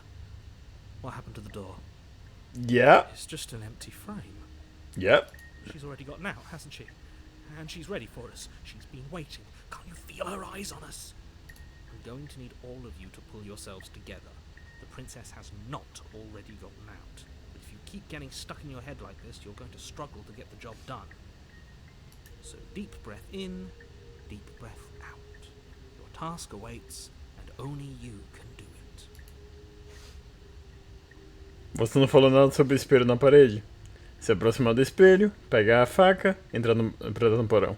What happened to the door?
Yeah,
It's just an empty frame.
yep.
She's already gotten out, hasn't she? And she's ready for us. She's been waiting. Can't you feel her eyes on us? I'm going to need all of you to pull yourselves together. The princess has not already gotten out. But if you keep getting stuck in your head like this, you're going to struggle to get the job done. So deep breath in, deep breath out. Your task awaits, and only you can do it.
Você não falou nada sobre o espelho na parede? Se aproximar do espelho, pegar a faca, entrar no porão.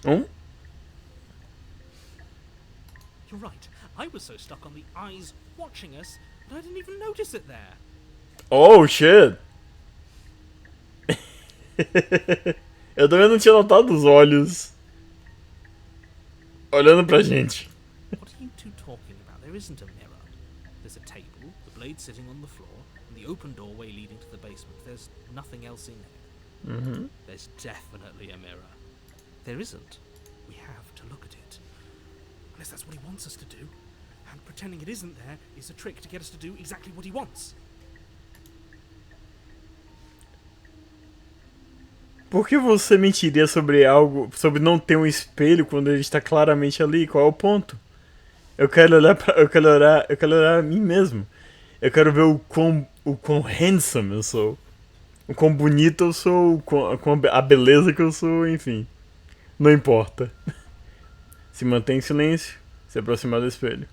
You're right. I was so stuck on the eyes watching us that I didn't even notice it there.
Oh, shit! Eu também não tinha notado os olhos olhando pra gente.
What are you two talking about? There isn't a mirror. There's a table, the blade sitting on the floor, and the open doorway leading to the basement. There's nothing else in there. There's definitely a mirror. There isn't. We have to look at it. Unless that's what he wants us to do. And pretending it isn't there is a trick to get us to do exactly what he wants.
Por que você mentiria sobre algo, sobre não ter um espelho quando ele está claramente ali? Qual é o ponto? Eu quero olhar a mim mesmo. Eu quero ver o quão handsome eu sou. O quão bonito eu sou, a beleza que eu sou, enfim. Não importa. Se mantém em silêncio, se aproximar do espelho.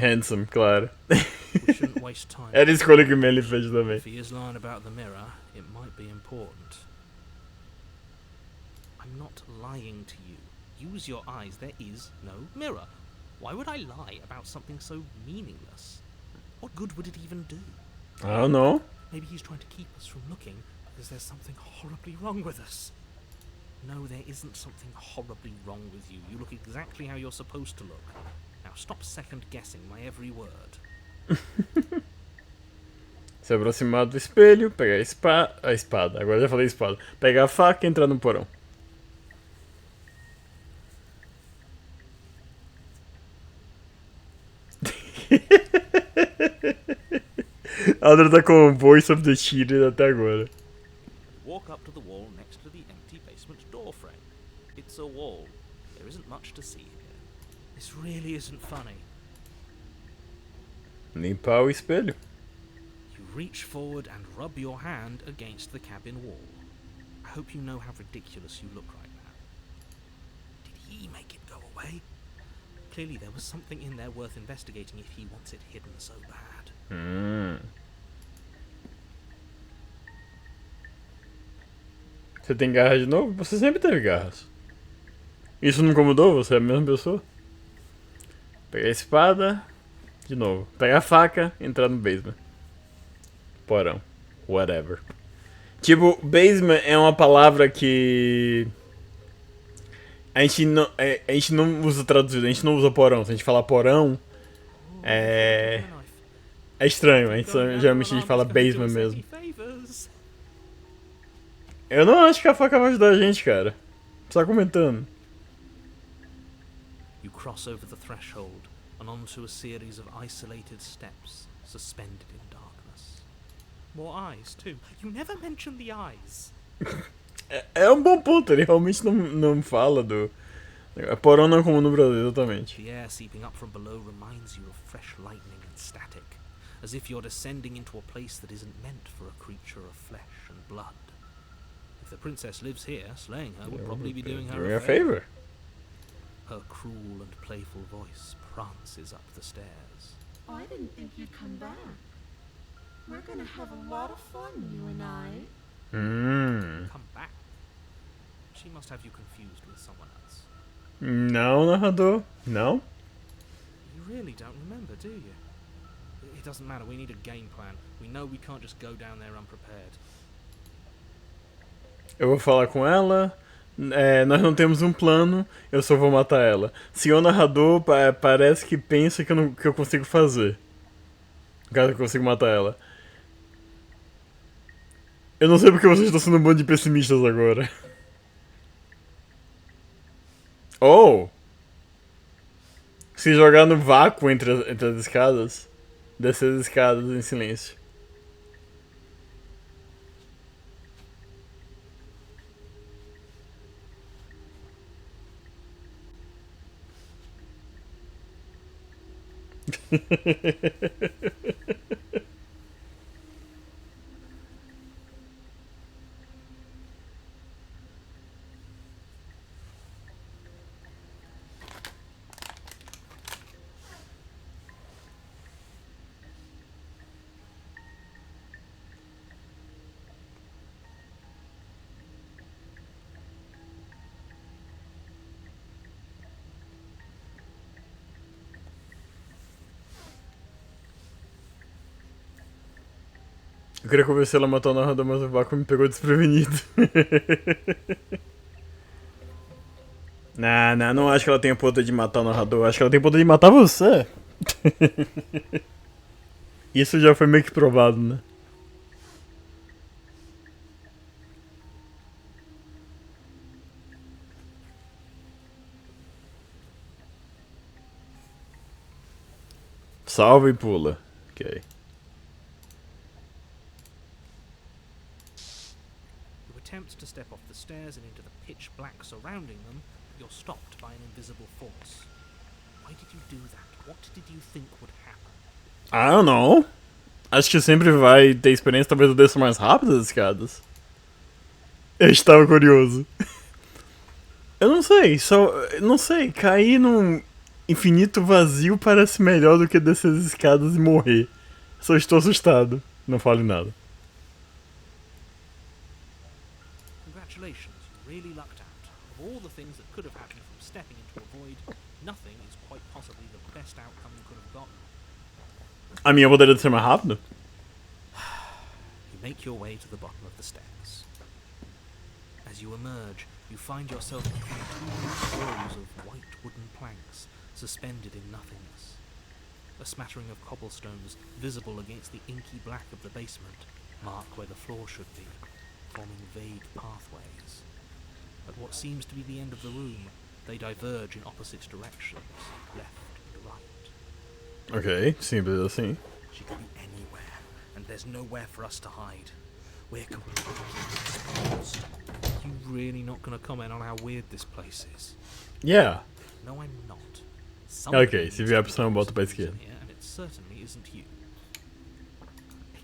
Handsome, claro.
We shouldn't waste time.
Era a escolha que o Melly fez também.
If he is lying about the mirror, it might be important. I'm not lying to you. Use your eyes. There is no mirror. Why would I lie about something so meaningless? What good would it even do?
I don't know.
Maybe he's trying to keep us from looking because there's something horribly wrong with us. No, there isn't something horribly wrong with you. You look exactly how you're supposed to look. Now stop second-guessing my every word.
Se aproximar do espelho, pegar a espada. Agora já falei espada. Pegar a faca e entrar no porão. Audrian tá com o voice of the cheated até agora.
Walk up to the wall next to the empty basement door frame. It's a wall. There isn't much to see here. This really isn't funny.
Limpar o espelho.
You reach forward and rub your hand against the cabin wall. I hope you know how ridiculous you look right now. Did he make it go away? Clearly there was something in there worth investigating if he wants it hidden so bad.
Você tem garras de novo? Você sempre teve garras. Isso não incomodou? Você é a mesma pessoa? Pegar a espada. De novo. Pegar a faca e entrar no basement. Porão. Whatever. Tipo, basement é uma palavra que... A gente não usa traduzido. A gente não usa porão. Se a gente falar porão... É estranho. Geralmente a gente fala basement mesmo. Eu não acho que a faca vai ajudar a gente, cara. Só comentando.
You cross over the threshold and onto a series of isolated steps suspended in darkness. More eyes, too. You never mention the eyes.
É um bom ponto, ele realmente não fala do... Porão não é como no Brasil, exatamente.
The air seeping up from below reminds you of fresh lightning and static, as if you're descending into a place that isn't meant for a creature of flesh and blood. If the princess lives here, slaying her would probably be doing her a favor. Her cruel and playful voice prances up the stairs.
I didn't think you'd come back. We're gonna have a lot of fun, you and I.
Come back? She must have you confused with someone else.
Não, narrador. Não?
You really don't remember, do you? It doesn't matter, we need a game plan. We know we can't just go down there unprepared.
Eu vou falar com ela. Nós não temos um plano, eu só vou matar ela. Senhor narrador parece que pensa que eu consigo fazer. Caso eu consigo matar ela. Eu não sei porque vocês estão sendo um bando de pessimistas agora. Oh! Se jogar no vácuo entre as escadas. Descer as escadas em silêncio. Eu queria convencer ela a matar o narrador, mas o vácuo me pegou desprevenido. Não acho que ela tenha poder de matar o narrador. Acho que ela tem poder de matar você. Isso já foi meio que provado, né? Salva e pula. Ok.
Attempts to step off the stairs and into the pitch black surrounding them, you're stopped by an invisible force. Why did you do that? What did you think would happen?
I don't know. Acho que sempre vai ter experiência, talvez eu desça mais rápido as escadas. Eu estava curioso. Eu não sei, não sei, cair num infinito vazio parece melhor do que descer as escadas e morrer. Só estou assustado. Não fale nada.
Congratulations, you really lucked out. Of all the things that could have happened from stepping into a void, nothing is quite possibly the best outcome you could have gotten.
A minha poderia ser mais rápido?
You make your way to the bottom of the stairs. As you emerge, you find yourself between two rows of white wooden planks, suspended in nothingness. A smattering of cobblestones visible against the inky black of the basement mark where the floor should be, forming vague pathways. At what seems to be the end of the room, they diverge in opposite directions, left and right.
Ok, simples assim.
She could be anywhere, and there's nowhere for us to hide. We're completely exposed. You really not gonna comment on how weird this place is?
Yeah.
No, I'm not.
Ok, se vier a opção eu boto pra esquerda.
Here, and it certainly isn't you.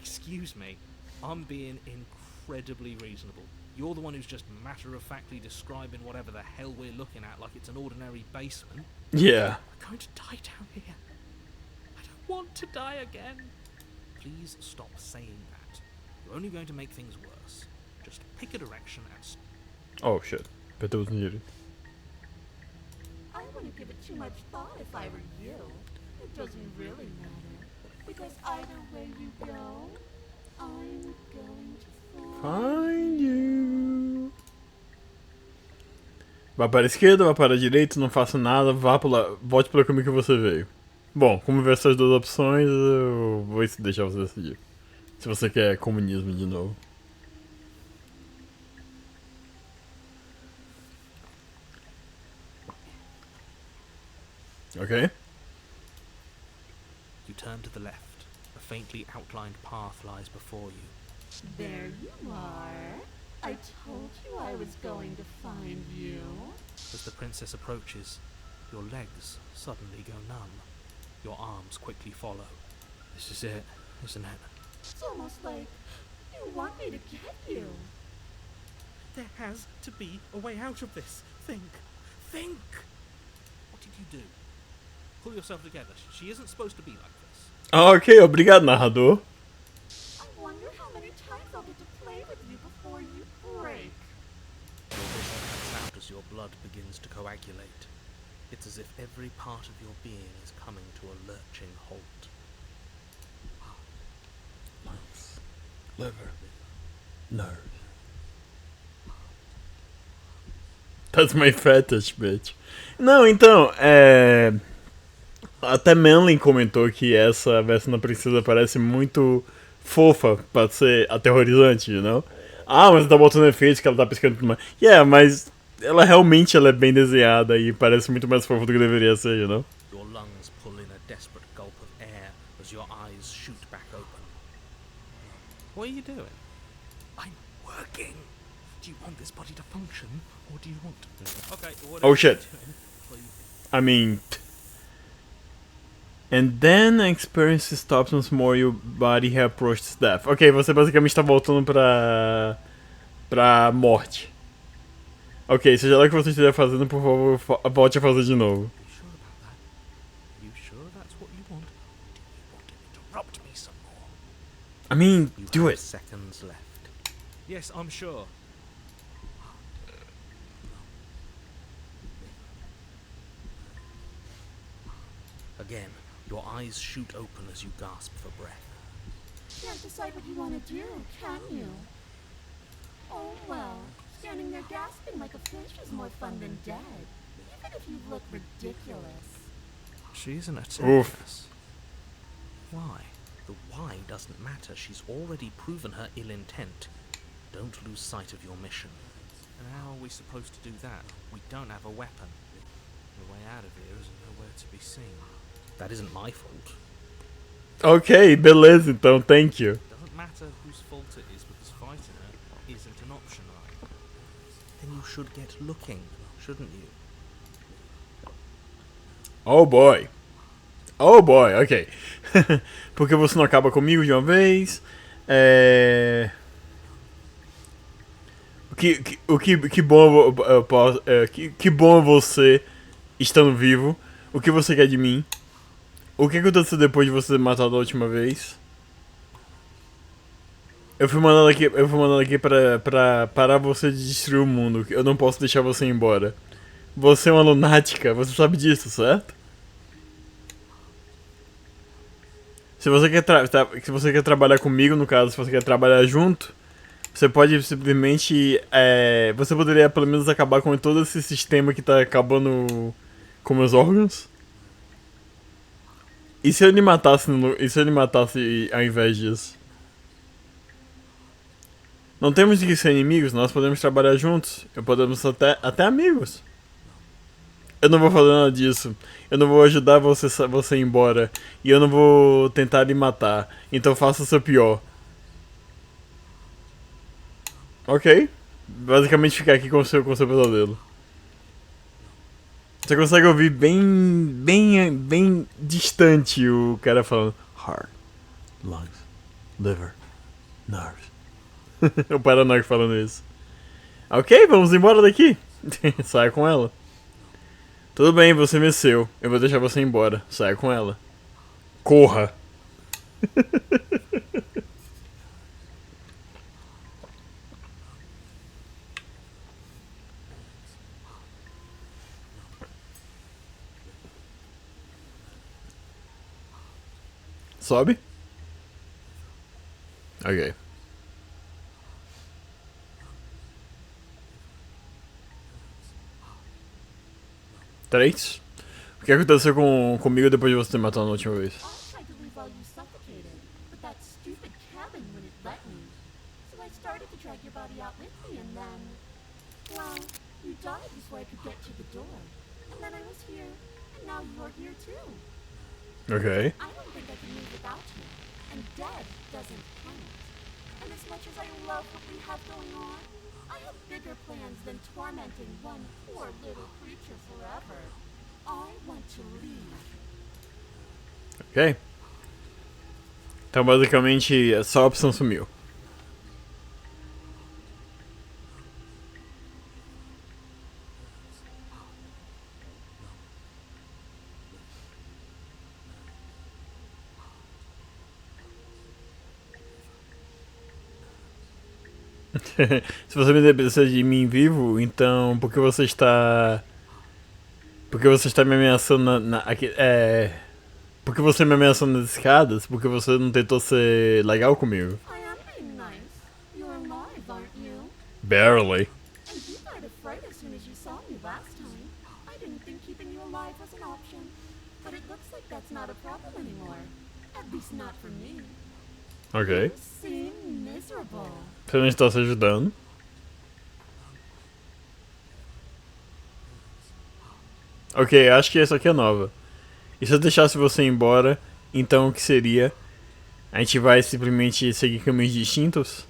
Excuse me, I'm being incredibly reasonable. You're the one who's just matter-of-factly describing whatever the hell we're looking at like it's an ordinary basement.
Yeah.
We're going to die down here. I don't want to die again. Please stop saying that. You're only going to make things worse. Just pick a direction and...
Oh shit. Apertou o dinheiro.
I wouldn't give it too much thought if I were you. It doesn't really matter. Because either way you go, I'm going to
Find you. Vá para a esquerda, vá para a direita, não faça nada, volte pelo caminho que você veio. Bom, como ver essas duas opções, eu vou deixar você decidir. Se você quer comunismo de novo. Ok?
You turn to the left. A faintly outlined path lies before you.
There you are. I told you I was going to find you.
As the princess approaches, your legs suddenly go numb. Your arms quickly follow. This is it, isn't it?
It's almost like you want me to get you.
There has to be a way out of this. Think. Think! you do? Pull yourself together. She isn't supposed to be like this.
Ok, obrigado, narrador.
I wonder how many times I'll get to play with you before you break.
Your vision cuts out as your blood begins to coagulate. It's as if every part of your being is coming to a lurching halt.
Liver. Nerve. That's my fetish, bitch. Não, então, até Manlin comentou que essa versão da princesa parece muito fofa pra ser aterrorizante, you know? Ah, mas tá botando efeitos que ela tá piscando tudo mais. Yeah, mas ela realmente é bem desenhada e parece muito mais fofa do que deveria ser, you know?
Your lungs pull in a desperate gulp of air as your eyes shoot back open. What are you doing? I'm working. Do you want this body to function, or do you want to? Okay.
Oh shit. I mean... And then a experience stops once more your body approaches death. Ok, você basicamente tá voltando pra morte. Ok, seja lá o que você estiver fazendo, por favor, volte a fazer de novo.
You sure that's what you want? Do you want to interrupt me some more?
I mean,
You
do
have
it.
seconds left. Yes, I'm sure. Again, your eyes shoot open as you gasp for breath.
Can't decide what you want to do, can you? Oh well, standing there gasping like a fish is more fun than dead, even if you look ridiculous.
She's an
Oof.
attemptress. Why? The why doesn't matter. She's already proven her ill intent. Don't lose sight of your mission. And how are we supposed to do that? We don't have a weapon. The way out of here is nowhere to be seen. That isn't my fault.
Ok, beleza, então, thank you.
Doesn't matter whose fault it is because fighting her isn't an option, right? Then you should get looking, shouldn't you?
Oh boy. Oh boy, ok. Por que você não acaba comigo de uma vez? Que bom que bom você estando vivo. O que você quer de mim? O que aconteceu depois de você ter matado a última vez? Eu fui mandado aqui pra parar você de destruir o mundo. Eu não posso deixar você ir embora. Você é uma lunática, você sabe disso, certo? Se você quer trabalhar comigo, no caso, se você quer trabalhar junto, você pode simplesmente... você poderia pelo menos acabar com todo esse sistema que tá acabando com meus órgãos? E se eu lhe matasse, ao invés disso? Não temos que ser inimigos, nós podemos trabalhar juntos. Podemos até amigos. Eu não vou fazer nada disso. Eu não vou ajudar você ir embora. E eu não vou tentar lhe matar. Então faça o seu pior. Ok. Basicamente ficar aqui com o seu pesadelo. Você consegue ouvir bem distante o cara falando heart, lungs, liver, nerves. O paranoico falando isso. Ok, vamos embora daqui. Saia com ela. Tudo bem, você venceu. Eu vou deixar você ir embora. Saia com ela. Corra. Sobe. Ok. Três. O que aconteceu comigo depois de você ter matado na última vez?
I tried to leave while you suffocated, but that stupid cabin wouldn't let me. So I started to drag your body out with me, and then... well, you died before I could get to the door. And then I was here, and now you're here too.
Ok.
I don't think I can move without you, and dead doesn't count. And as much as I love what we have going on, I have bigger plans than tormenting one poor little creature forever. I want to leave.
Ok. Então basicamente só a opção sumiu. Se você me precisa de mim vivo, então por que você está. Por que você está me ameaçando por que você me ameaçou nas escadas? Porque você não tentou ser legal comigo?
I am being nice. You're alive, aren't you?
Barely.
And you died of fright as soon as you saw me last time. I didn't think keeping you alive was an option. But it looks like that's not a problem anymore. At least not for me.
Ok.
You seem miserable.
Você não está se ajudando. Ok, acho que essa aqui é nova. E se eu deixasse você ir embora, então o que seria? A gente vai simplesmente seguir caminhos distintos?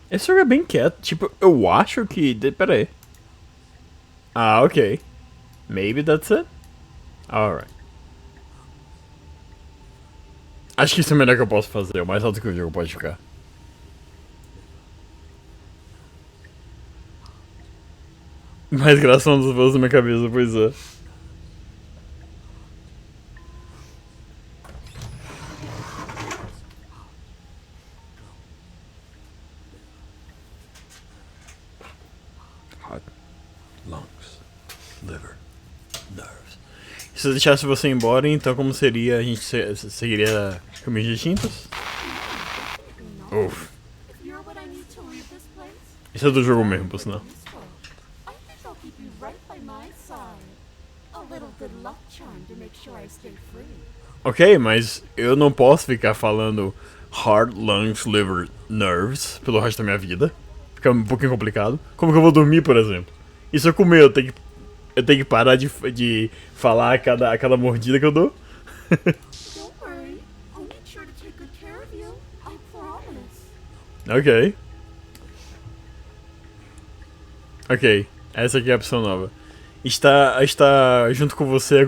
Esse jogo é bem quieto. Tipo, eu acho que. Pera aí. Ah, ok. Maybe that's it? Alright. Acho que isso é o melhor que eu posso fazer. O mais alto que o jogo pode ficar. Mais graça dos voos na minha cabeça, pois é. Heart, lungs, liver, nerves. Se eu deixasse você embora, então como seria? A gente seguiria caminhos distintos? Uff.
If you're what I need to leave this place,
Isso é do jogo mesmo, por sinal.
useful. I think I'll keep you right by my side. A little good luck charm to make sure I stay free.
Ok, mas eu não posso ficar falando heart, lungs, liver, nerves pelo resto da minha vida. Fica um pouquinho complicado. Como que eu vou dormir, por exemplo? E se eu comer, eu tenho que parar de falar a cada mordida que eu dou?
Don't worry. I'll make sure to take good care of you. I promise.
Ok. Ok, essa aqui é a opção nova. Está junto com você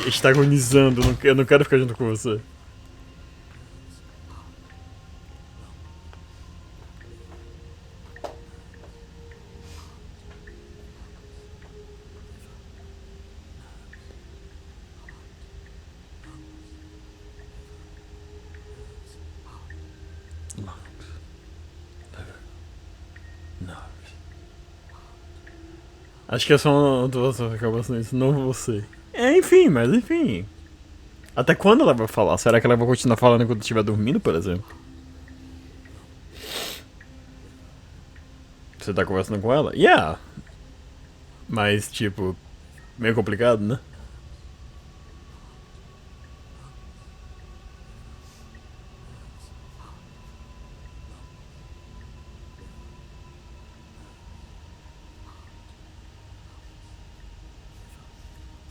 está agonizando. Eu não quero ficar junto com você. Acho que é só uma atuação que acaba sendo isso, não você. Mas enfim. Até quando ela vai falar? Será que ela vai continuar falando enquanto estiver dormindo, por exemplo? Você tá conversando com ela? Yeah. Mas, tipo, meio complicado, né?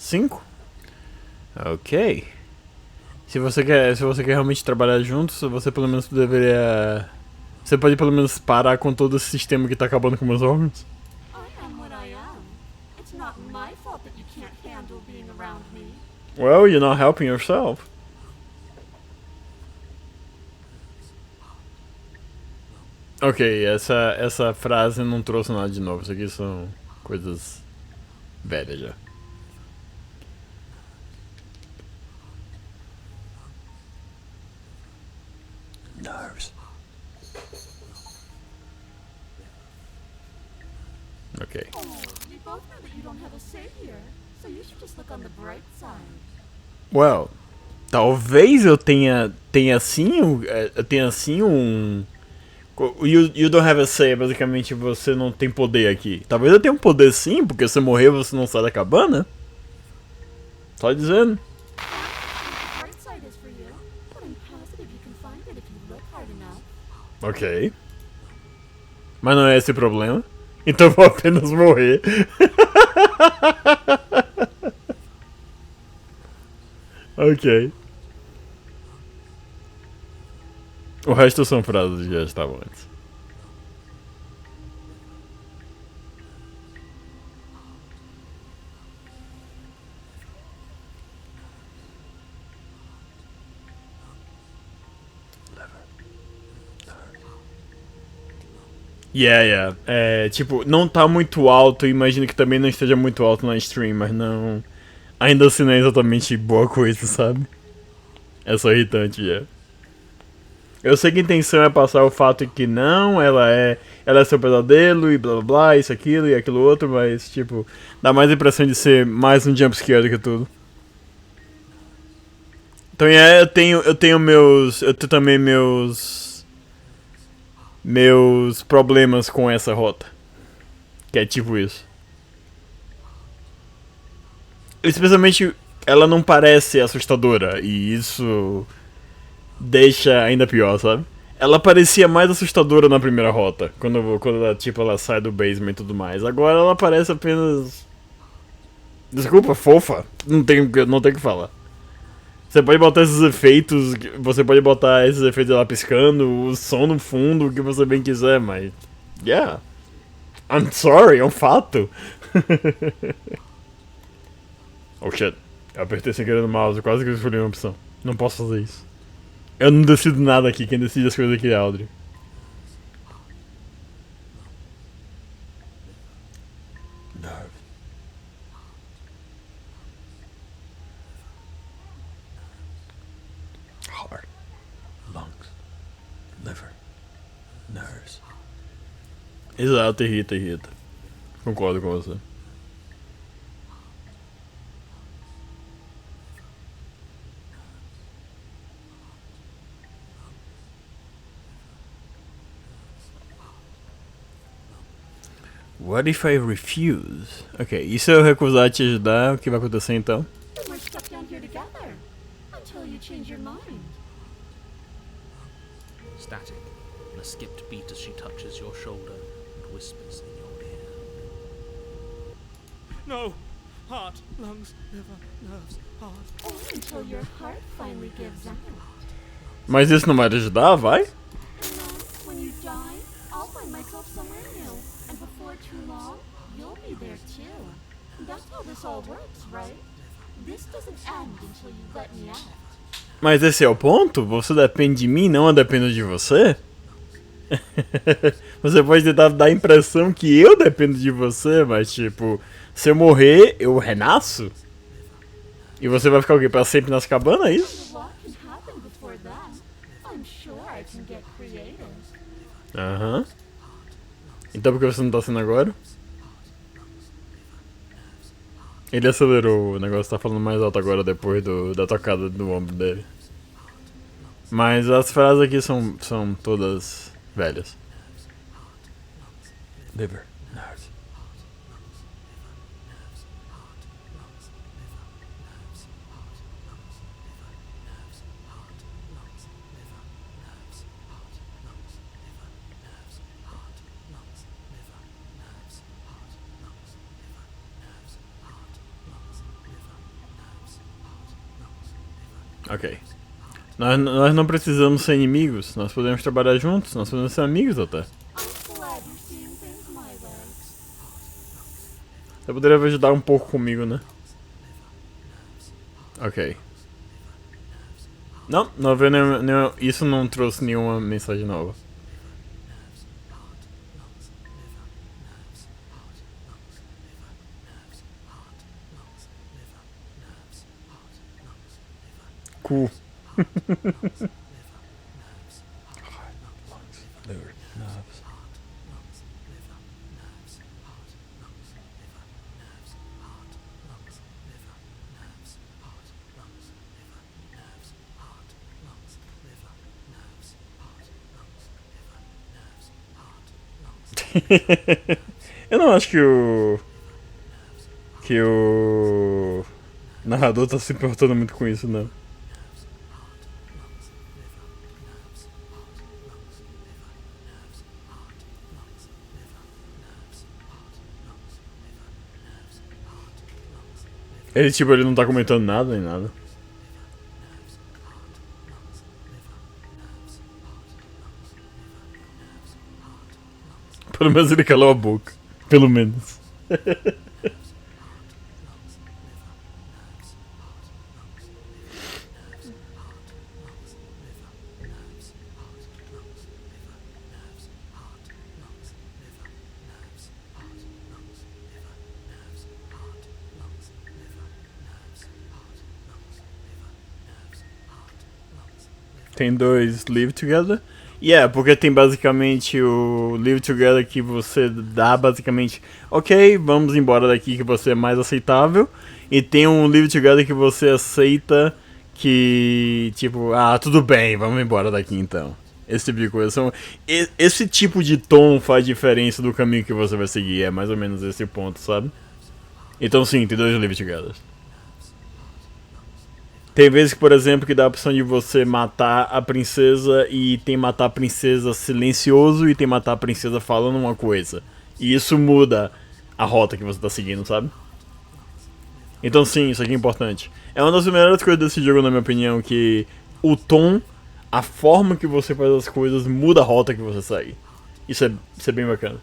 Cinco? Ok. Se você quer realmente trabalhar juntos, você pelo menos deveria. Você pode pelo menos parar com todo esse sistema que tá acabando com meus órgãos?
I am what I am. It's not my fault that you can't handle being around me.
Well, you're not helping yourself. Ok, essa frase não trouxe nada de novo. Isso aqui são coisas velhas já. Nerves. Ok.
Oh, we both know that you don't have a say here, so you should just look on the bright side.
Well, talvez eu tenha sim um. You don't have a say, basicamente você não tem poder aqui. Talvez eu tenha um poder sim, porque você morreu e você não sai da cabana. Só dizendo.
The bright side is for you, but I'm positive you can find it if you look hard enough.
Ok. Mas não é esse o problema. Então eu vou apenas morrer. Ok. O resto são frases que já estavam antes. Yeah. É, tipo, não tá muito alto, imagino que também não esteja muito alto na stream, mas não... Ainda assim não é exatamente boa coisa, sabe? É só irritante, já. Eu sei que a intenção é passar o fato de que não, ela é seu pesadelo e blá blá blá, isso, aquilo e aquilo outro, mas, tipo, dá mais a impressão de ser mais um jumpscare do que tudo. Então, eu tenho também meus problemas com essa rota. Que é tipo isso. Especialmente, ela não parece assustadora, e isso deixa ainda pior, sabe? Ela parecia mais assustadora na primeira rota, quando ela, tipo, ela sai do basement e tudo mais. Agora ela parece apenas... Desculpa, fofa. Não tem o que falar. Você pode botar esses efeitos, você pode botar esses efeitos lá piscando, o som no fundo, o que você bem quiser, mas... Yeah. I'm sorry, é um fato. Oh shit. Eu apertei sem querer no mouse, quase que eu escolhi uma opção. Não posso fazer isso. Eu não decido nada aqui, quem decide as coisas aqui é a Audrian. Heart, lungs, liver, nerves. Exato, irrita. Concordo com você. What if I refuse? Ok, e se eu recusar te ajudar, o que vai acontecer então?
Then we're stuck down here together until you change your mind.
Static, and a skipped beat as she touches your shoulder and whispers in your ear. No! Heart, lungs, liver, nerves, heart.
Or until your heart finally gives out.
Mas isso não vai te ajudar, vai?
And then, when you die, I'll find myself somewhere new. And before too long, you'll be there too. That's how this all works, right? This doesn't end until you let me out.
Mas esse é o ponto? Você depende de mim, não eu dependo de você? Você pode tentar dar a impressão que eu dependo de você, mas tipo, se eu morrer, eu renasço? E você vai ficar o quê? Pra sempre nas cabanas, é isso?
A lot can happen before then. I'm sure I can get creative.
Aham. Então por que você não tá sendo agora? Ele acelerou, o negócio tá falando mais alto agora depois da tocada do ombro dele. Mas as frases aqui são todas velhas. Liver, nerves. Ok. Nós não precisamos ser inimigos, nós podemos trabalhar juntos, nós podemos ser amigos até.
I'm glad you're seeing things my way.
Você poderia ajudar um pouco comigo, né? Ok. Não veio nenhum, isso não trouxe nenhuma mensagem nova. Cool. Eu não acho que o narrador tá se importando muito com isso, não. Ele não tá comentando nada nem nada. Pelo menos ele calou a boca. Pelo menos. Tem 2 Live Together. Yeah, porque tem basicamente o Live Together que você dá basicamente, ok, vamos embora daqui que você é mais aceitável. E tem um Live Together que você aceita que, tipo, tudo bem, vamos embora daqui então. Esse tipo de coisa. Esse tipo de tom faz diferença do caminho que você vai seguir. É mais ou menos esse ponto, sabe? Então sim, tem 2 Live Together. Tem vezes, por exemplo, que dá a opção de você matar a princesa e tem matar a princesa silencioso e tem matar a princesa falando uma coisa. E isso muda a rota que você tá seguindo, sabe? Então sim, isso aqui é importante. É uma das melhores coisas desse jogo, na minha opinião, que o tom, a forma que você faz as coisas muda a rota que você segue. Isso é bem bacana.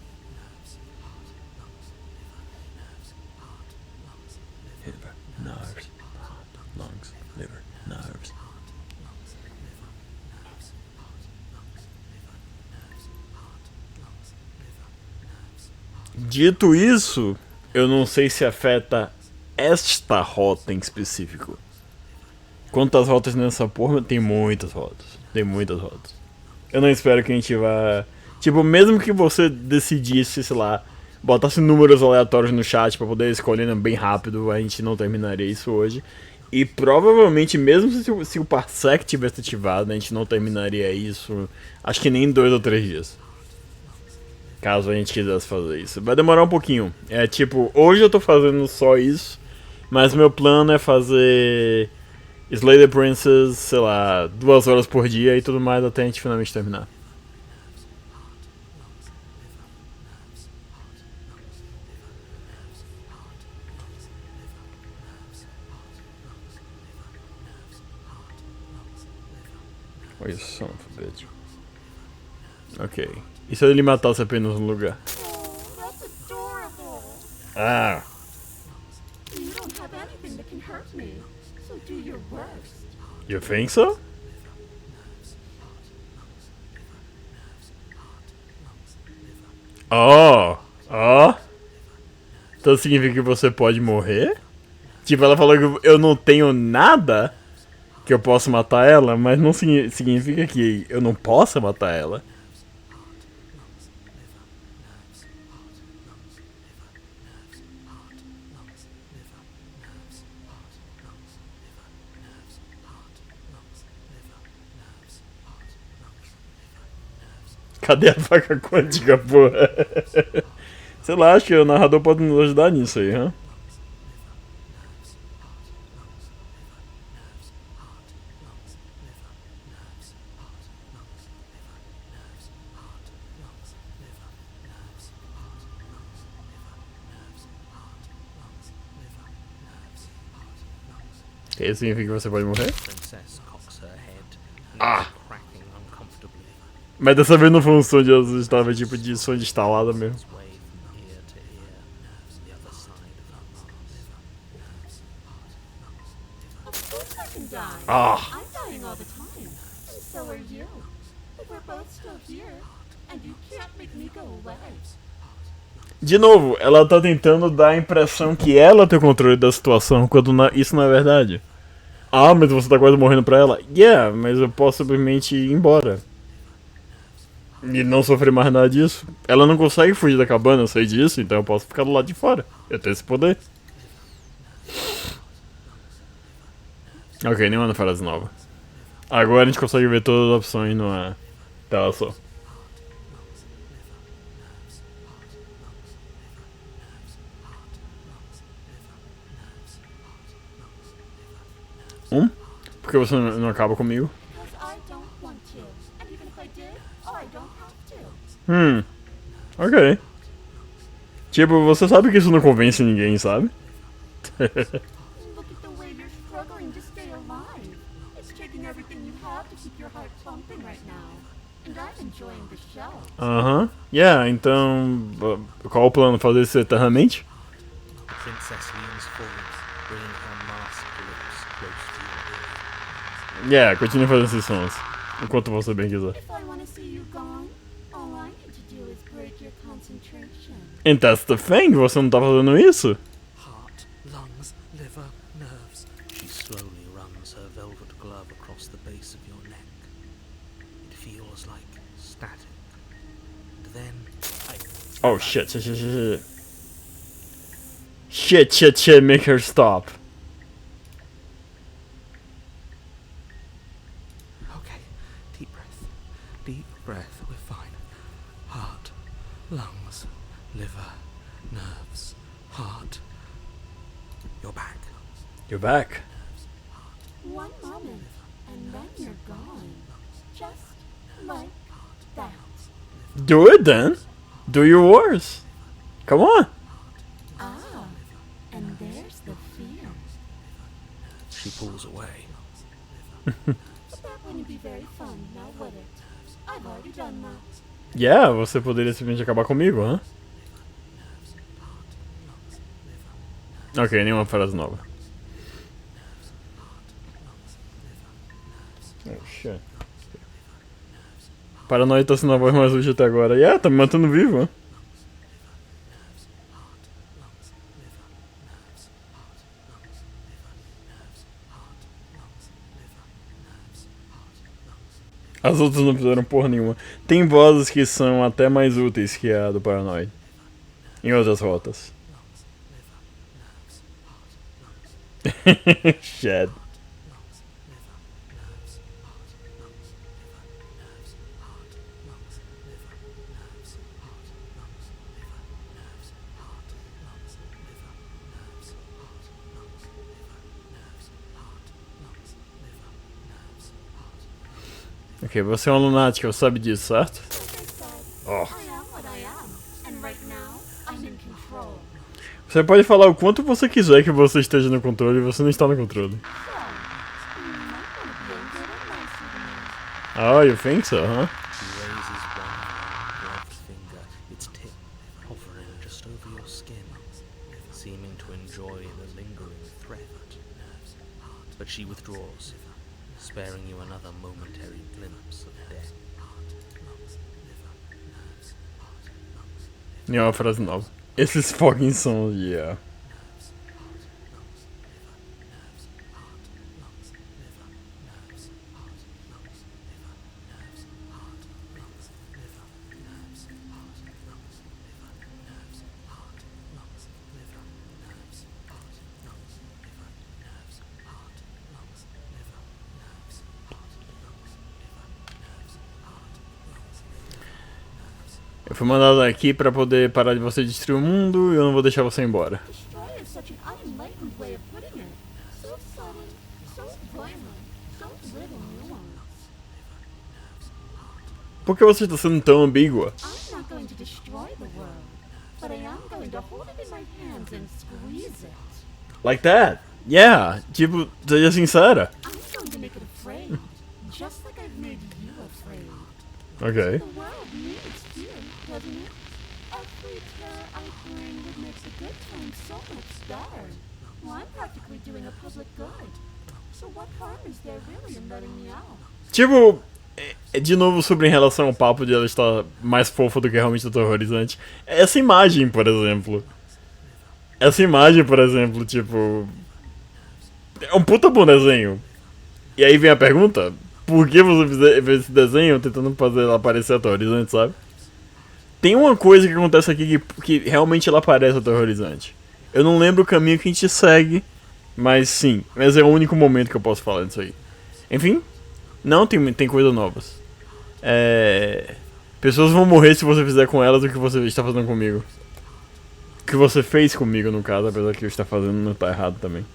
Dito isso, eu não sei se afeta esta rota em específico. Quantas rotas nessa porra? Tem muitas rotas. Tem muitas rotas. Eu não espero que a gente vá... Tipo, mesmo que você decidisse, sei lá, botasse números aleatórios no chat pra poder escolher bem rápido, a gente não terminaria isso hoje. E provavelmente, mesmo se o Parsec tivesse ativado, a gente não terminaria isso, acho que nem em 2 ou 3 dias. Caso a gente quisesse fazer isso. Vai demorar um pouquinho. É tipo, hoje eu tô fazendo só isso, mas meu plano é fazer Slay the Princess, sei lá, 2 horas por dia e tudo mais até a gente finalmente terminar. Olha só, bitch. Ok. E se ele matasse apenas um lugar?
That's adorable.
Ah!
You don't have anything that can hurt me, so do your worst.
You think so? Oh! Oh! Então significa que você pode morrer? Tipo, ela falou que eu não tenho nada que eu possa matar ela, mas não significa que eu não possa matar ela. Cadê a faca quântica, porra? Sei lá, acho que o narrador pode nos ajudar nisso aí, hã? Isso significa que você pode morrer? Mas dessa vez não foi um som de Jesus, estava tipo de som de instalada mesmo. Ah!
I'm dying all the time, and so are you. But we're both still here, and you can't make me go away.
De novo, ela tá tentando dar a impressão que ela tem o controle da situação, quando isso não é verdade. Ah, mas você tá quase morrendo pra ela? Yeah, mas eu posso simplesmente ir embora. E não sofrer mais nada disso. Ela não consegue fugir da cabana, eu sei disso, então eu posso ficar do lado de fora. Eu tenho esse poder. Ok, nenhuma frase nova. Agora a gente consegue ver todas as opções numa tela só. Por que você não acaba comigo? Ok. Tipo, você sabe que isso não convence ninguém, sabe?
Look at the way you're struggling to stay alive. It's taking everything you have to keep your heart pumping right now. And I'm enjoying the show.
Aham. Yeah, então... Qual o plano? Fazer isso eternamente?
The princess leans forward, bringing her masked lips close to your ear.
Yeah, continue fazendo esses sons. Enquanto você bem quiser.
If I want to see you gone, all I need to do is break your concentration.
And that's the thing, você não tá fazendo isso?
Heart, lungs, liver, nerves. She slowly runs her velvet glove across the base of your neck. feels like static. And then
Oh shit, shit, make her stop.
Okay, deep breath, we're fine. Heart, lungs, liver, nerves, heart. You're back.
You're back.
One moment, and then you're gone. Just like that.
Do it then. Do your worst. Come on.
Ah, and there's the fear.
She pulls away.
But that wouldn't be very fun, now would it? I've already done that.
Yeah, você poderia simplesmente acabar comigo, hã? Ok, nenhuma frase nova. Oh shit. Paranoia tá sendo a voz mais útil até agora. Yeah, tá me mantendo vivo, hã? As outras não fizeram porra nenhuma. Tem vozes que são até mais úteis que a do Paranoid. Em outras rotas. Shit. Ok, você é um lunático, sabe disso, certo? Oh.
I am what I am, and right now, I'm in control.
Você pode falar o quanto você quiser que você esteja no controle e você não está no controle. Oh, you think so, huh?
He raises one gloved finger, its tip hovering just over your skin, seeming to enjoy the lingering threat. But she withdraws, sparing you another momentary glimpse of death.
Nenhuma frase nova. Esses fucking sons, yeah. Eu fui mandado aqui pra poder parar de você destruir o mundo e eu não vou deixar você embora.
Destroy is such an unenlightened way of putting it. So sudden, so violent, so little nuance.
Por que você está sendo tão ambígua?
I'm not going to destroy the world, but I am going to hold it in my hands and squeeze it.
Like that? Yeah, tipo, seja sincera.
I'm going to make it afraid, just like I've made you afraid.
Ok.
The world needs fear, doesn't it? Every terror I bring would make the good times so much better. Well, I'm practically doing a public good. So what harm is there really in letting me out?
Tipo, de novo sobre em relação ao papo de ela estar mais fofa do que realmente aterrorizante. Essa imagem, por exemplo. Tipo... É um puta bom desenho. E aí vem a pergunta, por que você fez esse desenho tentando fazer ela parecer aterrorizante, sabe? Tem uma coisa que acontece aqui que realmente ela parece aterrorizante. Eu não lembro o caminho que a gente segue, mas sim. Mas é o único momento que eu posso falar disso aí. Enfim, não, tem coisas novas. Pessoas vão morrer se você fizer com elas o que você está fazendo comigo. O que você fez comigo, no caso, apesar que eu estar fazendo não está errado também.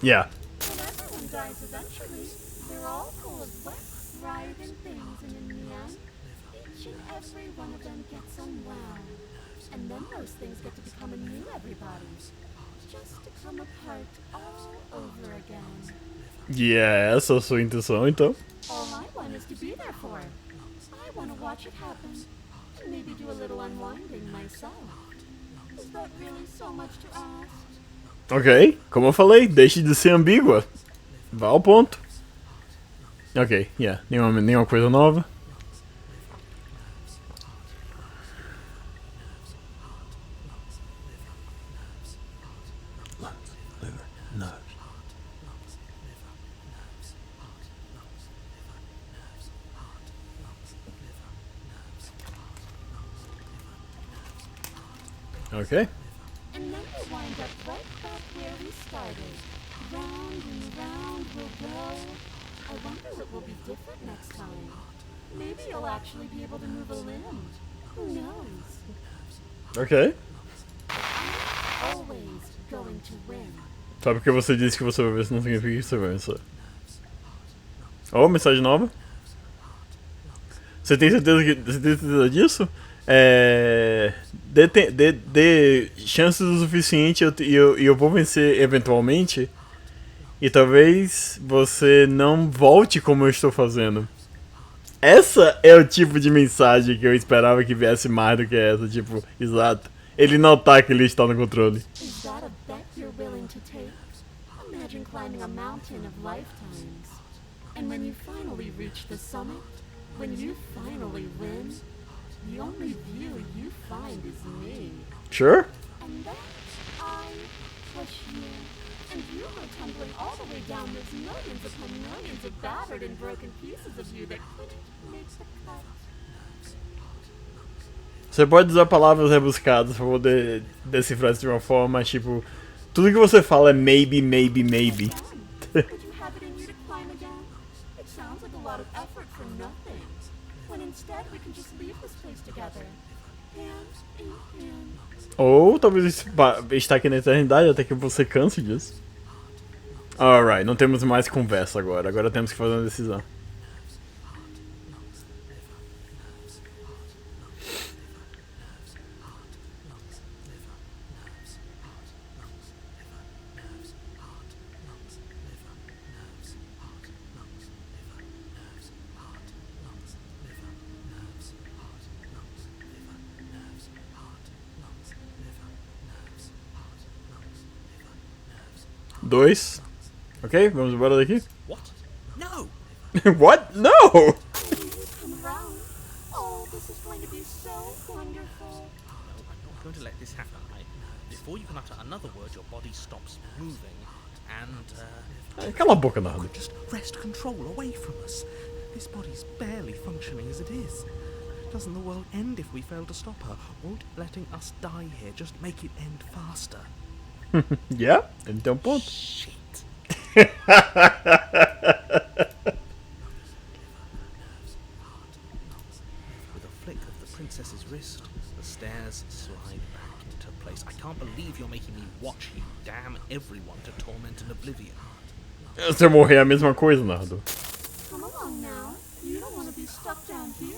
Yeah.
When everyone dies eventually, they're all full of wet, writhing things, and in the end, each and every one of them gets unwound. And then those things get to become a new everybody. Just to come apart all over again.
Yeah, essa é a sua intenção, então.
All I want is to be there for it. I want to watch it happen. And maybe do a little unwinding myself. Is that really so much to ask?
Ok, como eu falei, deixe de ser ambígua. Vá ao ponto. Ok, yeah, nenhuma coisa nova. Ok.
And then we wind up right back where we started. Round and round we'll go. I wonder what will be different next time. Maybe you'll actually be able to move a limb. Who knows?
Ok.
I'm always going to win.
Só porque você disse que você vai ver, se não significa que você vai vencer. Oh, mensagem nova. Você tem certeza disso? Dê chances o suficiente e eu vou vencer eventualmente. E talvez você não volte como eu estou fazendo. Essa é o tipo de mensagem que eu esperava que viesse mais do que essa. Tipo, exato. Ele notar que ele está no controle.
Is that a bet you're willing to take? Imagine climbing a mountain of lifetimes. And when you finally reach the summit, when you finally win, the only view you find is me.
Sure?
And then I push you. And you go tumbling all the way down those millions upon millions of battered and broken pieces of you that couldn't make the cut.
Você pode usar palavras rebuscadas pra poder decifrar isso de uma forma, mas tipo, tudo que você fala é maybe, maybe, maybe.
Would you have it in you to climb again? It sounds like a lot of effort for nothing. When instead we can just leave this place together. Hand in hand.
Ou talvez estar aqui na eternidade até que você canse disso. Alright, não temos mais conversa agora. Agora temos que fazer uma decisão. Dois. Ok, vamos embora daqui.
What? No!
What? No!
Come around. Oh, this is going to be so wonderful.
No, I'm not going to let this happen. Before you can utter another word, your body stops moving, and,
Cala a boca, Nardo.
just wrest control away from us. This body's barely functioning as it is. Doesn't the world end if we fail to stop her? Won't letting us die here just make it end faster?
Yeah, ele tem um ponto.
Shit. With a flick of the princess's wrist, the stairs slide back into place. I can't believe you're making me watch you damn everyone to torment and oblivion.
Se eu morrer é a mesma coisa, Nardo.
Come along now. You don't want to be stuck down here.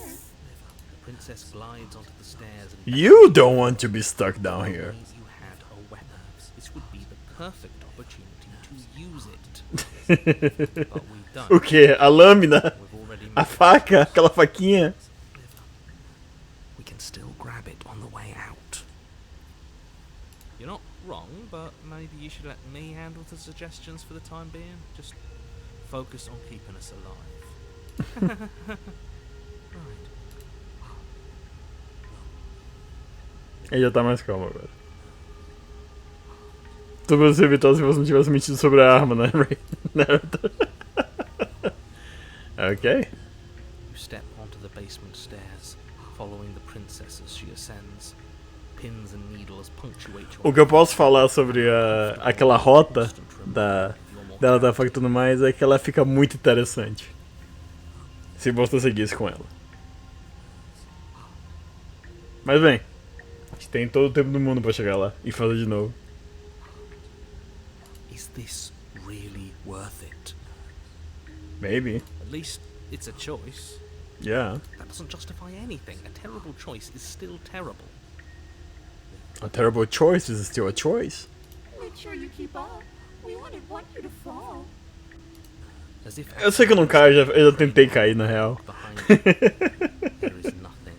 The princess glides onto the stairs and
You don't want to be stuck down here.
you had a weapon. This would be the perfect opportunity to use it. But we don't.
O que? A lâmina?
We've already
A
moved.
faca? Aquela faquinha?
We can still grab it on the way out. You're not wrong, but maybe you should let me handle the suggestions for the time being. Just focus on keeping us alive. Right.
Ele já tá mais calmo agora. Tudo pra ser evitado se você não tivesse mentido sobre a arma, né? Ok.
You step onto the basement stairs, following the princess as she ascends. Pins and needles punctuate your
O que eu posso falar sobre aquela rota dela da faca e tudo mais é que ela fica muito interessante. Se você seguisse com ela. Mas bem, a gente tem todo o tempo do mundo pra chegar lá e fazer de novo.
Is this really worth it?
Maybe.
At least it's a choice.
Yeah.
That doesn't justify anything. A terrible choice is still terrible.
A terrible choice is still a choice.
Make sure you keep up. We wouldn't want you to fall.
As if
Eu sei que eu não caio, eu já tentei cair na real.
behind you, there is nothing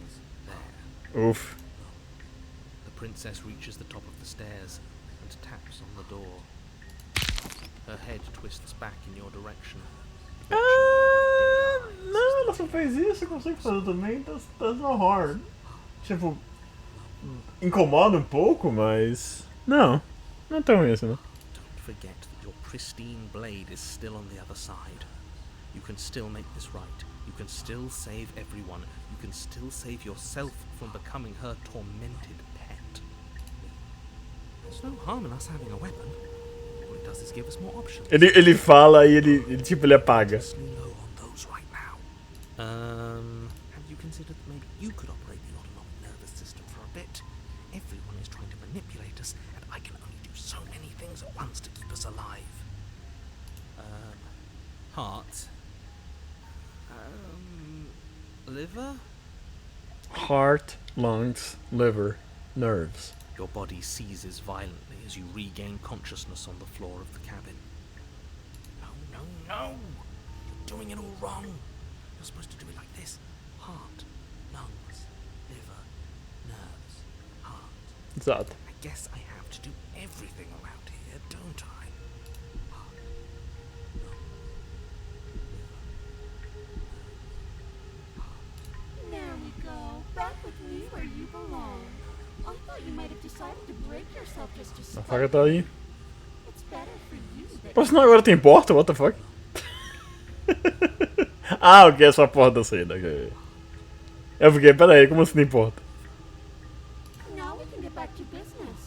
there.
Uf.
The
princess reaches the top of the stairs and taps on the door. Her head twists back in your direction.
Não, ela só fez isso, eu consigo fazer também, that's not hard. Tipo, incomoda um pouco, mas... Não, não é tão isso, né?
Don't forget that your pristine blade is still on the other side. You can still make this right. You can still save everyone. You can still save yourself from becoming her tormented pet. There's no harm in us having a weapon. All it does is give us more options.
Ele fala e ele tipo, ele apaga.
Low on those right now. Have you considered that maybe you could operate the autonomic nervous system for a bit? Everyone is trying to manipulate us, and I can only do so many things at once to keep us alive. Heart. Liver?
Heart, lungs, liver, nerves.
Your body seizes violently as you regain consciousness on the floor of the cabin. No! You're doing it all wrong. You're supposed to do it like this. Heart, lungs, liver, nerves, heart.
Exato.
I guess I have to do everything around here, don't I? Heart, lungs, liver,
There we go. Back with me where you belong. I thought you might have decided to break yourself just to
A
spite
faca tá aí.
me. It's better for you that
Por sinal agora tem porta, what the fuck? Ah, ok, é só a porta da saída. Okay. Eu fiquei, peraí, como assim tem porta?
Now we can get back to business.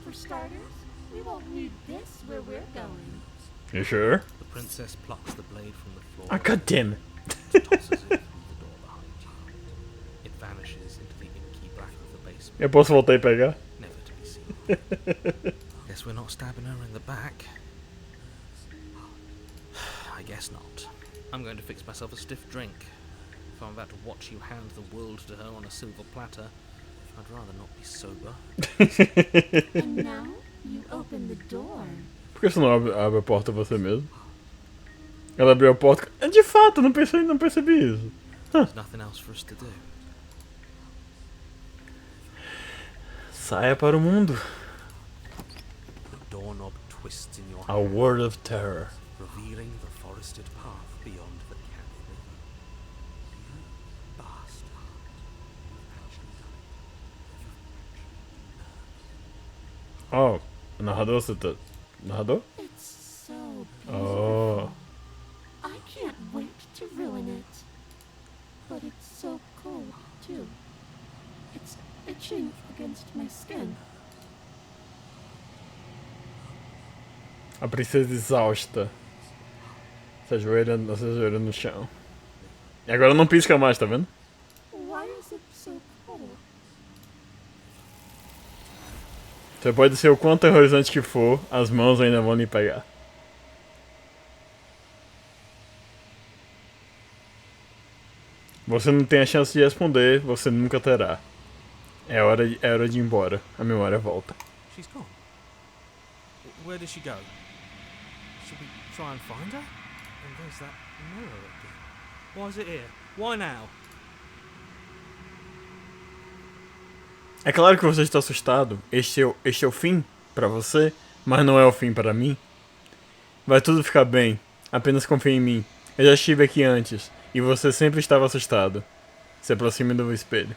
For starters, we won't need this where we're going.
You sure?
The princess plucks the blade from the floor.
Ah, god damn it.
Tosses it through the door behind you. It vanishes into the inky black of the basement,
Eu posso voltar e pegar?
never to be seen. Guess we're not stabbing her in the back. I guess not. I'm going to fix myself a stiff drink. If I'm about to watch you hand the world to her on a silver platter, I'd rather not be sober.
And now you open the door.
Por que você não abre a porta você mesmo? Ela abriu a porta. De fato, não percebi isso.
There's nothing else for us to do.
Saia para o mundo.
The doorknob twists in your
A
hand,
word of terror.
revealing the forested path beyond the cabin. You bastard. You've actually done it.
Oh, narrador você tá... Narrador?
It's so
Oh.
I can't wait to ruin it. But it's so cold, too. It's itching against my skin.
A princesa exausta. Se ajoelha no chão. E agora não pisca mais, tá vendo?
Why is it so cold?
Você pode ser o quão aterrorizante que for, as mãos ainda vão lhe pegar. Você não tem a chance de responder, você nunca terá. É hora de ir embora. A memória volta.
She's gone. Where did she go? Should we try and find her? And there's that mirror again. Why is it here? Why now?
É claro que você está assustado. Este é o fim pra você, mas não é o fim para mim. Vai tudo ficar bem. Apenas confie em mim. Eu já estive aqui antes, e você sempre estava assustado. Se aproxime do espelho.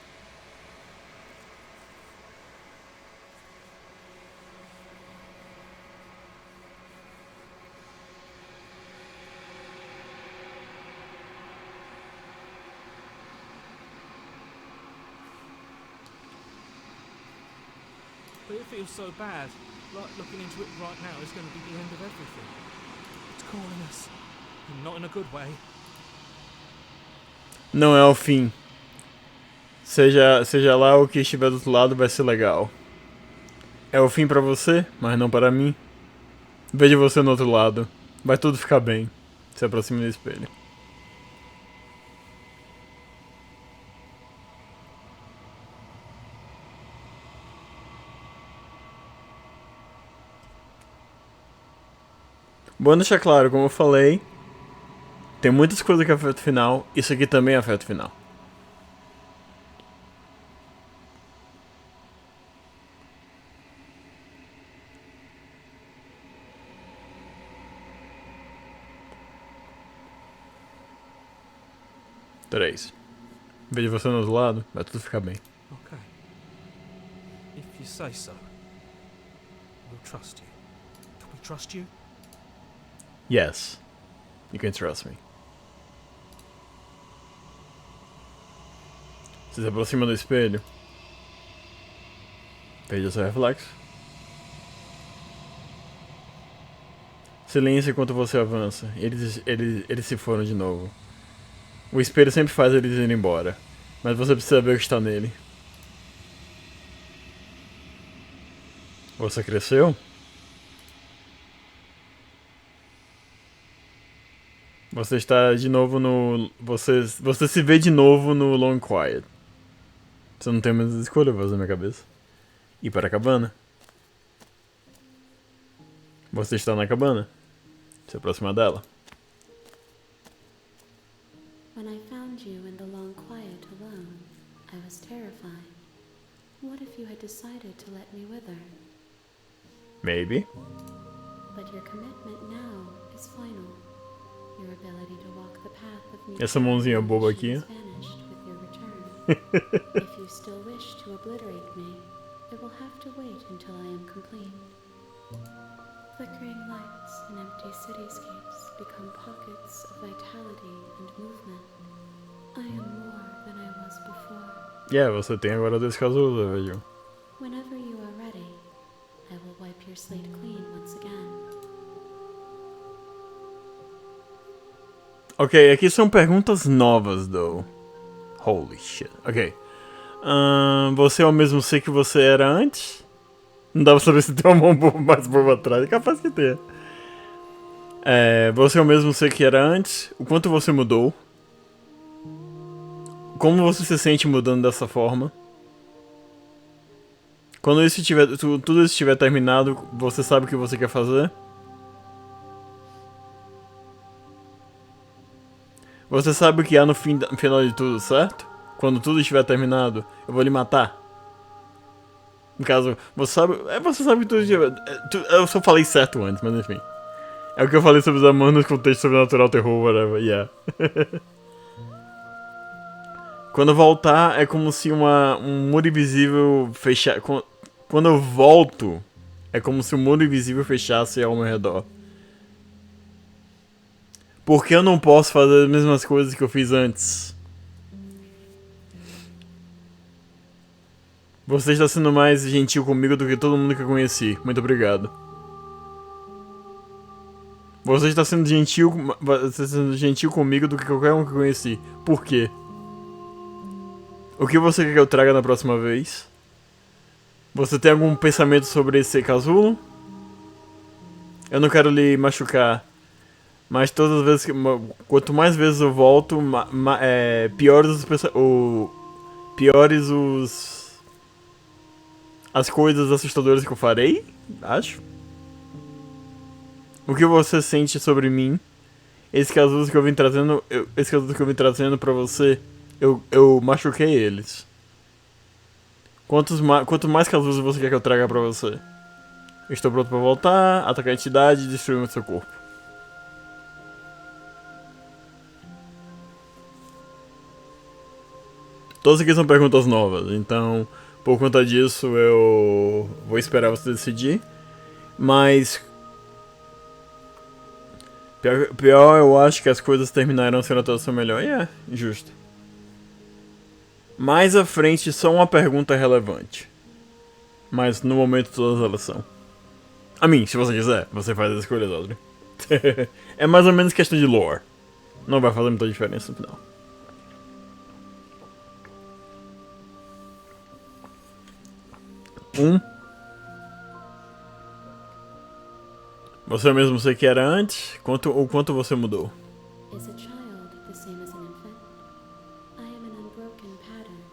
But it feels so bad. Like looking into it right now is going to be the end of everything. It's calling us. And not in a good way.
Não é o fim. Seja lá o que estiver do outro lado, vai ser legal. É o fim pra você, mas não para mim. Veja você no outro lado. Vai tudo ficar bem. Se aproxime do espelho. Bom deixar claro, como eu falei, tem muitas coisas que afetam o final, isso aqui também afeta o final. 3. Vejo você no outro lado, vai tudo ficar bem.
Okay. If you say so. We'll trust you. Can we trust you?
Yes. You can trust me. Você se aproxima do espelho. Veja seu reflexo. Silêncio enquanto você avança. Eles se foram de novo. O espelho sempre faz eles irem embora. Mas você precisa ver o que está nele. Você cresceu? Você está de novo no... Você se vê de novo no Long Quiet. Você não tem mais escolha, voz na minha cabeça. Ir para a cabana. Você está na cabana. Se aproxima dela.
When I found you in the long quiet alone, I was terrified. What if you had decided to let me wither?
Maybe.
But your commitment now is final. Your ability to walk the path of mutual
Essa mãozinha boba aqui.
has vanished with your return. If you still wish to obliterate me, it will have to wait until I am complete. Flickering lights and empty cityscapes become pockets of vitality and movement. I am more than I was before.
Você tem agora 2 casulos, eu vejo.
Whenever you are ready, I will wipe your slate clean once again.
Ok, aqui são perguntas novas, though. Holy shit. Ok. Você é o mesmo ser que você era antes? Não dá pra saber se tem uma mão mais boba atrás. É capaz que tenha. Você é o mesmo ser que era antes? O quanto você mudou? Como você se sente mudando dessa forma? Quando isso tudo isso estiver terminado, você sabe o que você quer fazer? Você sabe o que há no final de tudo, certo? Quando tudo estiver terminado, eu vou lhe matar. No caso, você sabe que tudo estiver... Eu só falei certo antes, mas enfim. É o que eu falei sobre os amantes no contexto sobrenatural, terror, whatever, yeah. Quando eu voltar, é como se um muro invisível fechasse... Quando eu volto, é como se um muro invisível fechasse ao meu redor. Porque eu não posso fazer as mesmas coisas que eu fiz antes. Você está sendo mais gentil comigo do que todo mundo que eu conheci. Muito obrigado. Você está sendo gentil comigo do que qualquer um que eu conheci. Por quê? O que você quer que eu traga na próxima vez? Você tem algum pensamento sobre esse casulo? Eu não quero lhe machucar. Mas todas as vezes que... Quanto mais vezes eu volto, piores as coisas assustadoras que eu farei, acho. O que você sente sobre mim? Esse casulo que eu vim trazendo pra você, eu machuquei eles. Quanto mais casulos você quer que eu traga pra você? Eu estou pronto pra voltar, atacar a entidade e destruir o seu corpo. Todas aqui são perguntas novas, então por conta disso eu vou esperar você decidir. Mas pior eu acho que as coisas terminarão sendo a tradução melhor. Justo. Mais à frente só uma pergunta relevante. Mas no momento todas elas são. Se você quiser, você faz as escolhas, Audrian. É mais ou menos questão de lore. Não vai fazer muita diferença no final. Você mesmo sei que era antes? O quanto você mudou?
Is a child the same as an infant? I am an unbroken pattern,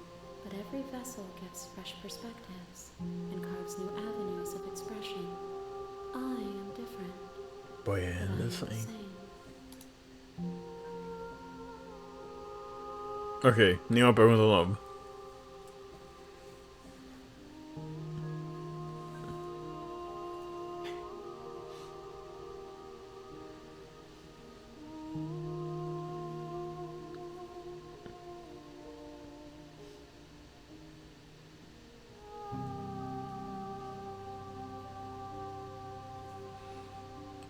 but every vessel gives fresh perspectives and carves new avenues of expression. I am different.
Boy,
but I am the
same.
same.
Ok, nenhuma pergunta nova.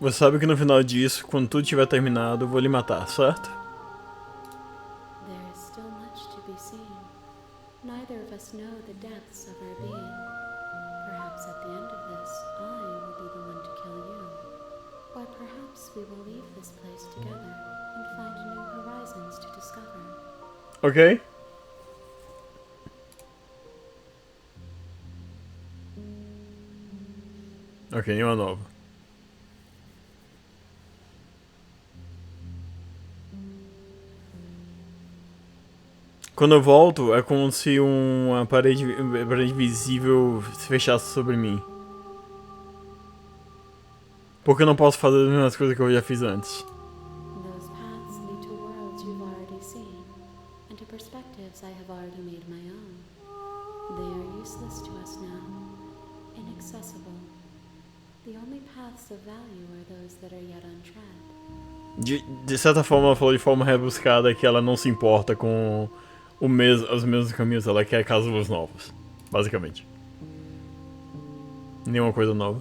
Você sabe que no final disso, quando tudo tiver terminado, eu vou lhe matar, certo?
There is still much to be seen. Neither of us know the depths of our being. Perhaps at the end of this, I will be the one to kill you. Or perhaps we will leave this place together and find new horizons to discover.
Ok. Ok, nenhuma nova. Quando eu volto, é como se uma parede visível se fechasse sobre mim. Porque eu não posso fazer as mesmas coisas que eu já fiz antes.
Those paths lead to worlds you've already seen, and to perspectives I have already made my own. They are useless to us now, inaccessible. The only paths of value are those that are yet untread.
De certa forma, ela falou de forma rebuscada que ela não se importa com os mesmos caminhos, ela quer casulos novos, basicamente. Nenhuma coisa nova.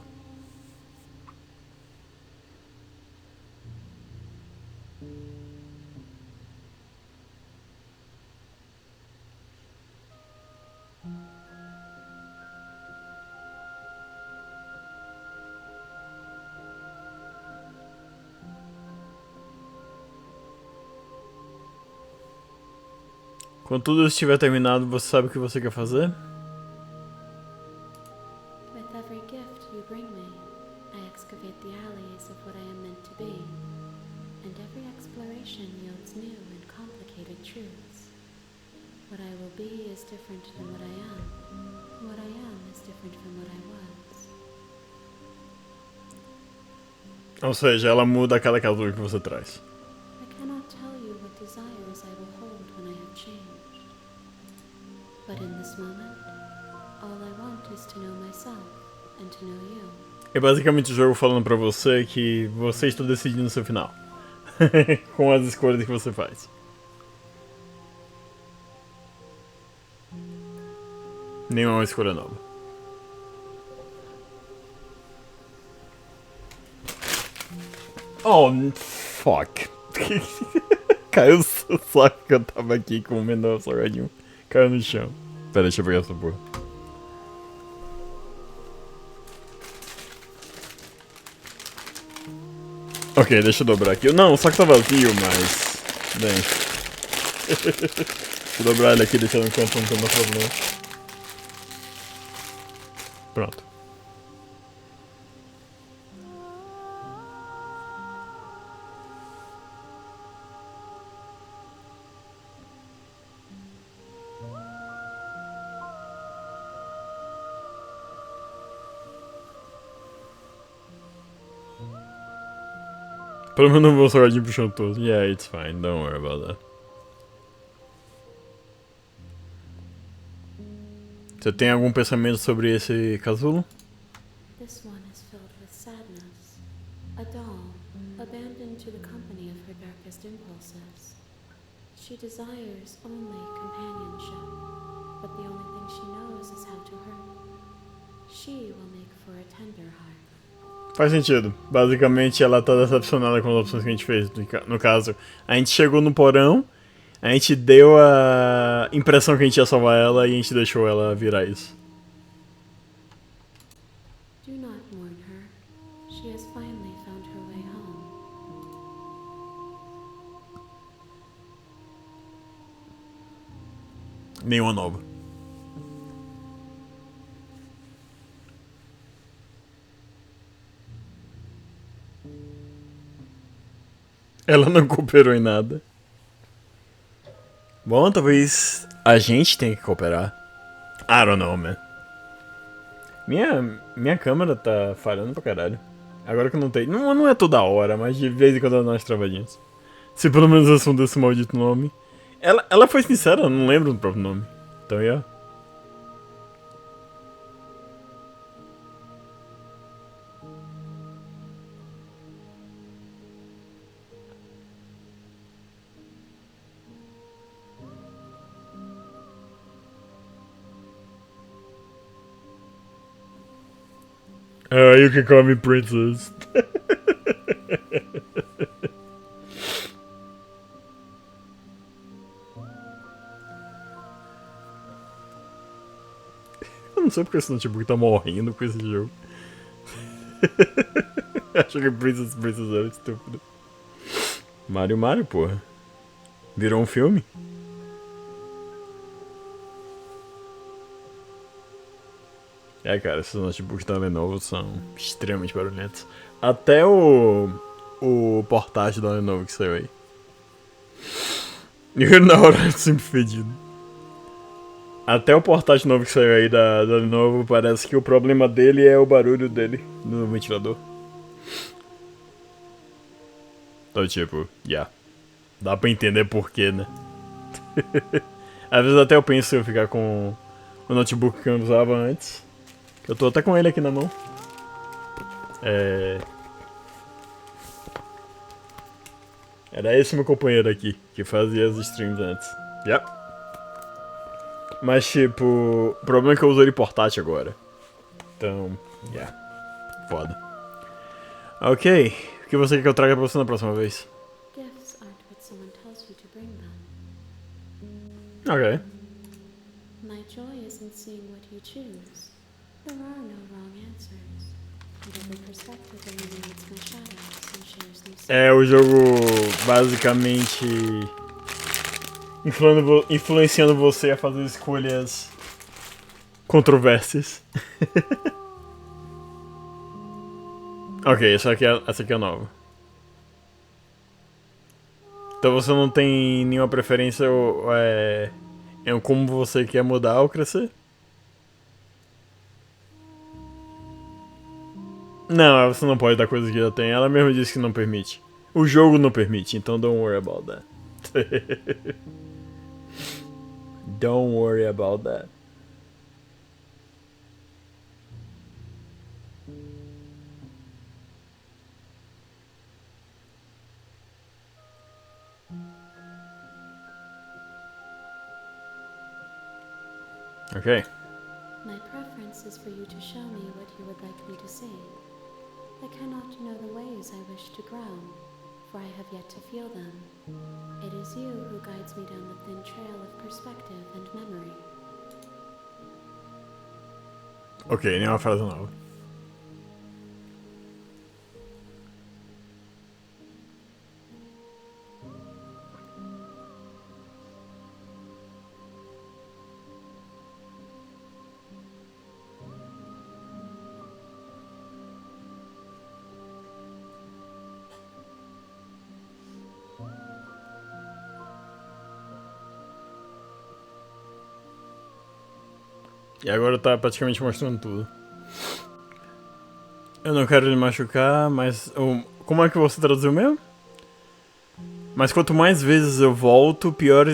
Quando tudo estiver terminado, você sabe o que você quer fazer?
With every gift you bring me, I excavate the alleys of what I am meant to be, and every exploration yields new and complicated truths. What I will be is different than what I am. What I am is different from what I was.
Ou seja, ela muda a cada casulo que você traz.
I cannot tell you what desires I will hold when I have changed. But in this moment, all I want is to know myself and to know you.
É basicamente o jogo falando pra você que você está decidindo o seu final. Com as escolhas que você faz. Nenhuma escolha nova. Oh, fuck. Caiu só que eu tava aqui comendo o salgadinho. Caiu no chão. Pera, deixa eu pegar essa porra. Ok, deixa eu dobrar aqui. Não, o saco tá vazio, mas... Bem. Deixa eu dobrar ele aqui, deixar no canto, não tem mais problema. Pronto. Pelo menos não vou salgadinho pro chão todo. Yeah, it's fine, don't worry about that. Você tem algum pensamento sobre esse casulo?
This one is filled with sadness. A doll, abandoned to the company of her darkest impulses. She desires only companionship, but the only thing she knows is how to hurt. She will make for a tender heart.
Faz sentido. Basicamente, ela tá decepcionada com as opções que a gente fez. No caso, a gente chegou no porão, a gente deu a impressão que a gente ia salvar ela e a gente deixou ela virar isso.
Do not mourn her. She has finally found her way home.
Nenhuma nova. Ela não cooperou em nada. Bom, talvez a gente tenha que cooperar. I don't know, man. Minha câmera tá falhando pra caralho. Agora que eu não tenho. Não é toda hora, mas de vez em quando ela dá umas travadinhas. Se pelo menos eu assumo desse maldito nome. Ela foi sincera, eu não lembro do próprio nome. Então, yeah. You can call me princess. sei porque esse notebook tá morrendo com esse jogo. Acho que Princess era estúpido. Mario, porra. Virou um filme? É, cara, esses notebooks da Lenovo são extremamente barulhentos. Até o portátil da Lenovo que saiu aí. E na hora sempre fedido. Até o portátil novo que saiu aí da Lenovo, parece que o problema dele é o barulho dele no ventilador. Então, tipo, dá pra entender porquê, né? Às vezes até eu penso em eu ficar com o notebook que eu usava antes. Eu tô até com ele aqui na mão. Era esse meu companheiro aqui, que fazia as streams antes. Mas, tipo, o problema é que eu uso ele portátil agora. Então, foda. Ok, o que você quer que eu traga pra você na próxima vez?
Gifts aren't what someone tells you to bring them.
Ok.
My joy is in seeing what you choose. There are no wrong answers. And every perspective illuminates my shadows and shares new
É o jogo basicamente influenciando você a fazer escolhas controversas. Ok, essa aqui é nova. Então você não tem nenhuma preferência em como você quer mudar ou crescer? Não, você não pode dar coisas que já tem. Ela mesma disse que não permite. O jogo não permite, então don't worry about that. Don't worry about that. Ok.
My preference is for you to show me what you would like me to see. I cannot know the ways I wish to grow, for I have yet to feel them. It is you who guides me down the thin trail of perspective and memory.
Ok, nenhuma frase nova. E agora tá praticamente mostrando tudo. Eu não quero lhe machucar, mas... como é que você traduziu mesmo? Mas quanto mais vezes eu volto, pior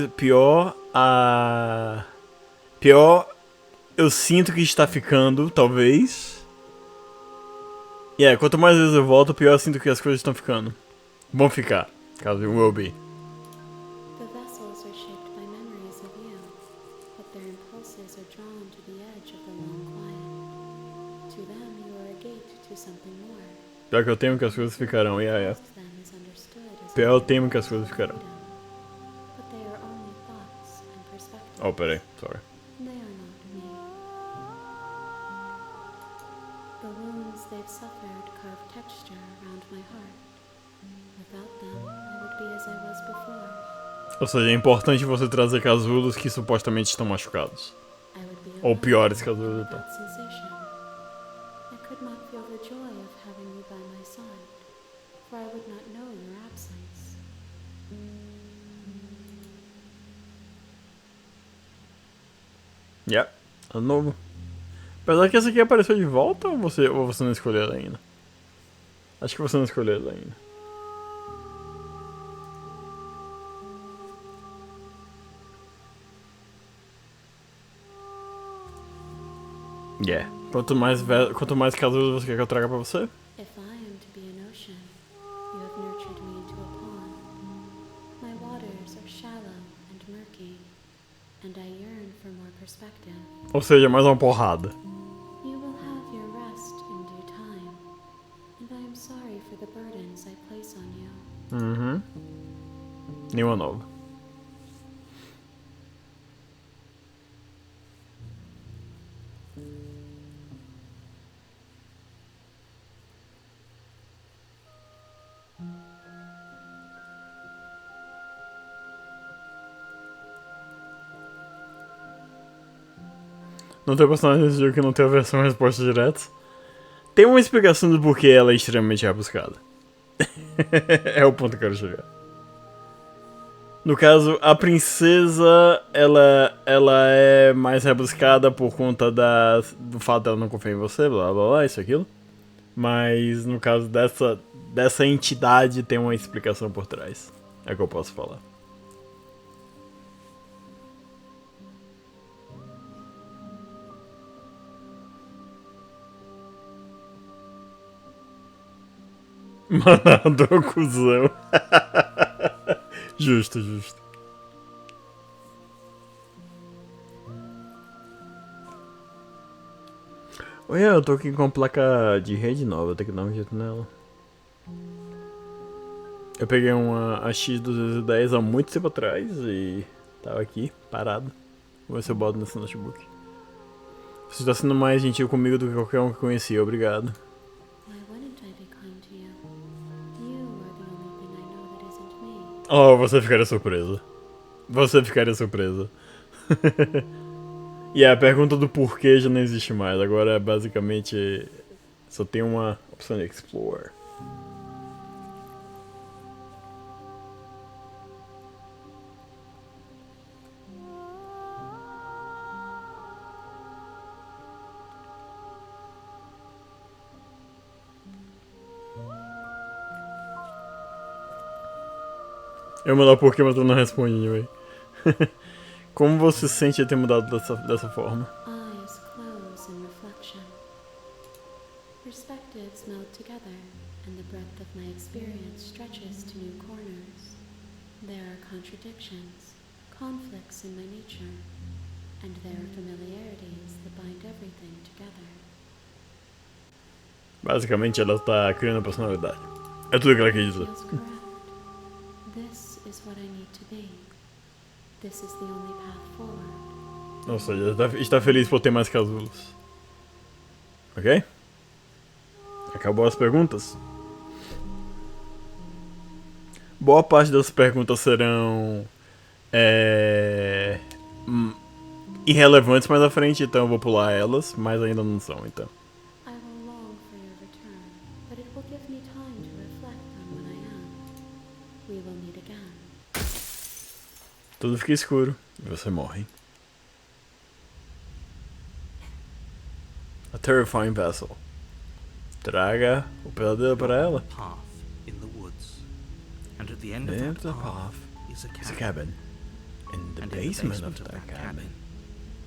eu sinto que está ficando, talvez. Quanto mais vezes eu volto, pior eu sinto que as coisas estão ficando. Vão ficar, caso will be.
The vessels are shaped by memories of you, but their impulses are drawn to the edge of the long quiet. To them, you are a gate to something more.
Pior que eu temo que as coisas ficarão,
Most of them is understood as
Pior eu temo que as coisas ficarão.
but they are only thoughts and perspectives.
Oh, peraí, sorry.
They are not me. The wounds they've suffered carve texture around my heart. Without them, I would be as I was before.
Ou seja, é importante você trazer casulos que supostamente estão machucados.
I would be
Ou
alone
piores casulos então.
without sensation. I could not feel the joy of having you by my side, for I would not know your absence.
É novo. Apesar que essa aqui apareceu de volta ou você não escolheu ela ainda? Acho que você não escolheu ela ainda. Quanto mais casulos você quer que eu traga pra você?
If I am to be an ocean, you have nurtured me into a pond. My waters are shallow and murky, and I yearn for more perspective.
Ou seja, mais uma porrada.
You will have your rest in due time, and I am sorry for the burdens I place on you.
Nenhuma nova. Não tem personagem nesse jogo que não tem a versão resposta direta. Tem uma explicação do porquê ela é extremamente rebuscada. É o ponto que eu quero chegar. No caso, a princesa, ela é mais rebuscada por conta do fato dela não confiar em você, blá blá blá, isso aquilo. Mas no caso dessa entidade tem uma explicação por trás. É o que eu posso falar. Manador cuzão. Justo, justo. Oi, eu tô aqui com uma placa de rede nova, vou ter que dar um jeito nela. Eu peguei uma X210 há muito tempo atrás e tava aqui, parado. Vou ver se eu boto nesse notebook. Você está sendo mais gentil comigo do que qualquer um que conheci, obrigado. Oh, você ficaria surpresa. Você ficaria surpresa. E a pergunta do porquê já não existe mais. Agora é basicamente só tem uma opção de explore. Eu mandar o porquê, mas tu não responde, velho. Como você se sente ter mudado dessa forma?
Eyes close in reflection. Perspectives meld together, and the breadth of my experience stretches to new corners. There are contradictions, conflicts in my nature, and there are familiarities that bind everything together.
Basicamente, ela tá criando personalidade. É tudo que ela quer dizer.
Feels correct. This is what I need to be. This is the only path forward.
Nossa, já está feliz por ter mais casulos. Ok? Acabou as perguntas? Boa parte das perguntas serão irrelevantes mais à frente, então eu vou pular elas, mas ainda não são, então.
I will long for your return, but it will give me time to reflect on what I am. We will meet again.
Tudo fica escuro e você morre. A terrifying vessel. Traga o pesadelo para ela.
Path in the woods, and at the end of
Then
that
the
path
path
is a
is a
cabin.
cabin. In the
And
basement
in the
of
basement
that cabin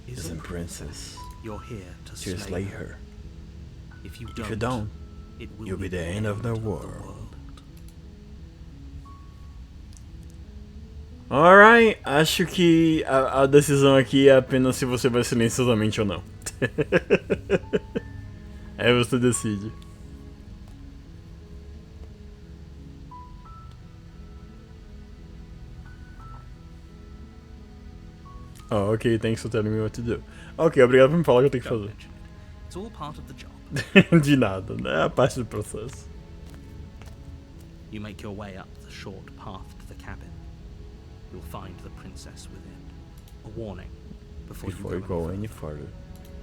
is
is
a
a princess.
You're here to
To slay her.
If you
If you don't,
it will
you'll be the end of the world. Alright, acho que a decisão aqui é apenas se você vai silenciosamente ou não. Aí você decide. Oh, ok, thanks for telling me what to do. Ok, obrigado por me falar o que eu tenho que
Don't
fazer.
mention it. It's all part of the job.
De nada, né? É a parte do processo.
You make your way up the short path to the cabin. You'll find the princess within. A warning before
Before
you
you
go
go
any
any
further.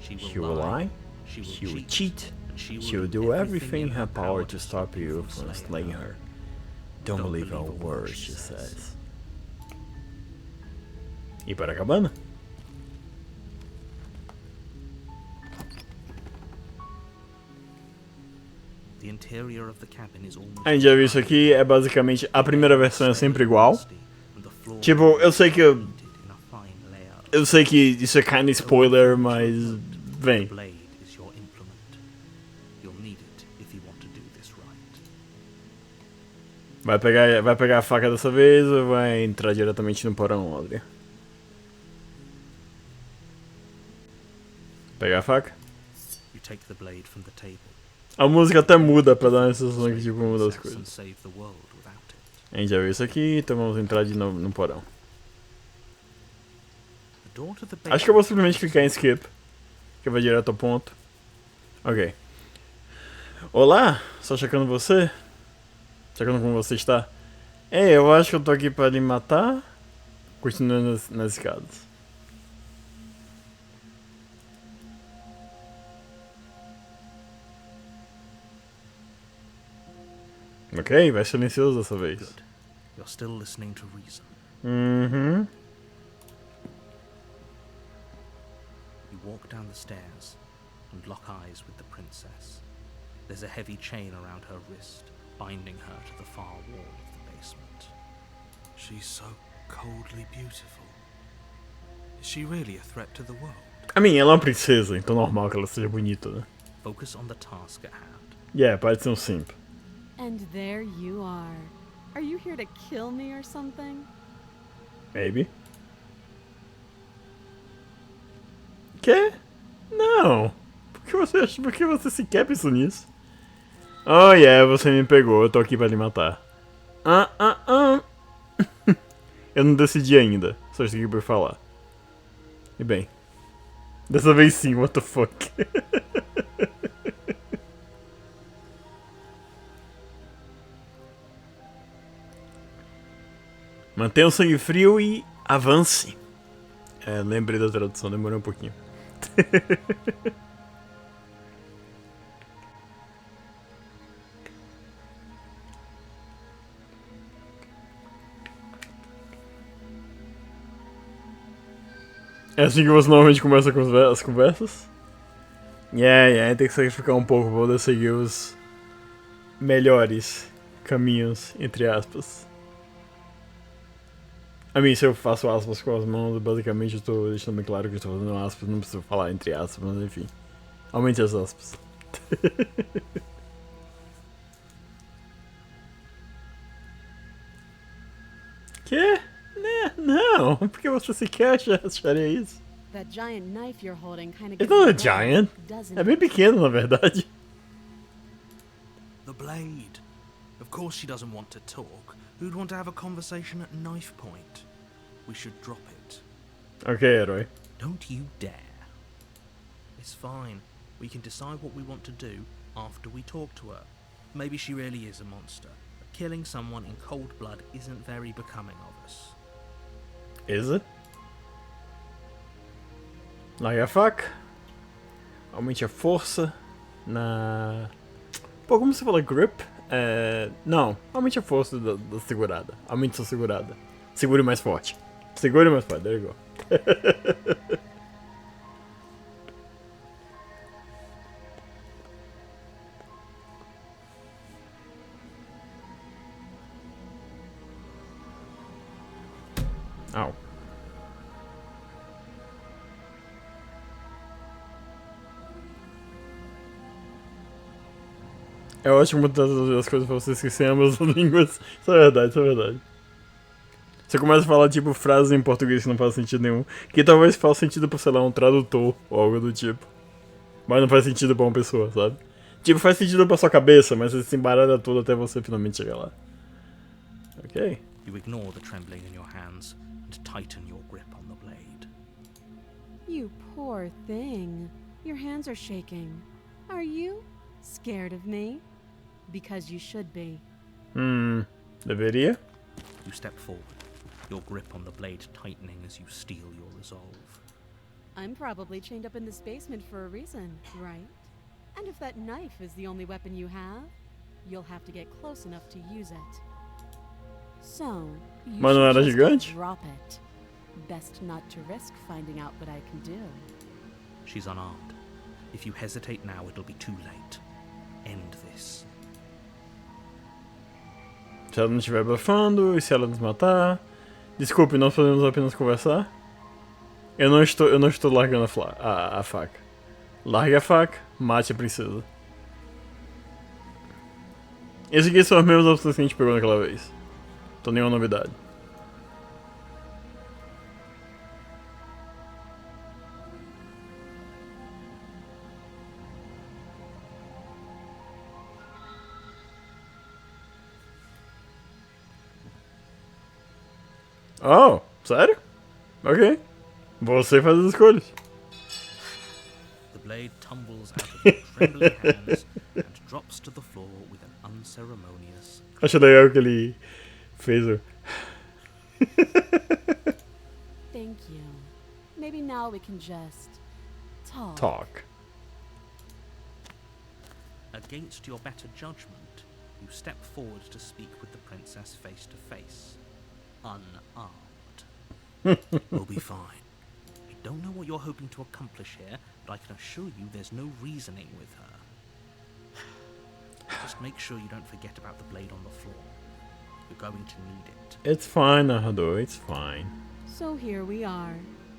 further. She will lie,
She
she
will
will
cheat.
cheat,
And
she will do everything in her power to stop you from slaying her. Don't believe a word she says. E para a cabana?
The interior of the cabin is almost
A gente já viu isso aqui, é basicamente a primeira versão é sempre igual. Tipo, eu sei que eu sei que isso é kinda spoiler, mas vem.
blade is your implement. You'll need it if you want to do this right.
Vai pegar a faca dessa vez ou vai entrar diretamente no porão, Audrian? Pegar a faca?
You take the blade from the table.
A música até muda pra dar uma sensação que tipo muda as
and
coisas.
save the world without it.
A gente já viu isso aqui, então vamos entrar de novo no porão.
The door to the
Acho que eu vou
basement
simplesmente clicar em skip, que vai direto ao ponto. Ok. Olá, só checando você? Checando como você está? Eu acho que eu tô aqui pra lhe matar. Continuando nas escadas. Ok, vai silencioso dessa vez.
Good. You're still listening to reason.
Uhum.
You walk down the stairs and lock eyes with the princess. There's a heavy chain around her wrist, binding her to the far wall of the basement.
She's so coldly beautiful. Is she really a threat to the world?
I mean, ela é uma princesa, então normal que ela seja bonita, né?
Focus on the task at hand.
Yeah, parece ser um simp.
And there you are. Are you here to kill me or something?
Maybe. Quê? Não. Por que você sequer pensou nisso? Oh yeah, você me pegou, eu tô aqui pra lhe matar. Eu não decidi ainda, só estou aqui por falar. E bem, dessa vez sim, what the fuck. Mantenha o sangue frio e avance. É, lembrei da tradução, demorou um pouquinho. É assim que você normalmente começa as conversas? Yeah, tem que sacrificar um pouco pra poder seguir os melhores caminhos, entre aspas. A mim, se eu faço aspas com as mãos, basicamente eu tô deixando bem claro que eu tô fazendo aspas, não preciso falar entre aspas, mas enfim. Aumente as aspas. Quê? Né? Não, por que você sequer acharia isso?
That giant knife you're holding kind of
It's not a giant. É bem pequeno, na verdade.
The blade. Of course she doesn't want to talk. Who'd want to have a conversation at knife point? We should drop it.
Ok, herói.
Don't you dare. It's fine. We can decide what we want to do after we talk to her. Maybe she really is a monster. But killing someone in cold blood isn't very becoming of us.
Is it? Larga a faca. Aumente a força na... Pô, como você fala grip? Não, aumente a força da segurada. Aumente sua segurada. Segure mais forte. Segure mais forte, there you go. Au. É ótimo as coisas pra você esquecer ambas as línguas. Isso é verdade, isso é verdade. Você começa a falar, tipo, frases em português que não faz sentido nenhum. Que talvez faça sentido pra, sei lá, um tradutor ou algo do tipo. Mas não faz sentido pra uma pessoa, sabe? Tipo, faz sentido pra sua cabeça, mas você se embaralha todo até você finalmente chegar lá. Ok.
You ignore the trembling in your hands and tighten your grip on the blade.
You poor thing. Your hands are shaking. Are you scared of me? Because you should be.
Deveria?
You step forward, your grip on the blade tightening as you steel your resolve.
I'm probably chained up in this basement for a reason, right? And if that knife is the only weapon you have, you'll have to get close enough to use it. So, you
Mas não era
should
gigante?
just drop it. Best not to risk finding out what I can do.
She's unarmed. If you hesitate now, it'll be too late. End this.
Se ela não estiver blefando, e se ela nos matar... Desculpe, nós podemos apenas conversar? Eu não estou largando a faca. Largue a faca, mate a princesa. Esse aqui são as mesmas opções que a gente pegou naquela vez. Então nenhuma novidade. Oh, sério? Ok. Você faz as escolhas.
The blade tumbles out of your trembling hands and drops to the floor with an unceremonious...
Acho legal que ele fez o...
Thank you. Maybe now we can just talk.
Talk.
Against your better judgment,
you step forward to speak with the princess face to face, unarmed. We'll be fine. I don't know what you're hoping to accomplish here, but I can assure you there's no reasoning with her. Just make sure you don't forget about the blade on the floor. You're going to need it.
It's fine, narrador, it's fine.
So here we are.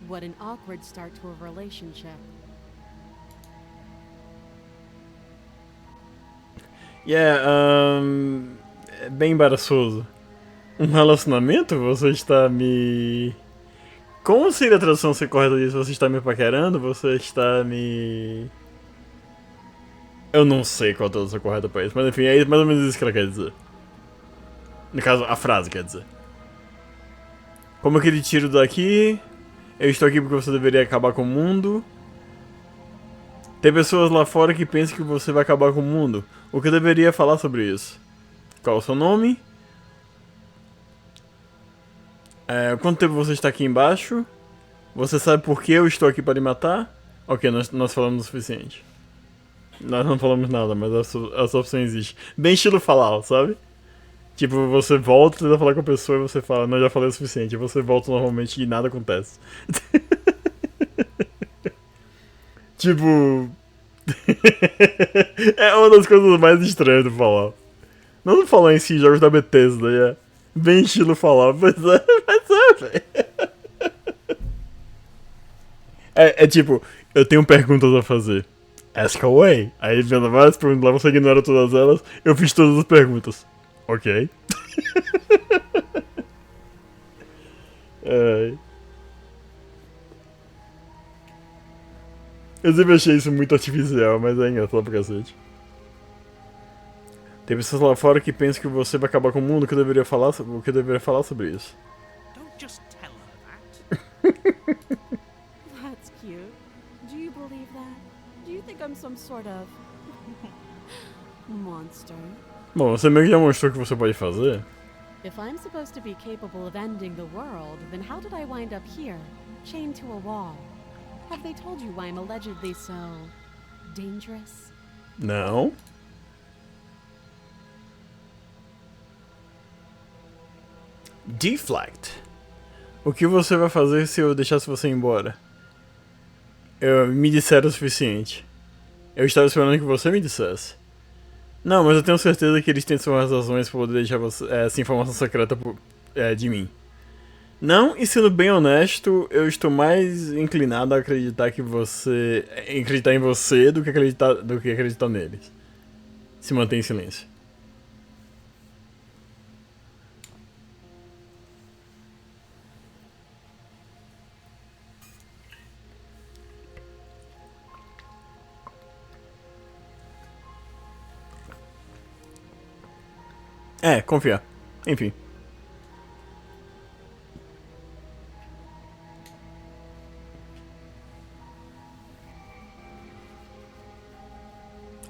What an awkward start to a relationship.
É bem embaraçoso. Um relacionamento? Você está me... Como seria a tradução ser correta disso? Você está me paquerando? Você está me... Eu não sei qual a tradução correta pra isso, mas enfim, é mais ou menos isso que ela quer dizer. No caso, a frase quer dizer. Como eu queria tiro daqui, eu estou aqui porque você deveria acabar com o mundo. Tem pessoas lá fora que pensam que você vai acabar com o mundo. O que eu deveria falar sobre isso? Qual é o seu nome? Quanto tempo você está aqui embaixo? Você sabe por que eu estou aqui para lhe matar? Ok, nós falamos o suficiente. Nós não falamos nada, mas essa opção existe. Bem estilo Fallout, sabe? Tipo, você volta, tenta falar com a pessoa e você fala, não, já falei o suficiente. E você volta normalmente e nada acontece. Tipo... é uma das coisas mais estranhas do Fallout. Não falar em si, jogos da Bethesda, bem estilo Fallout, mas velho. É tipo, eu tenho perguntas a fazer. Ask away. Aí vendo várias perguntas lá, você ignora todas elas. Eu fiz todas as perguntas. Ok. Eu sempre achei isso muito artificial, mas é engraçado pra cacete. Tem pessoas lá fora que pensam que você vai acabar com o mundo. O que eu deveria falar sobre isso?
Don't just tell her that.
That's cute. Do you believe that? Do you think I'm some sort of monster?
Bom, você meio que já mostrou o que você pode fazer.
If I'm supposed to be capable of ending the world, then how did I wind up here, chained to a wall? Have they told you why I'm allegedly so dangerous?
Não. Deflect. O que você vai fazer se eu deixasse você ir embora? Me disseram o suficiente. Eu estava esperando que você me dissesse. Não, mas eu tenho certeza que eles têm suas razões para poder deixar essa informação secreta de mim. Não, e sendo bem honesto, eu estou mais inclinado a acreditar em você do que acreditar neles. Se mantém em silêncio. Confiar. Enfim.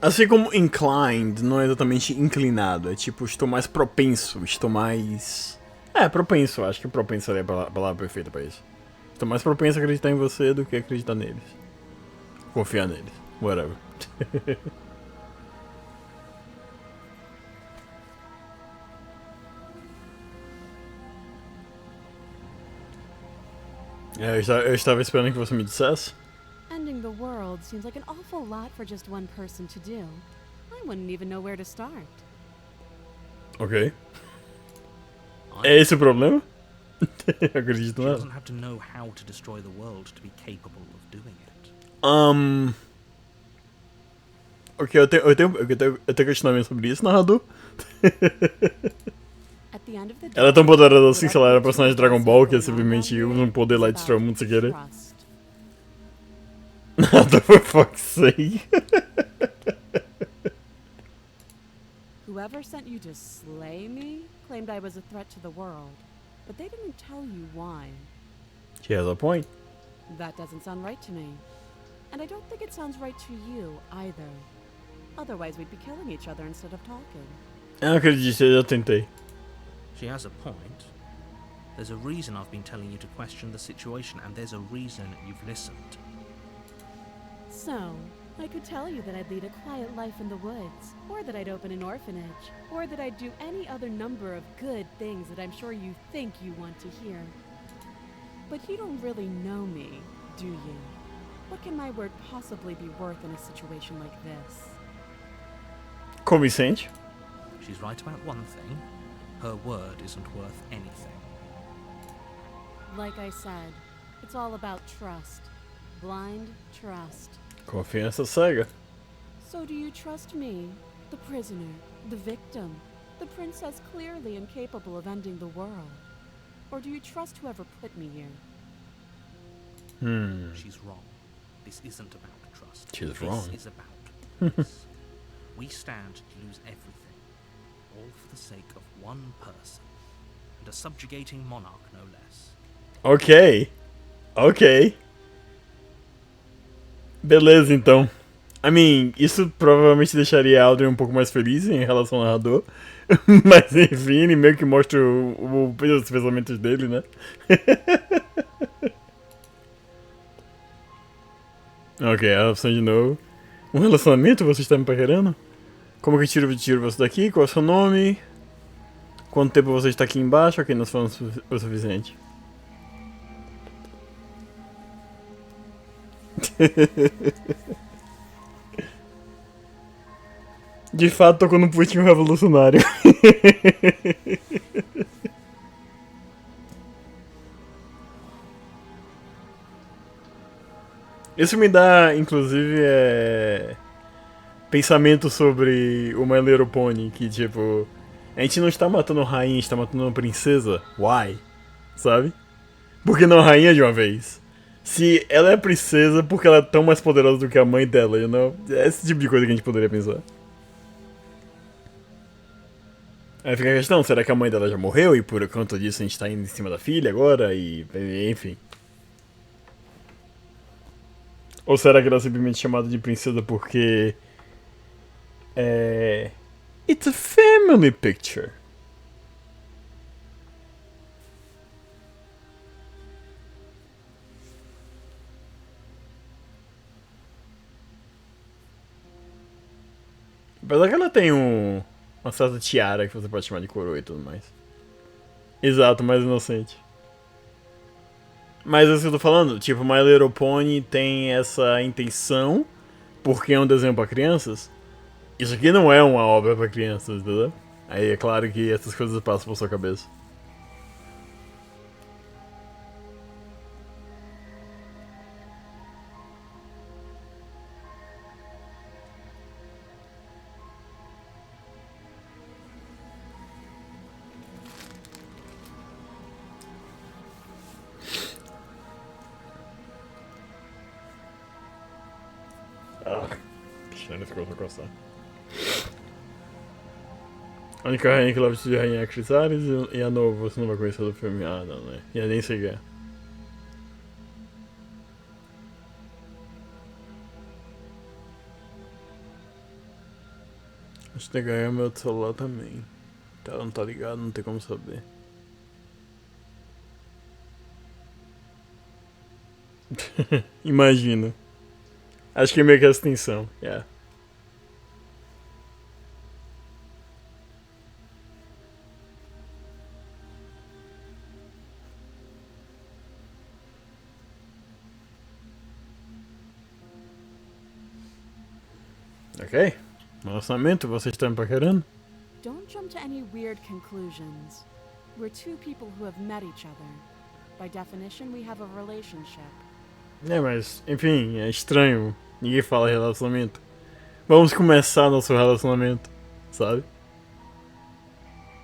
Assim como inclined não é exatamente inclinado, é tipo, estou mais propenso, estou mais... propenso, acho que propenso seria a palavra perfeita pra isso. Estou mais propenso a acreditar em você do que acreditar neles. Confiar neles, whatever. Eu estava esperando que você me dissesse.
Ending the world seems like an awful lot for just one person to do. I wouldn't even know where to start.
Ok. É esse o problema? Eu acredito
She
nada.
doesn't have to know how to destroy the world to be capable of doing it.
Ok, eu tenho questionamento sobre isso, narrador.
At the end of the day,
Ela é tão poderosa assim, se ela era personagem de Dragon Ball, que simplesmente usa um poder lá e destrói o mundo sem querer. Nada, for fuck's sake.
Whoever sent you to slay me claimed I was a threat to the world, but they didn't tell you why.
She has a point.
That doesn't sound right to me. And I don't think it sounds right to you either. Otherwise we'd be killing each other instead of talking.
Eu não acredito, eu já tentei.
She has a point. There's a reason I've been telling you to question the situation, and there's a reason you've listened.
So, I could tell you that I'd lead a quiet life in the woods, or that I'd open an orphanage, or that I'd do any other number of good things that I'm sure you think you want to hear. But you don't really know me, do you? What can my word possibly be worth in a situation like this?
Convincente.
She's right about one thing. Her word isn't worth anything.
Like I said, it's all about trust. Blind trust.
Confiança cega.
So do you trust me, the prisoner, the victim, the princess clearly incapable of ending the world? Or do you trust whoever put me here?
She's wrong. This isn't about trust.
She's wrong.
This is about peace. We stand to lose everything, all for the sake of one person, and a subjugating monarch, no less.
Ok. Ok. Beleza, então. I mean, isso provavelmente deixaria a Audrian um pouco mais feliz em relação ao narrador. Mas enfim, ele meio que mostra os pensamentos dele, né? Ok, a opção de novo. Um relacionamento? Você está me paquerando? Como que tiro você daqui? Qual é o seu nome? Quanto tempo você está aqui embaixo? Ok, nós falamos o suficiente. De fato, tocou no Putin um revolucionário. Isso me dá, inclusive, pensamento sobre o My Little Pony, que tipo, a gente não está matando rainha, a gente está matando uma princesa. Why? Sabe? Por que não a rainha de uma vez? Se ela é princesa, porque ela é tão mais poderosa do que a mãe dela, you know? É esse tipo de coisa que a gente poderia pensar. Aí fica a questão, será que a mãe dela já morreu e por conta disso a gente tá indo em cima da filha agora? E enfim. Ou será que ela é simplesmente chamada de princesa porque... It's a family picture. Apesar que ela tem uma certa tiara que você pode chamar de coroa e tudo mais. Exato, mais inocente. Mas é isso que eu tô falando, tipo, My Little Pony tem essa intenção, porque é um desenho pra crianças. Isso aqui não é uma obra pra crianças, entendeu? Aí é claro que essas coisas passam por sua cabeça. Deixa eu coçar. A única rainha que leva de rainha é a Chrysalis e a nova você não vai conhecer do filme. Ah, não, né? E nem sei o que é. Acho que tem que ganhar meu celular também. Ela não tá ligado, não tem como saber. Imagino. Acho que é meio que essa tensão, yeah. Ok. Relacionamento, você está me paquerando?
Don't jump to any weird conclusions. We're two people who have met each other. By definition, we have a relationship.
Mas, enfim, é estranho. Ninguém fala relacionamento. Vamos começar nosso relacionamento, sabe?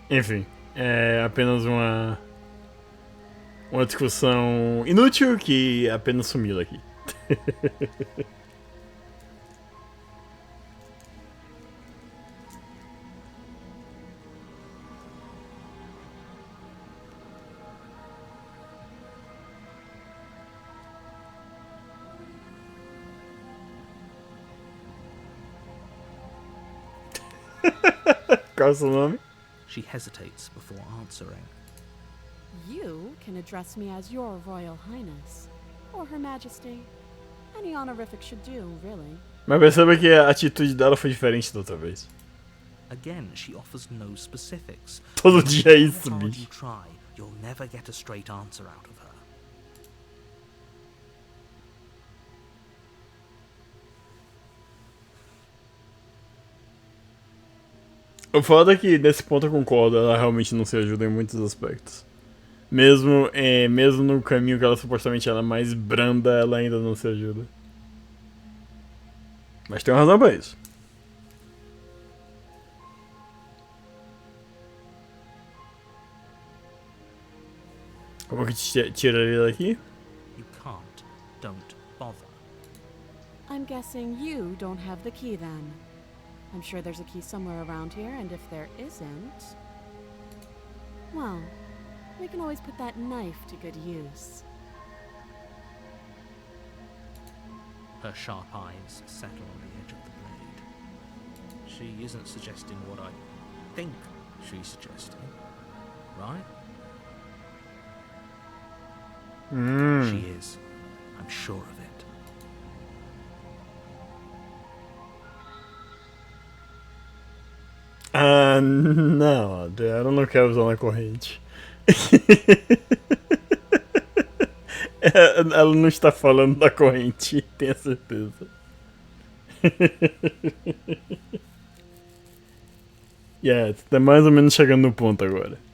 Enfim, é apenas uma discussão inútil que apenas sumiu daqui. Qual é o seu nome?
She hesitates before answering.
You can address me as Your Royal Highness, or Her Majesty. Any honorific should do, really.
Mas perceba que a atitude dela foi diferente da outra vez.
Again, she offers no specifics.
Todo dia é isso,
How hard
bicho.
you try, you'll never get a straight answer out of her.
O foda é que nesse ponto eu concordo, ela realmente não se ajuda em muitos aspectos. Mesmo no caminho que ela supostamente ela é mais branda, ela ainda não se ajuda. Mas tem uma razão pra isso. Como que te tiraria daqui?
You can't. Don't bother.
I'm guessing you don't have the key then. I'm sure there's a key somewhere around here, and if there isn't, well, we can always put that knife to good use.
Her sharp eyes settle on the edge of the blade. She isn't suggesting what I think she's suggesting, right? She is. I'm sure of it.
Ah, não, ela não quer usar na corrente. Ela não está falando da corrente, tenha certeza. Tá mais ou menos chegando no ponto agora.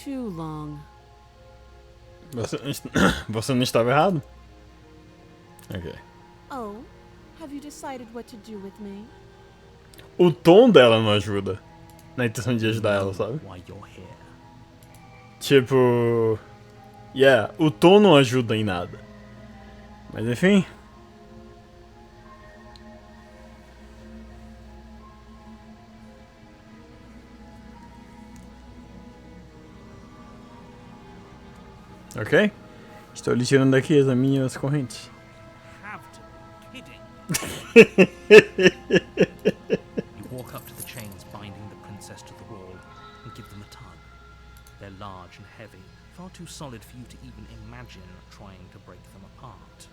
Too long.
Você não estava errado? Ok.
Oh, have you decided what to do with me?
O tom dela não ajuda na intenção de ajudar ela, sabe?
Why you're here.
Tipo. O tom não ajuda em nada. Mas enfim. Ok? Estou lhe tirando daqui as minhas correntes.
Have to be kidding. You walk up to the chains binding the princess to the wall and give them a tug. They're large and heavy, far too solid for you to even imagine trying to break them apart.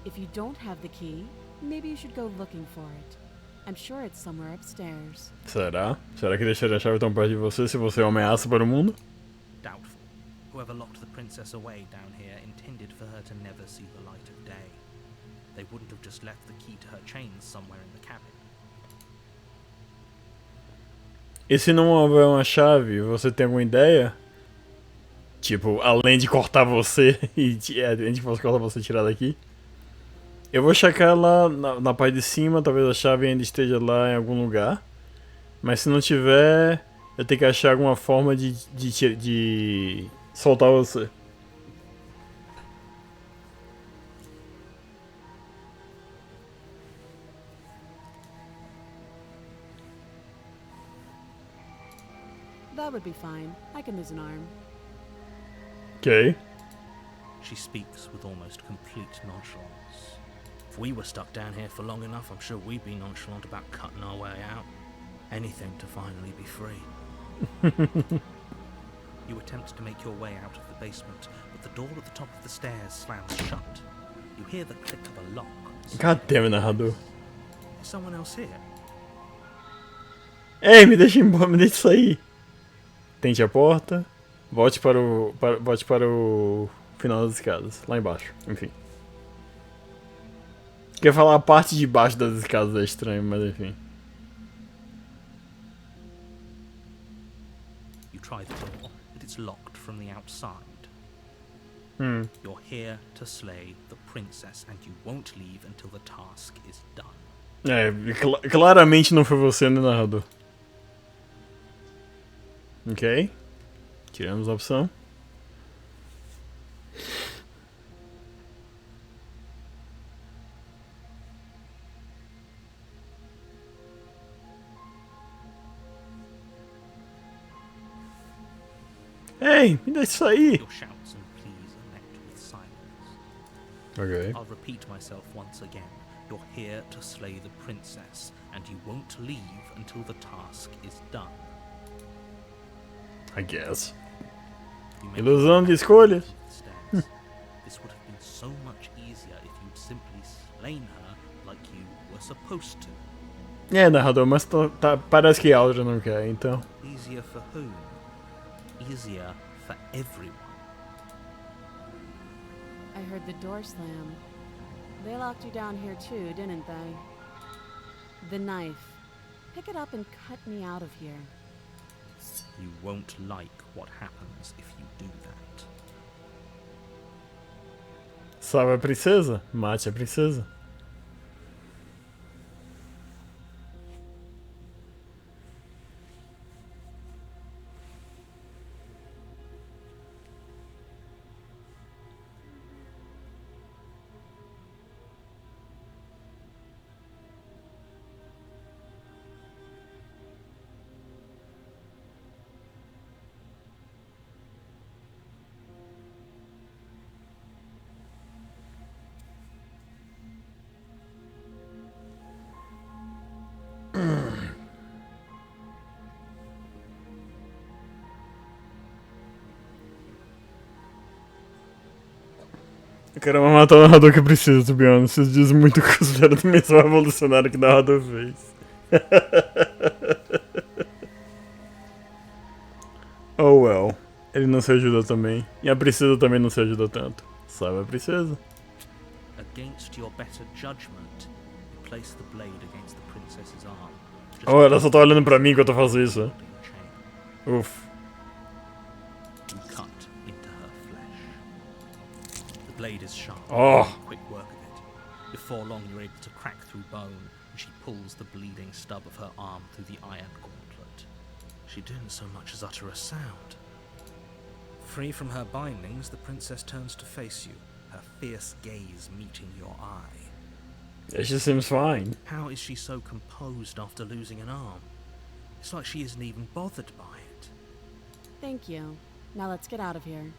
If you don't have the key, maybe you should go looking for it. I'm sure it's somewhere upstairs.
Será? Será que deixaria a chave tão perto de você se você é uma ameaça para o mundo?
Doubtful. Whoever locked the princess away down here intended for her to never see the light of day. They wouldn't have just left the key to her chains somewhere in the cabin.
E se não houver uma chave, você tem alguma ideia? Tipo, além de cortar você e além de cortar você e tirar daqui? Eu vou checar lá na parte de cima, talvez a chave ainda esteja lá em algum lugar. Mas se não tiver, eu tenho que achar alguma forma de soltar você.
That would be fine. I can lose an arm.
Ok.
She speaks with almost complete nonchalance. If we were stuck down here for long enough, I'm sure we'd be nonchalant about cutting our way out. Anything to finally be free. You attempt to make your way out of the basement, but the door at the top of the stairs slams shut. You hear the click of a lock.
God damn it, narrador.
Is someone else here?
Ei, me deixa embora, me deixa sair. Tente a porta. Volte para o final das escadas, lá embaixo, enfim. Quer falar a parte de baixo das escadas é estranho, mas enfim.
You try the door, but it's locked from the outside. You're here to slay the princess, and you won't leave until the task is done.
Claramente não foi você, né, narrador? Ok. Tiramos a opção. Ei, me deixa sair!
Your shouts and pleas are met with silence.
Ok.
I'll repeat myself once again. You're here to slay the princess, and you won't leave until the task is done.
I guess.
You may
Ilusão de escolhas.
stairs. This would have been so much easier if you'd simply slain her like you were supposed to.
É, narrador, mas parece que Audrian não quer, então.
Easier for whom? Easier for everyone.
I heard the door slam. They locked you down here too, didn't they? The knife. Pick it up and cut me out of here.
You won't like what happens if you do that.
Salve a princesa, mate a princesa. Eu quero matar o narrador que precisa, to be honest. Isso diz muito que considero a dimensão revolucionária que o narrador fez. Oh well. Ele não se ajuda também. E a princesa também não se ajuda tanto. Sabe a princesa?
Against your better judgment, you place the blade against the princess's arm.
Oh, ela só tá olhando pra mim enquanto eu faço isso. Uff.
You cut into her flesh. The blade is sharp.
Oh.
Quick work of it. Before long, you're able to crack through bone, and she pulls the bleeding stub of her arm through the iron gauntlet. She didn't so much as utter a sound. Free from her bindings, the princess turns to face you, her fierce gaze meeting your eye.
Yeah, she seems fine.
How is she so composed after losing an arm? It's like she isn't even bothered by it.
Thank you. Now let's get out of here.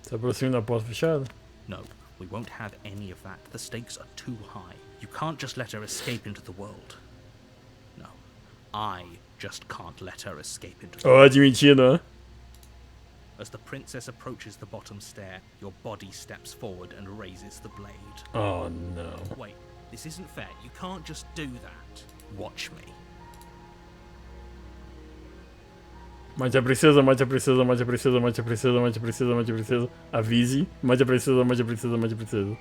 Se aproxima da porta fechada.
No, we won't have any of that. The stakes are too high. You can't just let her escape into the world. No, I just can't let her escape into the
Oh,
world.
admitido, hein?
As the princess approaches the bottom stair, your body steps forward and raises the blade.
Oh no.
Wait, this isn't fair. You can't just do that. Watch me.
Mate a princesa, mate a princesa, mate a princesa, mate a princesa, mate a princesa, mate a princesa. Avise. Mate a princesa, mate a princesa, mate a princesa.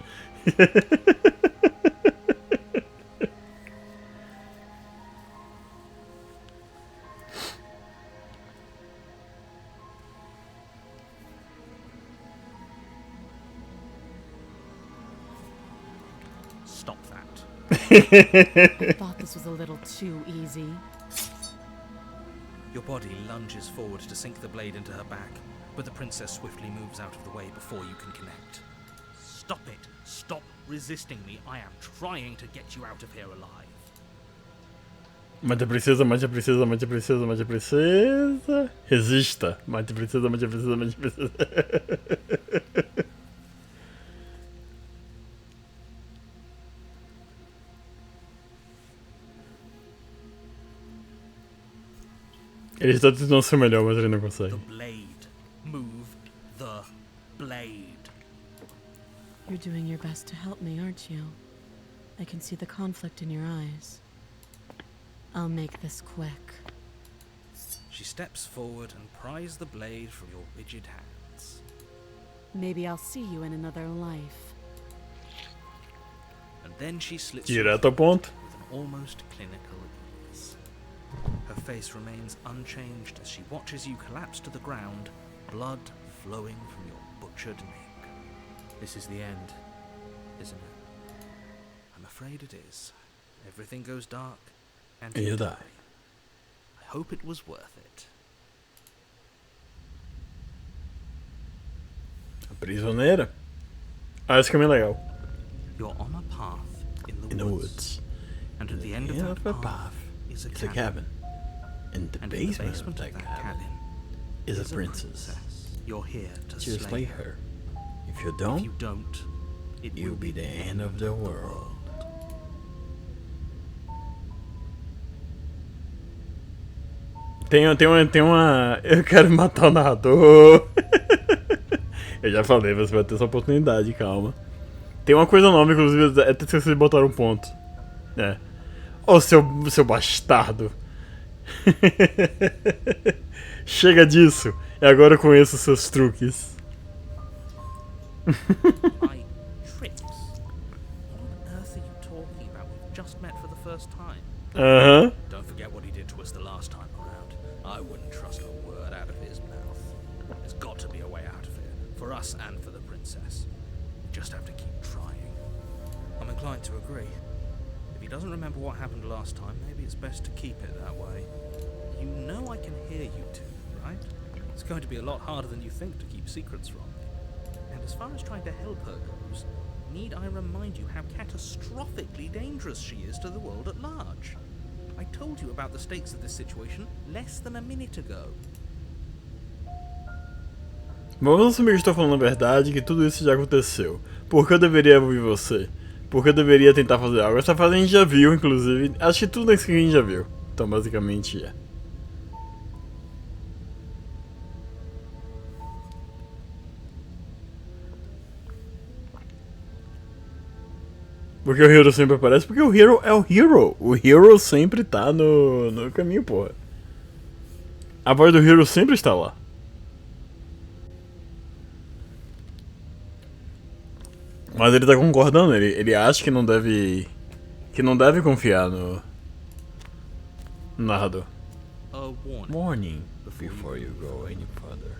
Stop that.
I thought this was a little too easy.
Your body lunges forward to sink the blade into her back, but the princess swiftly moves out of the way before you can connect. Stop it! Stop resisting me! I am trying to get you out of here alive.
Mate a princesa, mate a princesa, mate a princesa, mate a princesa. Resista. Mate a princesa, mate a princesa, mate a princesa. Ele está tentando ser melhor, mas ele não
The
consegue.
blade. Move the blade.
You're doing your best to help me, aren't you? I can see the conflict in your eyes. I'll make this quick.
She steps forward and pries the blade from your rigid hands.
Maybe I'll see you in another life.
And then she slits
Direto ao ponto.
with an almost clinical ease. Her face remains unchanged as she watches you collapse to the ground, blood flowing from your butchered neck. This is the end, isn't it? I'm afraid it is. Everything goes dark, and
And you die.
I hope it was worth it.
A prisioneira. Ah, esse caminho é legal.
You're on a path in the
In the
woods,
woods.
and at the end of
Yeah,
that
the
path is a
It's a
cabin.
cabin. In the
And
basement,
in the basement
of that cabin is a princess.
You're here to
To slay her. If you
If
don't,
you don't, it
you'll
will
be the end of the world. Tem uma. Eu quero matar o narrador. Eu já falei, você vai ter essa oportunidade, calma. Tem uma coisa nova, inclusive, até se vocês botaram um ponto. É. Ô, seu bastardo. Chega disso. E agora eu conheço seus truques.
My tricks? What on earth are you talking about? We've just met for the first time.
Aham.
Don't forget what he did to us the last time around. I wouldn't trust a word out of his mouth. There's got to be a way out of it, for us and for the princess. We just have to keep trying.
I'm inclined to agree. If he doesn't remember what happened last time, maybe it's best to keep it that way. You know I can hear you two, right? It's going to be a lot harder than you think to keep secrets from me. And as far as trying to help her goes, need I remind you how catastrophically dangerous she is to the world at large? I told you about the stakes of this situation less than a minute ago.
Vamos assumir que estou falando a verdade, que tudo isso já aconteceu. Por que eu deveria ouvir você? Por que eu deveria tentar fazer algo? Essa fase a gente já viu, inclusive. Acho que tudo isso que a gente já viu. Então, basicamente, é. Por que o Hero sempre aparece? Porque o Hero é o Hero. O Hero sempre tá no caminho, porra. A voz do Hero sempre está lá. Mas ele tá concordando, ele acha que não deve. Que não deve confiar no narrador.
A warning.
Warning before you go any further.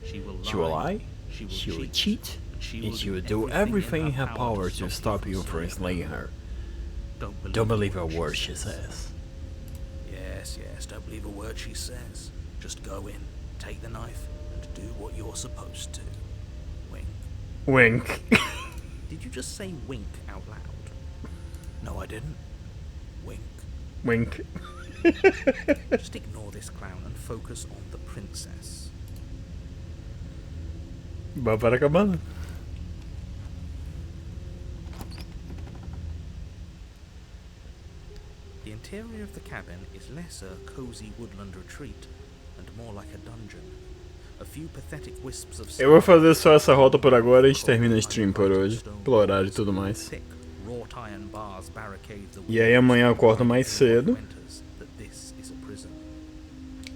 She
She will lie, she will cheat, and she will do everything in her power to stop you from slaying her. Don't believe a word she says.
Yes, don't believe a word she says. Just go in, take the knife, and do what you're supposed to. Wink.
Wink.
Did you just say wink out loud? No, I didn't. Wink.
Wink.
Just ignore this clown and focus on the princess.
Vai para a cabana.
The interior of the cabin is less a cozy woodland retreat and more like a dungeon. A few pathetic wisps of
Eu vou fazer só essa rota por agora e a gente termina a stream por hoje, pelo horário e tudo mais.
thick wrought iron bars barricade the
E aí amanhã eu acordo mais cedo.
that this is a prison.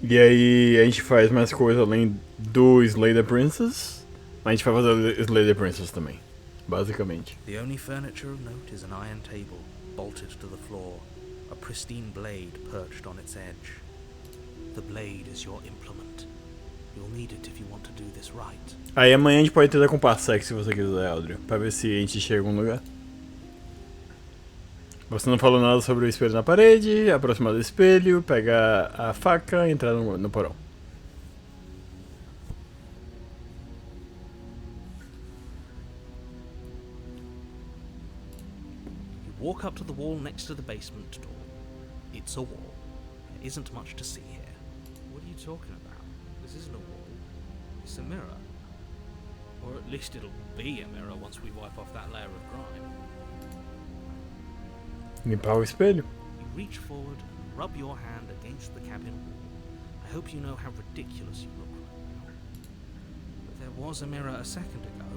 E aí a gente faz mais coisa além do Slay the Princess. A gente vai fazer o Slay the Princess também, basicamente.
The only furniture of note is an iron table bolted to the floor, a pristine blade perched on its edge. The blade is your implement. You'll need it if you want to do this right.
Aí amanhã a gente pode tentar com o Parsec se você quiser, Audrian, pra ver se a gente chega em algum lugar. Você não falou nada sobre o espelho na parede, aproximar do espelho, pegar a faca e entrar no porão.
You walk up to the wall next to the basement door. It's a wall. There isn't much to see here. What are you talking about? This isn't a wall. It's a mirror. Or at least it'll be a mirror once we wipe off that layer of grime.
Limpar o espelho.
You reach forward and rub your hand against the cabin wall. I hope you know how ridiculous you look right now. But there was a mirror a second ago,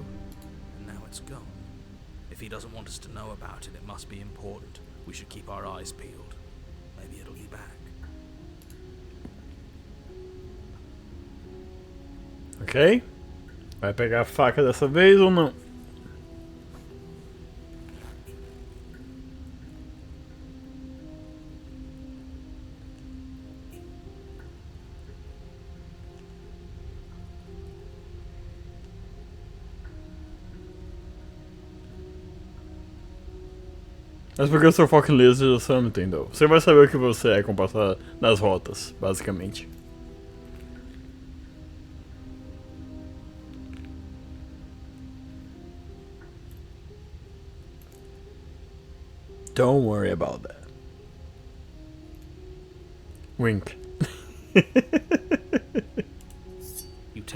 and now it's gone. If he doesn't want us to know about it, it must be important. We should keep our eyes peeled. Maybe it'll be back.
Ok? Vai pegar a faca dessa vez ou não? Mas porque eu sou fucking laser, você não entendeu. Você vai saber o que você é com o passar das rotas, basicamente. Don't worry about that. Wink.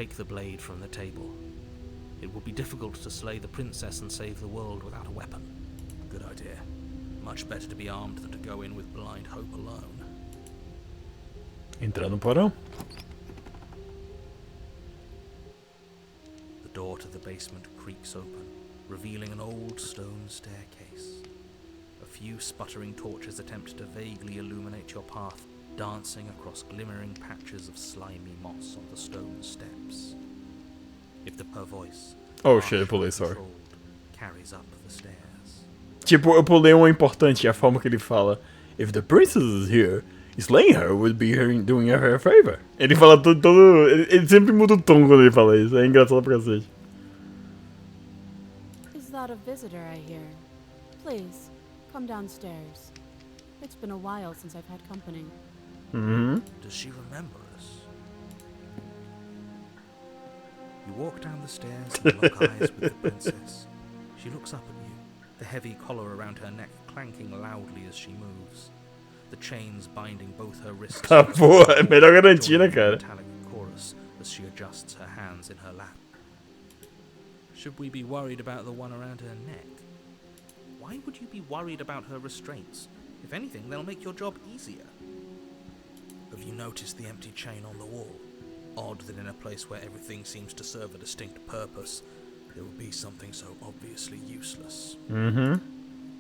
take the blade from the table. It will be difficult to slay the princess and save the world without a weapon.
Good idea. Much better to be armed than to go in with blind hope alone.
Entrar no porão.
The door to the basement creaks open, revealing an old stone staircase. A few sputtering torches attempt to vaguely illuminate your path, dancing across glimmering patches of slimy moss on the stone steps. If the per voice,
Oh shit, eu pulei, sorry.
carries up the stairs.
Tipo, eu pulei uma importante, a forma que ele fala. If the princess is here, slaying her would be doing her a favor. Ele fala todo ele sempre muda o tom quando ele fala isso. É engraçado pra cacete.
Is that a visitor I hear? Please, come downstairs. It's been a while since I've had company.
Does she remember us? You walk down the stairs and lock eyes with the princess. She looks up at you, the heavy collar around her neck clanking loudly as she moves. The chains binding both her wrists.
Tá, porra, é melhor garantir, né, cara?
Metallic chorus as she adjusts her hands in her lap. Should we be worried about the one around her neck?
Why would you be worried about her restraints? If anything, they'll make your job easier.
Have you noticed the empty chain on the wall? Odd that in a place where everything seems to serve a distinct purpose, there would be something so obviously useless.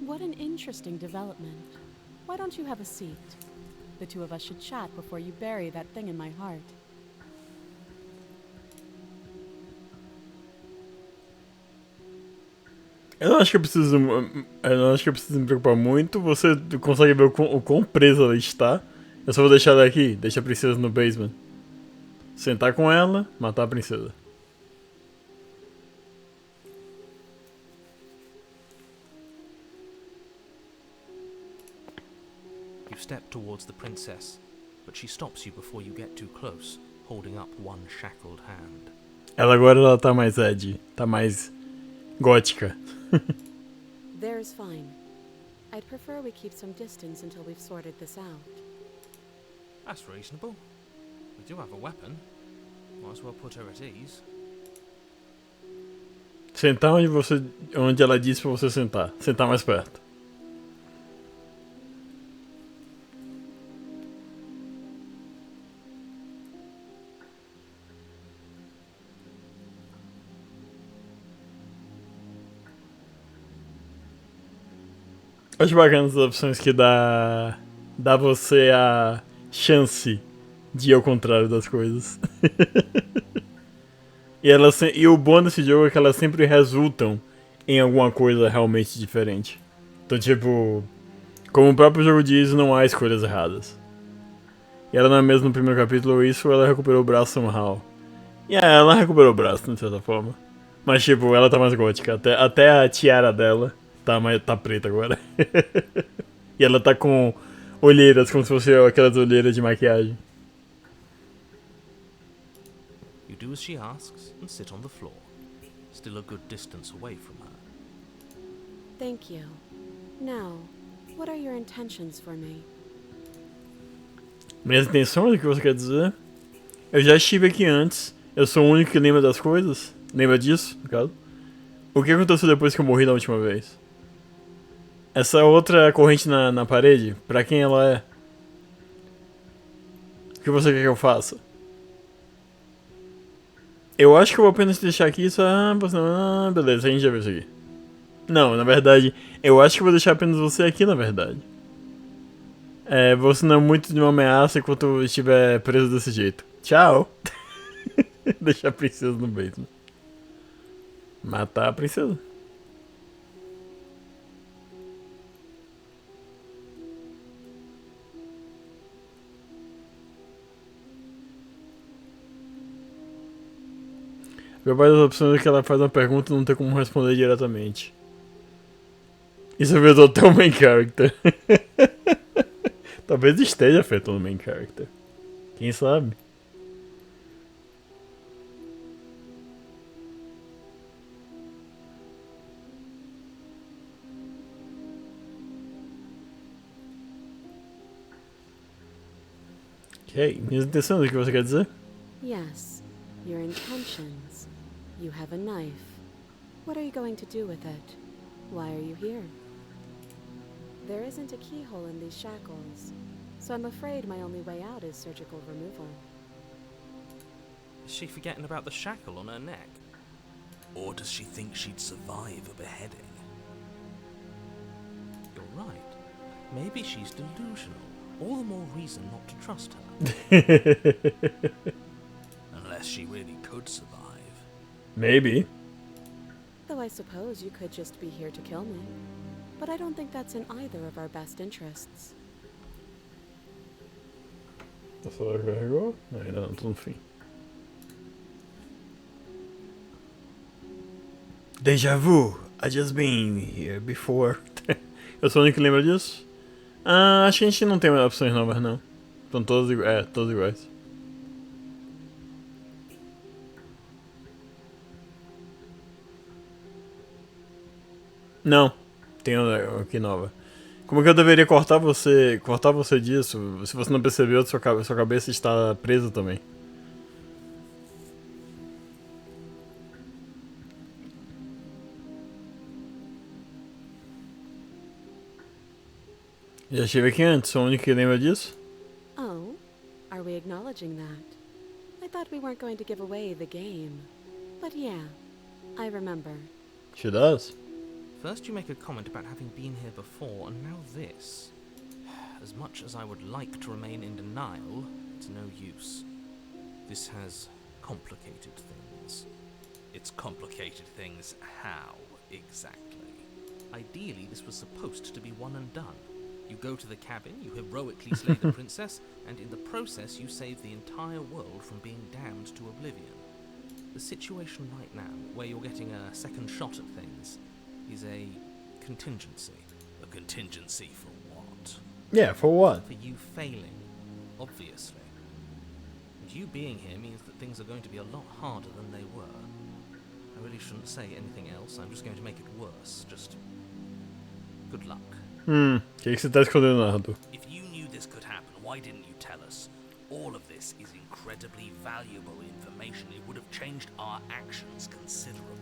What an interesting development. Why don't you have a seat? The two of us should chat before you bury that thing in my heart.
Eu não acho que eu preciso me preocupar muito. Você consegue ver o quão presa ela está. Eu só vou deixar ela aqui, deixa a princesa no basement. Sentar com ela, matar a princesa.
You step towards the princess, but she stops you before you get too close, holding up one shackled hand.
Ela agora tá mais edgy, tá mais gótica.
There's fine. I'd prefer we keep some distance until we've sorted this out.
That's reasonable. We do have a weapon. Might as well put her at ease.
Sentar onde ela disse pra você sentar. Sentar mais perto. Acho bacana as opções que dá você a chance de ir ao contrário das coisas. E o bom desse jogo é que elas sempre resultam em alguma coisa realmente diferente. Então, tipo, como o próprio jogo diz, não há escolhas erradas. E ela não é mesmo no primeiro capítulo isso, ela recuperou o braço somehow. E ela recuperou o braço, de certa forma. Mas, tipo, ela tá mais gótica. Até a tiara dela tá preta agora. E ela tá com olheiras, como se fosse aquelas olheiras de maquiagem.
You do as she asks and sit on the floor, still a good distance away from her.
Thank you. Now, what are your intentions for me?
Minhas intenções, o que você quer dizer? Eu já estive aqui antes. Eu sou o único que lembra das coisas. Lembra disso, no caso? O que aconteceu depois que eu morri da última vez? Essa outra corrente na parede, pra quem ela é? O que você quer que eu faça? Eu acho que eu vou apenas deixar aqui só... beleza, a gente já viu isso aqui. Não, na verdade, eu acho que eu vou deixar apenas você aqui, na verdade. Você não é muito de uma ameaça enquanto eu estiver preso desse jeito. Tchau! Deixar a princesa no basement. Matar a princesa. Meu pai das opções é que ela faz uma pergunta e não tem como responder diretamente. Isso afetou até o main character. Talvez esteja afetando o main character. Quem sabe? Ok, minhas intenções, o que você quer dizer?
Yes. Your intentions. You have a knife. What are you going to do with it? Why are you here? There isn't a keyhole in these shackles, so I'm afraid my only way out is surgical removal.
Is she forgetting about the shackle on her neck?
Or does she think she'd survive a beheading?
You're right. Maybe she's delusional. All the more reason not to trust her.
Unless she really could survive.
Maybe.
Though I suppose you could just be here to kill me. But I don't think that's in either of our best interests.
Só carregou? Não, ainda não, tô no fim. Deja vu. I just been here before. Eu sou o único que lembra disso? Ah, acho que a gente não tem opções novas, não. Estão todas iguais. Todas iguais. Não. Tem uma aqui nova. Como que eu deveria cortar você disso? Se você não percebeu, sua cabeça está presa também. Já estive aqui antes, sou o único que lembra disso?
Oh, are we acknowledging that? I thought we weren't going to give away the game. But yeah, I remember.
She does.
First you make a comment about having been here before, and now this. As much as I would like to remain in denial, it's no use. This has complicated things.
It's complicated things how, exactly?
Ideally, this was supposed to be one and done. You go to the cabin, you heroically slay the princess, and in the process you save the entire world from being damned to oblivion. The situation right now, where you're getting a second shot at things, is a contingency.
A contingency for what?
Yeah, for what?
For you failing, obviously. And you being here means that things are going to be a lot harder than they were. I really shouldn't say anything else, I'm just going to make it worse. Just good luck.
Que você tá escondendo, Arthur?
If you knew this could happen, why didn't you tell us? All of this is incredibly valuable information. It would have changed our actions considerably.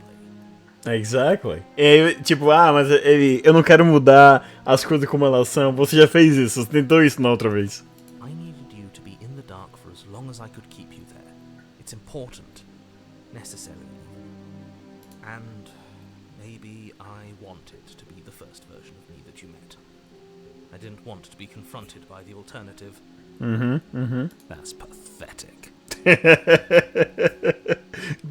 Exactly. É, tipo, mas eu não quero mudar as coisas como elas são. Você já fez isso, você tentou isso na outra vez.
I needed you to be in the dark for as long as I could keep you there. It's important. Necessary. And maybe I wanted to be the first version of me that you met. I didn't want to be confronted by the alternative.
That's pathetic.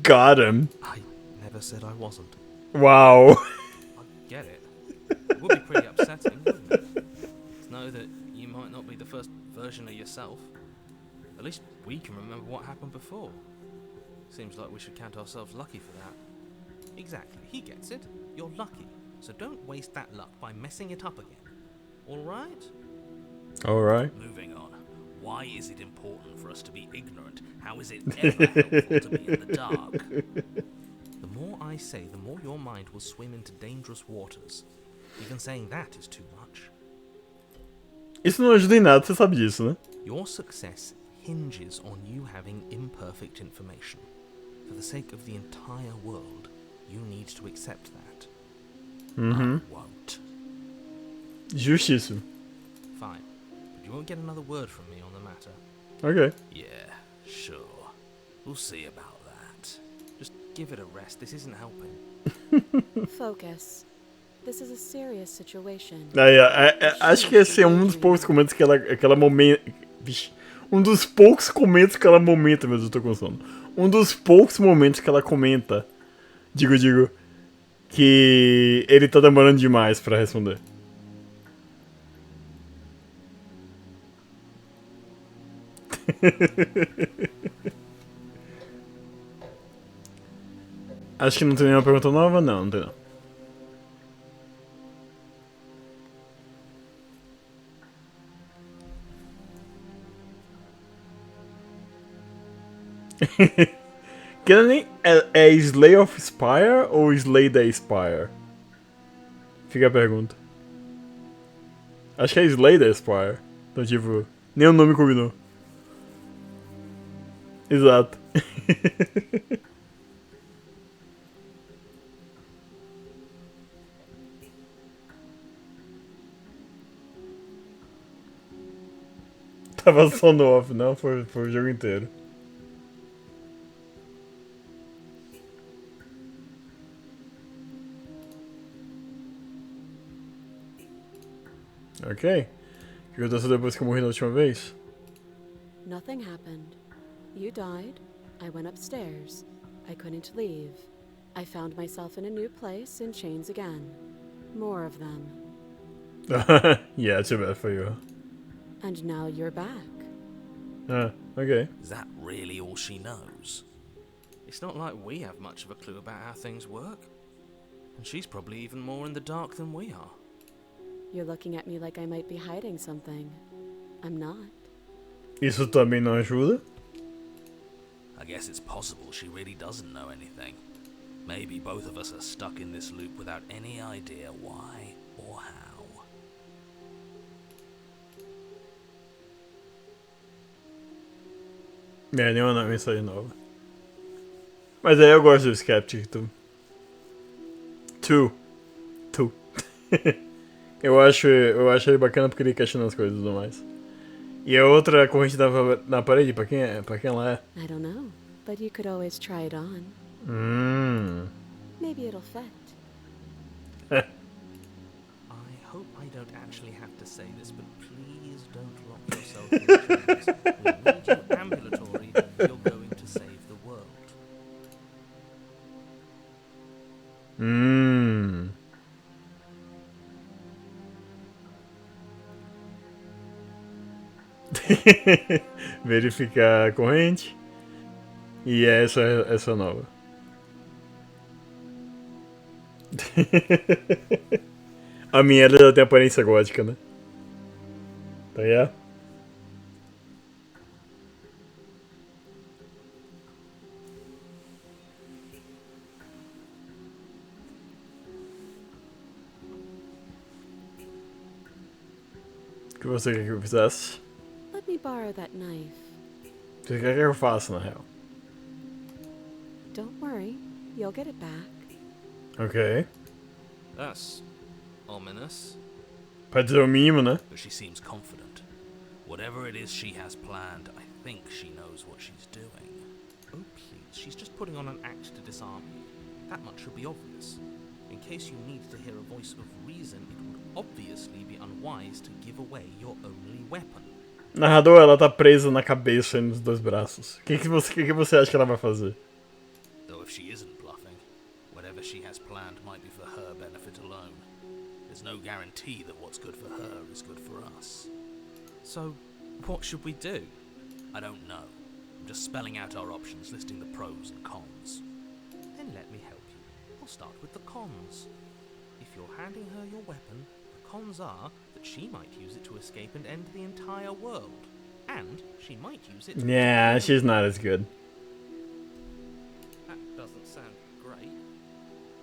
Got him.
I never said I wasn't.
Wow.
I get it. It would be pretty upsetting, wouldn't it? To know that you might not be the first version of yourself. At least we can remember what happened before. Seems like we should count ourselves lucky for that. Exactly, he gets it. You're lucky. So don't waste that luck by messing it up again. Alright?
Alright.
Moving on. Why is it important for us to be ignorant? How is it ever helpful to be in the dark?
The more I say, the more your mind will swim into dangerous waters. Even saying that is too much.
Isso não ajuda em nada, você sabe disso, né?
Your success hinges on you having imperfect information. For the sake of the entire world, you need to accept that.
I won't.
Justíssimo.
Fine. But you won't get another word from me on the matter.
Ok.
Yeah, sure. We'll see about that.
Just give it a rest. This isn't helping.
Focus. This is a serious situation.
Acho que esse é um dos poucos comentos que ela momenta. Um dos poucos comentos que ela momenta, mas eu tô com sono. Um dos poucos momentos que ela comenta. Digo. Que ele tá demorando demais pra responder. Acho que não tem nenhuma pergunta nova? Não tem não. É Slay of Spire ou Slay the Spire? Fica a pergunta. Acho que é Slay the Spire. Então, tipo, nem o nome combinou. Exato. Tava só no off, não? Foi o jogo inteiro. Ok. O que aconteceu depois que eu morri na última vez?
Nothing happened. You died. I went upstairs. I couldn't leave. I found myself in a new place in chains again. More of them.
Yeah, too bad for you.
And now you're back.
Okay.
Is that really all she knows? It's not like we have much of a clue about how things work. And she's probably even more in the dark than we are.
You're looking at me like I might be hiding something. I'm not.
Isso também não ajuda?
I guess it's possible she really doesn't know anything. Maybe both of us are stuck in this loop without any idea why or how.
Nenhuma mensagem nova. Mas aí eu gosto do Skeptic, tu. eu acho ele bacana porque ele questiona as coisas e tudo mais. E a outra corrente na parede, pra quem ela é?
I don't know, but you could always try it on. Maybe it'll fit.
I hope I don't actually have to say this, but please don't lock yourself in chains. We need you ambulatory if you're going to save the world.
Verificar a corrente. E essa nova. A minha ela tem aparência gótica, né? Tá aí? O que você quer que eu fizesse?
Let me borrow that knife.
Você quer que eu faça, na real?
Don't worry, you'll get it back.
Ok.
That's ominous.
Pra dizer o mínimo, né?
But she seems confident. Whatever it is she has planned, I think she knows what she's doing.
Oh, please. She's just putting on an act to disarm you. That much should be obvious. In case you need to hear a voice of reason, it would obviously be unwise to give away your only weapon.
Narrador, ela tá presa na cabeça e nos dois braços. O que você acha que ela vai fazer?
Though if she isn't bluffing, whatever she has planned might be for her benefit alone. There's no guarantee that what's good for her is good for us.
So, what should we do?
I don't know. I'm just spelling out our options, listing the pros and cons.
Then let me help you. I'll start with the cons. If you're handing her your weapon, the cons are that she might use it to escape and end the entire world. And she might use it to...
Yeah, she's not as good.
That doesn't sound great.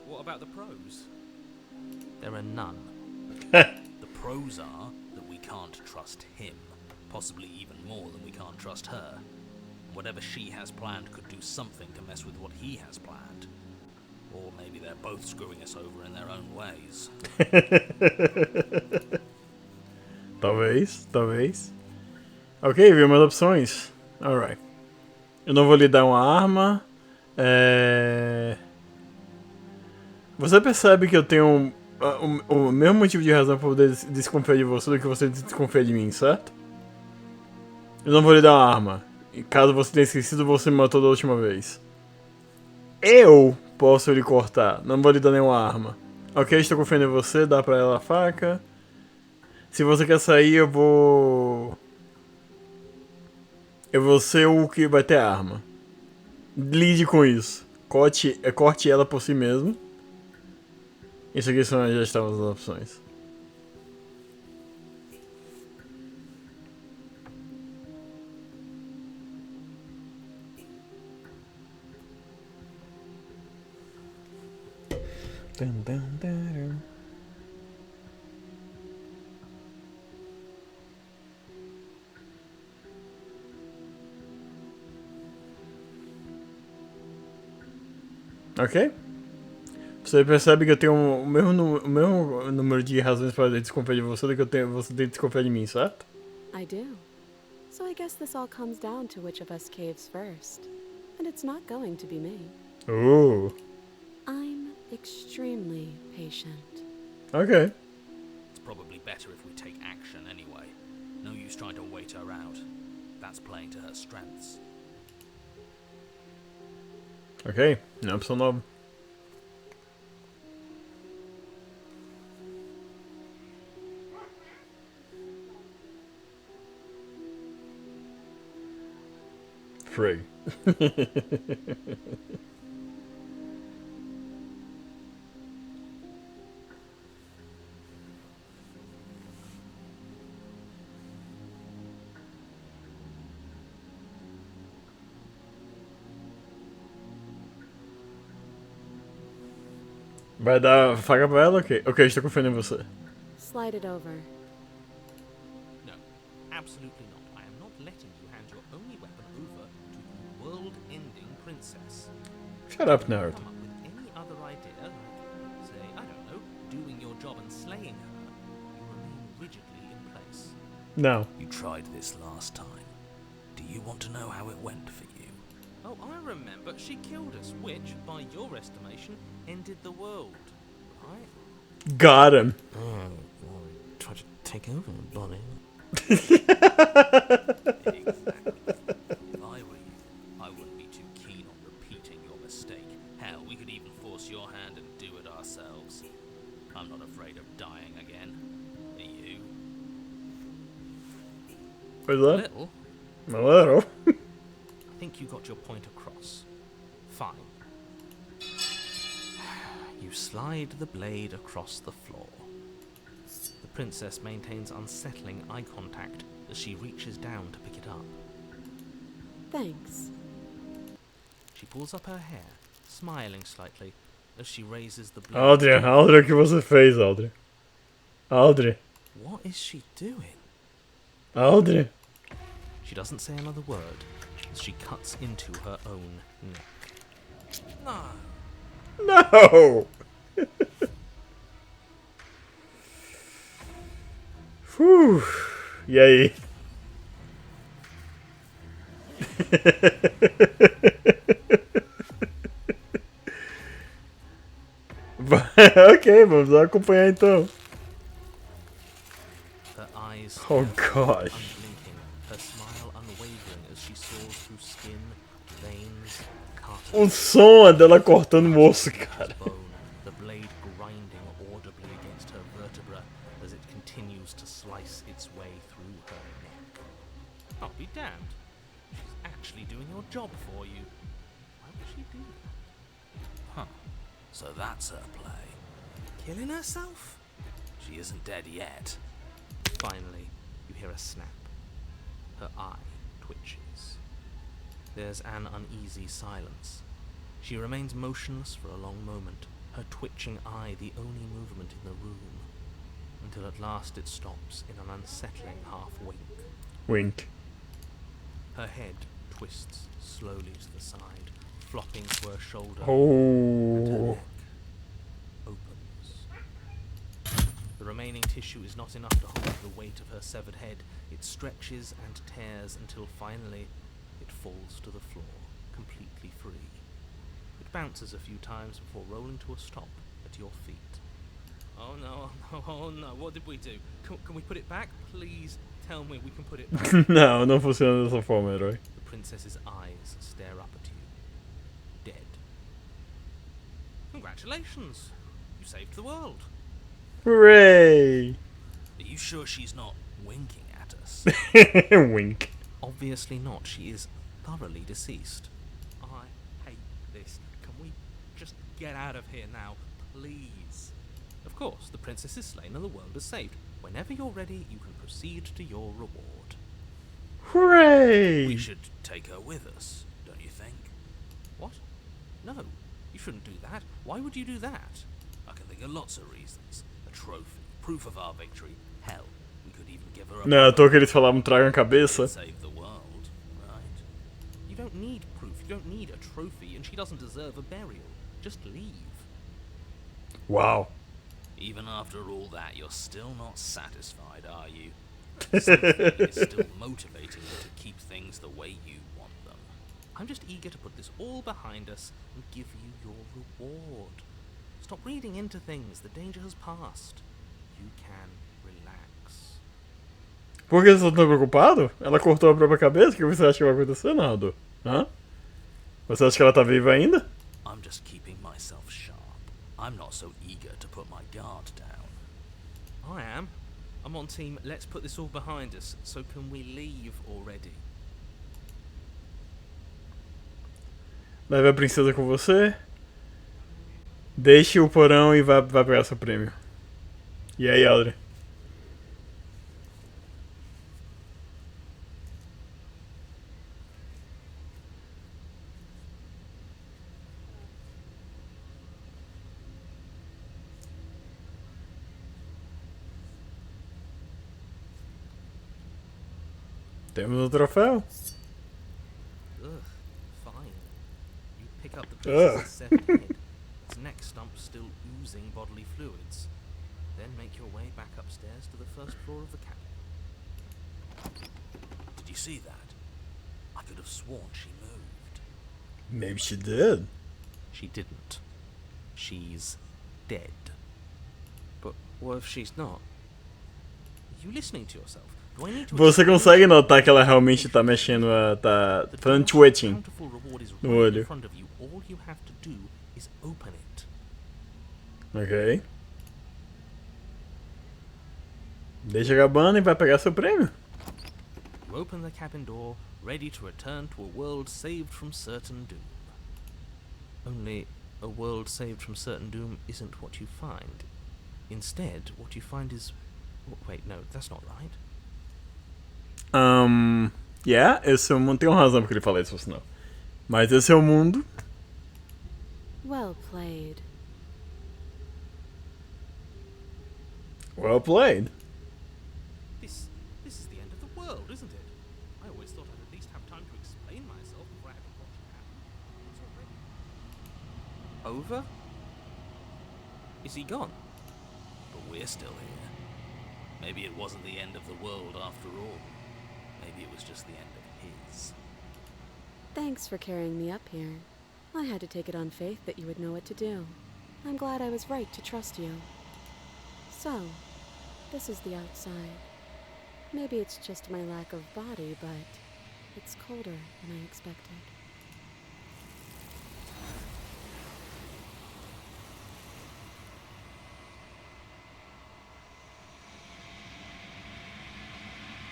What about the pros? There are none.
The pros are that we can't trust him, possibly even more than we can't trust her. Whatever she has planned could do something to mess with what he has planned. Or maybe they're both screwing us over in their own ways.
Talvez. Ok, viu mais opções. Alright. Eu não vou lhe dar uma arma. Você percebe que eu tenho o mesmo motivo de razão pra poder desconfiar de você do que você desconfia de mim, certo? Eu não vou lhe dar uma arma. E caso você tenha esquecido, você me matou da última vez. Eu posso lhe cortar. Não vou lhe dar nenhuma arma. Ok, estou confiando em você. Dá pra ela a faca. Se você quer sair, eu vou ser o que vai ter arma. Lide com isso. Corte ela por si mesmo. Isso aqui já estavam as opções. Ok. Você percebe que eu tenho o mesmo número de razões para desconfiar de você do que você tem de desconfiar de mim, certo?
I do. So I guess this all comes down to which of us caves first. And it's not going to be me.
Oh.
I'm extremely patient.
Ok.
It's probably better if we take action anyway. No use trying to wait her out. That's playing to her strengths.
Ok. Não é opção nova. Free. Vai dar faca pra ela? Ok. Ok, estou confiando em você.
Slide it over.
No, absolutely not. I am not letting you hand your only weapon over to the world-ending princess.
Shut up, nerd.
Come up with any other idea, like, say, I don't know, doing your job and slaying her, you remain rigidly in place.
Não.
You tried this last time. Do you want to know how it went for you? Oh, I remember. She killed us, which, by your estimation, ended the world, right?
Got him.
Oh, well, tried to take over, bloody.
Exactly. If I were you, I wouldn't be too keen on repeating your mistake. Hell, we could even force your hand and do it ourselves. I'm not afraid of dying again. Are you?
Pois
A
é.
little.
A little.
I think you got your point across. Fine. You slide the blade across the floor. The princess maintains unsettling eye contact as she reaches down to pick it up.
Thanks.
She pulls up her hair, smiling slightly, as she raises the blade.
Audrian, Audrian, o que você fez, Audrian? Audrian.
What is she doing?
Audrian.
She doesn't say another word as she cuts into her own neck. No.
No! Whew. E aí? Ok, vamos lá acompanhar então.
Her eyes
Oh,
stare
gosh.
unblinking, her smile unwavering as she soars through skin, veins, cartilage.
O som é dela cortando o osso, cara.
Bone, the blade grinding audibly against her vertebra as it continues to slice its way through her neck. I'll be damned. She's actually doing your job for you. Why would she do that? Huh. So that's her play. Killing herself? She isn't dead yet. Finally, you hear a snap. Her eye twitches. There's an uneasy silence. She remains motionless for a long moment, her twitching eye the only movement in the room, until at last it stops in an unsettling half-wink.
Wink.
Her head twists slowly to the side, flopping to her shoulder, and her
Oh.
neck opens. The remaining tissue is not enough to hold the weight of her severed head. It stretches and tears until finally it falls to the floor, completely free. It bounces a few times before rolling to a stop at your feet. Oh no, oh no, what did we do? Can we put it back? Please tell me we can put it back.
Não, não funciona dessa forma, herói.
The princess's eyes stare up at you. Dead. Congratulations! You saved the world.
Hooray!
Are you sure she's not winking at us?
Wink.
Obviously not. She is thoroughly deceased. I hate this. Can we just get out of here now, please? Of course, the princess is slain and the world is saved. Whenever you're ready, you can proceed to your reward.
Hooray!
We should take her with us, don't you think? What? No, you shouldn't do that. Why would you do that? I can think of lots of reasons. A trophy, proof of our victory. Hell, we could even give her a
Não, à toa que eles falavam traga a cabeça.
save the world, right? You don't need proof. You don't need a trophy, and she doesn't deserve a burial.
Just leave.
Uau.
Even after all that, you're still not satisfied, are you? Something is still motivating you to keep things the way you want them. I'm just eager to put this all behind us and give you your reward. Stop reading into things. The danger has passed. You can relax.
Por que você tá tão preocupado? Ela cortou a própria cabeça? O que você acha que vai acontecer, Naldo? Hã? Você acha que ela tá viva ainda?
I'm just keeping myself sharp. I'm not so eager to put my guard down.
I am. I'm on team, let's put this all behind us, so can we leave already?
Leve a princesa com você. Deixe o porão e vá pegar seu prêmio. E aí, Audrian? Temos o troféu.
Ugh, fine. You pick up the princess's severed head, its neck stump still oozing bodily fluids. Then make your way back upstairs to the first floor of the cabin.
Did you see that? I could have sworn she moved.
Maybe she did.
She didn't. She's dead. But what if she's not? Are you listening to yourself? Do I need to
Você consegue notar que ela realmente tá mexendo, tá fazendo twitching no olho.
All you have to do is open it.
Ok. Deixa a cabana e vai pegar seu prêmio.
You open the cabin door, ready to return to a world saved from certain doom. Only, a world saved from certain doom isn't what you find. Instead, what you find is... Wait, no, that's not right.
Yeah, esse é o mundo. Tem uma razão porque ele fala isso, senão. Mas esse é o mundo.
Well played.
Well played.
This is the end of the world, isn't it? I always thought I'd at least have time to explain myself before I had to watch it happen. It's already... Over? Is he gone?
But we're still here. Maybe it wasn't the end of the world after all. Maybe it was just the end of his.
Thanks for carrying me up here. I had to take it on faith that you would know what to do. I'm glad I was right to trust you. So, this is the outside. Maybe it's just my lack of body, but it's colder than I expected.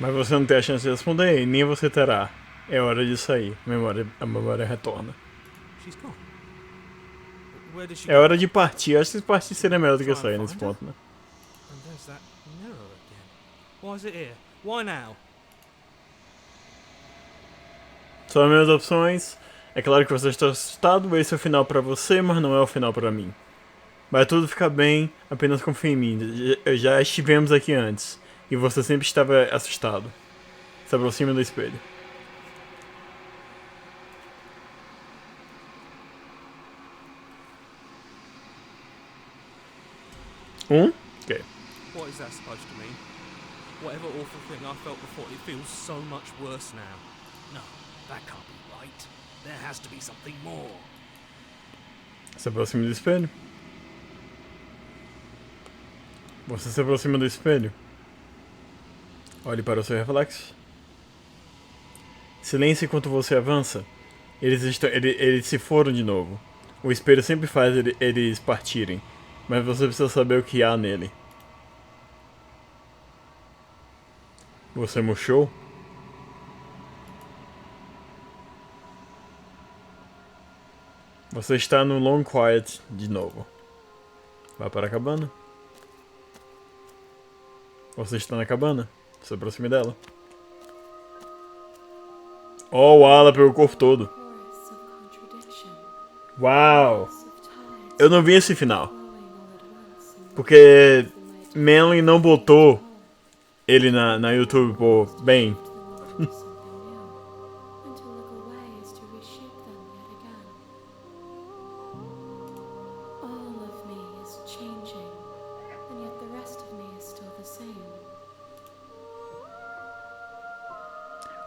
Mas você não tem a chance de responder e nem você terá. É hora de sair. A memória retorna.
She's gone. Where did she
É hora de partir. Acho que partir seria melhor do que sair nesse ponto, né?
And there's that mirror again. Why is it here? Why now?
São as minhas opções. É claro que você está assustado. Esse é o final pra você, mas não é o final pra mim. Vai tudo ficar bem. Apenas confie em mim. Já estivemos aqui antes. E você sempre estava assustado. Se aproxima do espelho. Ok.
What is that supposed to mean? Whatever awful thing I felt before, it feels so much worse now.
No, that can't be right. There has to be something more.
Se aproxima do espelho. Você se aproxima do espelho. Olhe para o seu reflexo. Silêncio enquanto você avança. Eles se foram de novo. O espelho sempre faz eles partirem. Mas você precisa saber o que há nele. Você murchou? Você está no Long Quiet de novo. Vai para a cabana. Você está na cabana. Se aproxime dela. Oh, uau, ela pegou o corpo todo. Uau! Eu não vi esse final. Porque Manly não botou ele na YouTube por bem.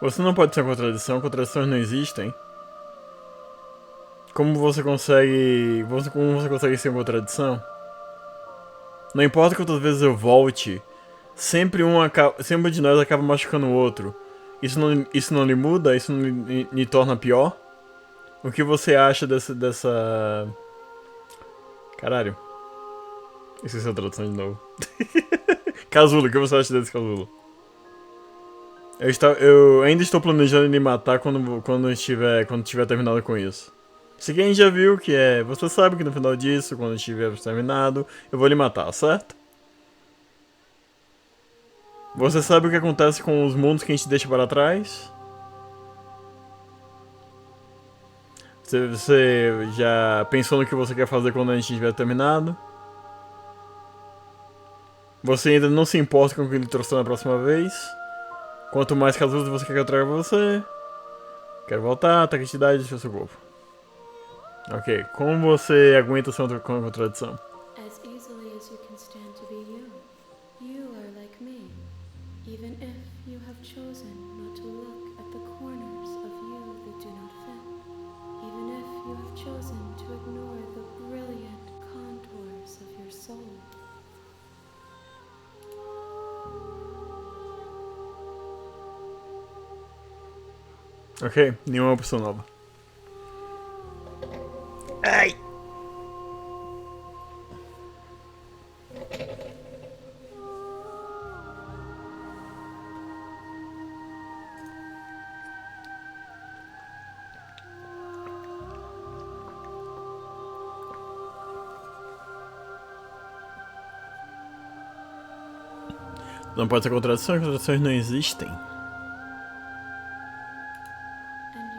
Você não pode ser uma contradição, contradições não existem. Como você consegue ser uma contradição? Não importa quantas vezes eu volte, sempre um de nós acaba machucando o outro. Isso não lhe muda? Isso não lhe torna pior? O que você acha dessa... Caralho. Esqueci a tradução de novo. Casulo, o que você acha desse casulo? Eu ainda estou planejando lhe matar quando tiver terminado com isso. Se quem já viu que é... Você sabe que no final disso, quando tiver terminado, eu vou lhe matar, certo? Você sabe o que acontece com os mundos que a gente deixa para trás? Você já pensou no que você quer fazer quando a gente tiver terminado? Você ainda não se importa com o que ele trouxe na próxima vez? Quanto mais casulos você quer que eu traga pra você? Quero voltar, ataque de idade, deixa o seu corpo. Ok, como você aguenta sua contradição?
As easily as you can stand to be you. You are like me. Even if you have chosen not to look at the corners of you that do not fit. Even if you have chosen to ignore the brilliant contours of your soul.
Ok, nenhuma opção nova. Ai! Não pode ser contradição, contradições não existem.
And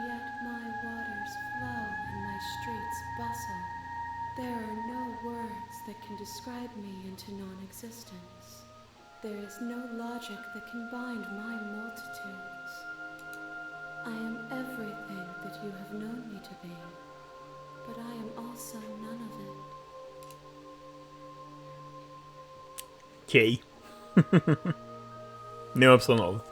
yet my waters flow and my streets bustle. There are no words that can describe me into non-existence. There is no logic that can bind my multitudes. I am everything that you have known me to be, but I am also none of it.
Ok. Nenhuma opção nova.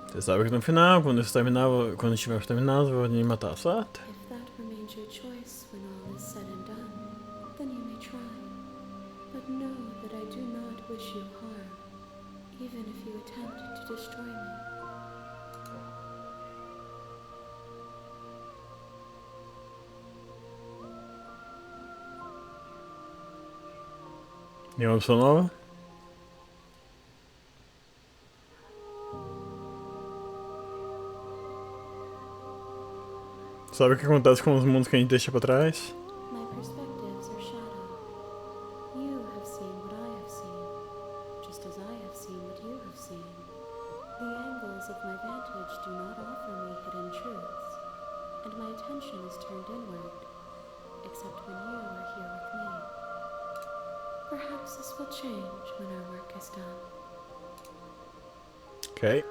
Você sabe que no final, quando estiver terminado, eu vou me matar, certo?
If that remains your choice when all is said and done, then you may try. But know that I do not wish you harm, even if you attempt to destroy me.
Nenhuma opção nova? Sabe o que acontece com os mundos que a gente deixa pra trás?
My perspectives are shadow. You have seen what I have seen, just as I have seen what you have seen. The angles of my vantage do not offer me hidden truths, and my attention is turned inward, except when you are here with me. Perhaps this will change when our work is done.
Ok.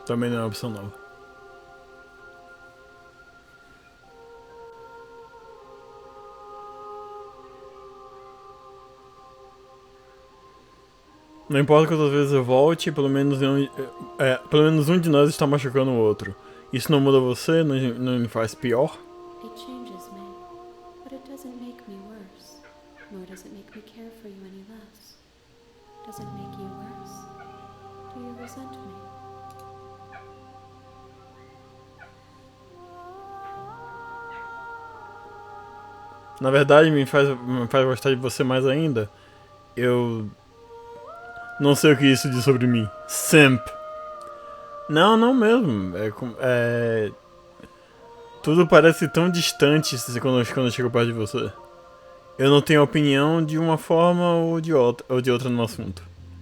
Também não é uma opção nova. Não importa quantas vezes eu volte, pelo menos um de nós está machucando o outro. Isso não muda você, não me faz pior?
It changes me, but it doesn't make me worse, nor does it make me care for you any less. Does it make you worse? Do you resent me?
Na verdade, me faz gostar de você mais ainda. Eu não sei o que isso diz sobre mim. Simp. Não mesmo. Tudo parece tão distante quando eu chego perto de você. Eu não tenho opinião de uma forma ou de outra no assunto.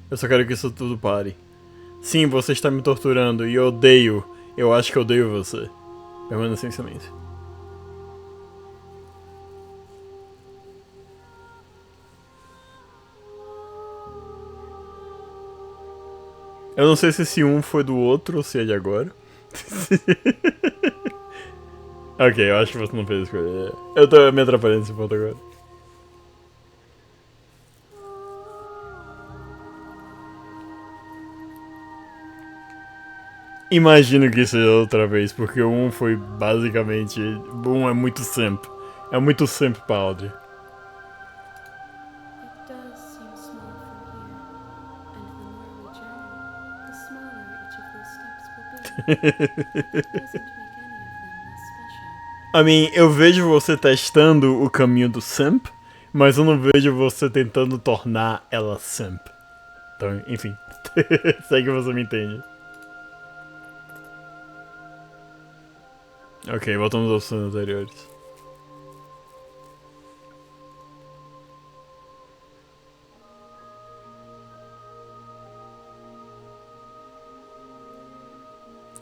Eu só quero que isso tudo pare. Sim, você está me torturando e eu acho que eu odeio você. Permaneça em silêncio. Eu não sei se esse foi do outro ou se é de agora. Ok, eu acho que você não fez a escolha. Eu tô me atrapalhando nesse ponto agora. Imagino que seja outra vez, porque o 1 foi basicamente. O 1 é muito simp. É muito simp pra Audrey.
It does seem small from here, and the more we journey, the smaller each of those steps will be. It doesn't make any of them less special.
I mean, eu vejo você testando o caminho do simp, mas eu não vejo você tentando tornar ela simp. Então, enfim. Sei que você me entende. Ok, voltamos aos opções anteriores.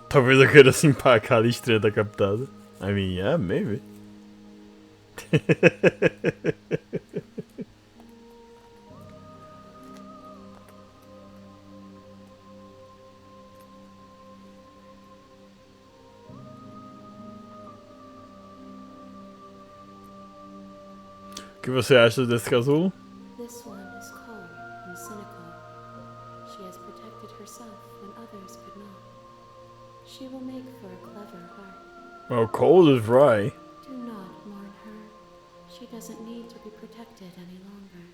Talvez eu queira simpar aquela estrela da captada. I mean, yeah, maybe. O que você acha desse casulo?
This one is cold and cynical. She has protected herself when others could not. She will make for a clever heart.
Well, cold is right.
Do not mourn her. She doesn't need to be protected any longer.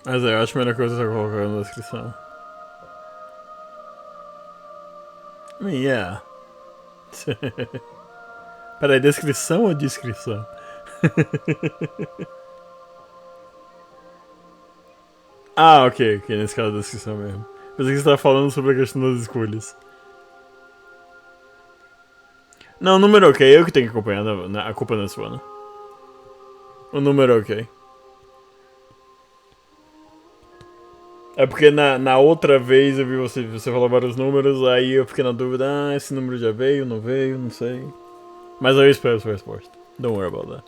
Mas eu acho a melhor coisa você colocar na descrição. I mean, yeah. Peraí, descrição ou descrição? Ah, ok, nesse caso é descrição mesmo. Pensei que você tava falando sobre a questão das escolhas. Não, o número é ok, eu que tenho que acompanhar, a culpa não é sua, né? O número é ok. É porque na outra vez eu vi você falou vários números, aí eu fiquei na dúvida, esse número já veio, não sei. Mas eu espero a sua resposta. Don't worry about that.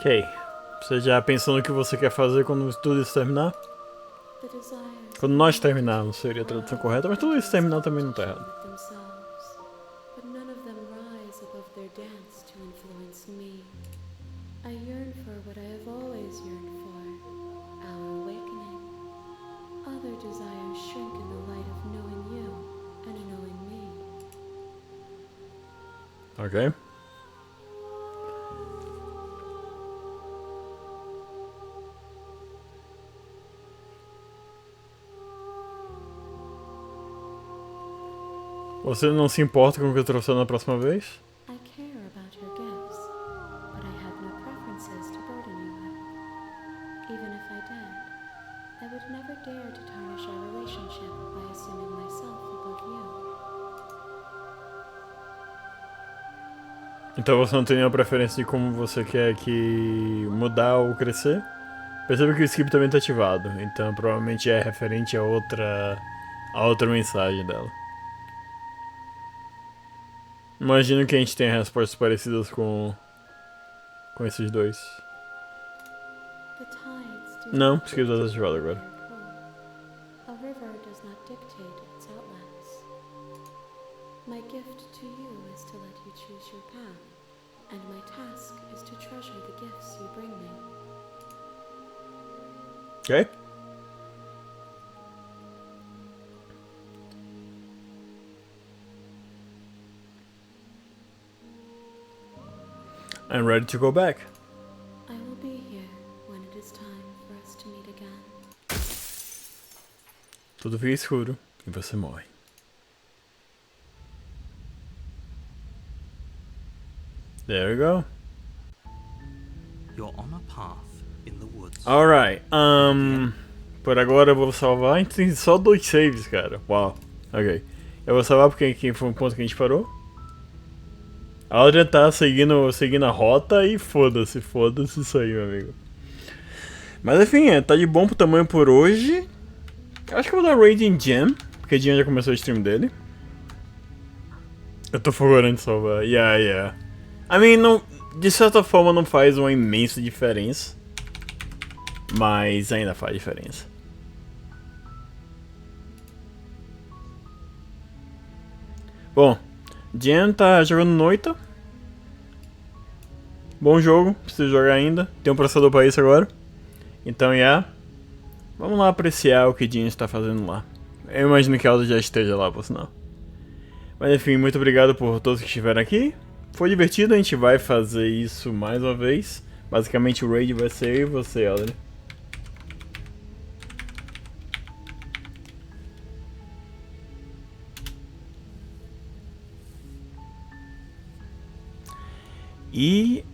Ok. Você já pensou no que você quer fazer quando tudo isso terminar?
The desires
Quando nós terminarmos seria a tradução correta, mas tudo isso terminar também não tá errado.
with themselves, but none of them rise above their dance to influence me. I yearn for what I have always yearned for, our awakening. Other desires shrink in the light of knowing you and knowing me.
Ok. Você não se importa com o que eu trouxe na próxima vez?
I care about your gifts, but I have no preferences to burden you with. Even if I did, I would never dare to tarnish our relationship by assuming myself above you.
Então você não tem nenhuma preferência de como você quer que mudar ou crescer? Perceba que o skip também está ativado, então provavelmente é referente a outra mensagem dela. Imagino que a gente tenha respostas parecidas com esses dois.
The tides do
Não,
not
skip está
dictate
desativado agora.
their pull. A river does not dictate its outlets. My gift to you is to let you choose your path, and my task is to treasure the gifts you bring me.
Ok? I'm ready to go back.
I will be here when it is time for us to meet again.
Tudo fica escuro e você morre. There we go.
You're on a path in the woods.
Alright, Por agora eu vou salvar. A gente tem só 2 saves, cara. Uau. Ok. Eu vou salvar porque aqui foi um ponto que a gente parou. A Audrian tá seguindo a rota e foda-se isso aí, meu amigo. Mas enfim, tá de bom pro tamanho por hoje. Eu acho que eu vou dar raid em Jam, porque Jam já começou o stream dele. Eu tô fogorando de salvar. Yeah. I mean, não, de certa forma não faz uma imensa diferença. Mas ainda faz diferença. Bom, Jam tá jogando noita. Bom jogo, preciso jogar ainda. Tem um processador pra isso agora. Então, vamos lá apreciar o que Jam está fazendo lá. Eu imagino que a Aldo já esteja lá, por sinal. Mas enfim, muito obrigado por todos que estiveram aqui. Foi divertido, a gente vai fazer isso mais uma vez. Basicamente o raid vai ser eu e você, Audrey. E...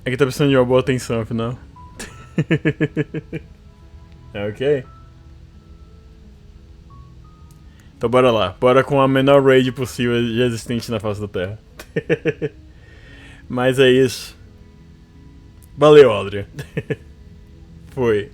aqui tá precisando de uma boa atenção, afinal. Ok. Então bora lá. Bora com a menor raid possível já existente na face da Terra. Mas é isso. Valeu, Audrian. Foi.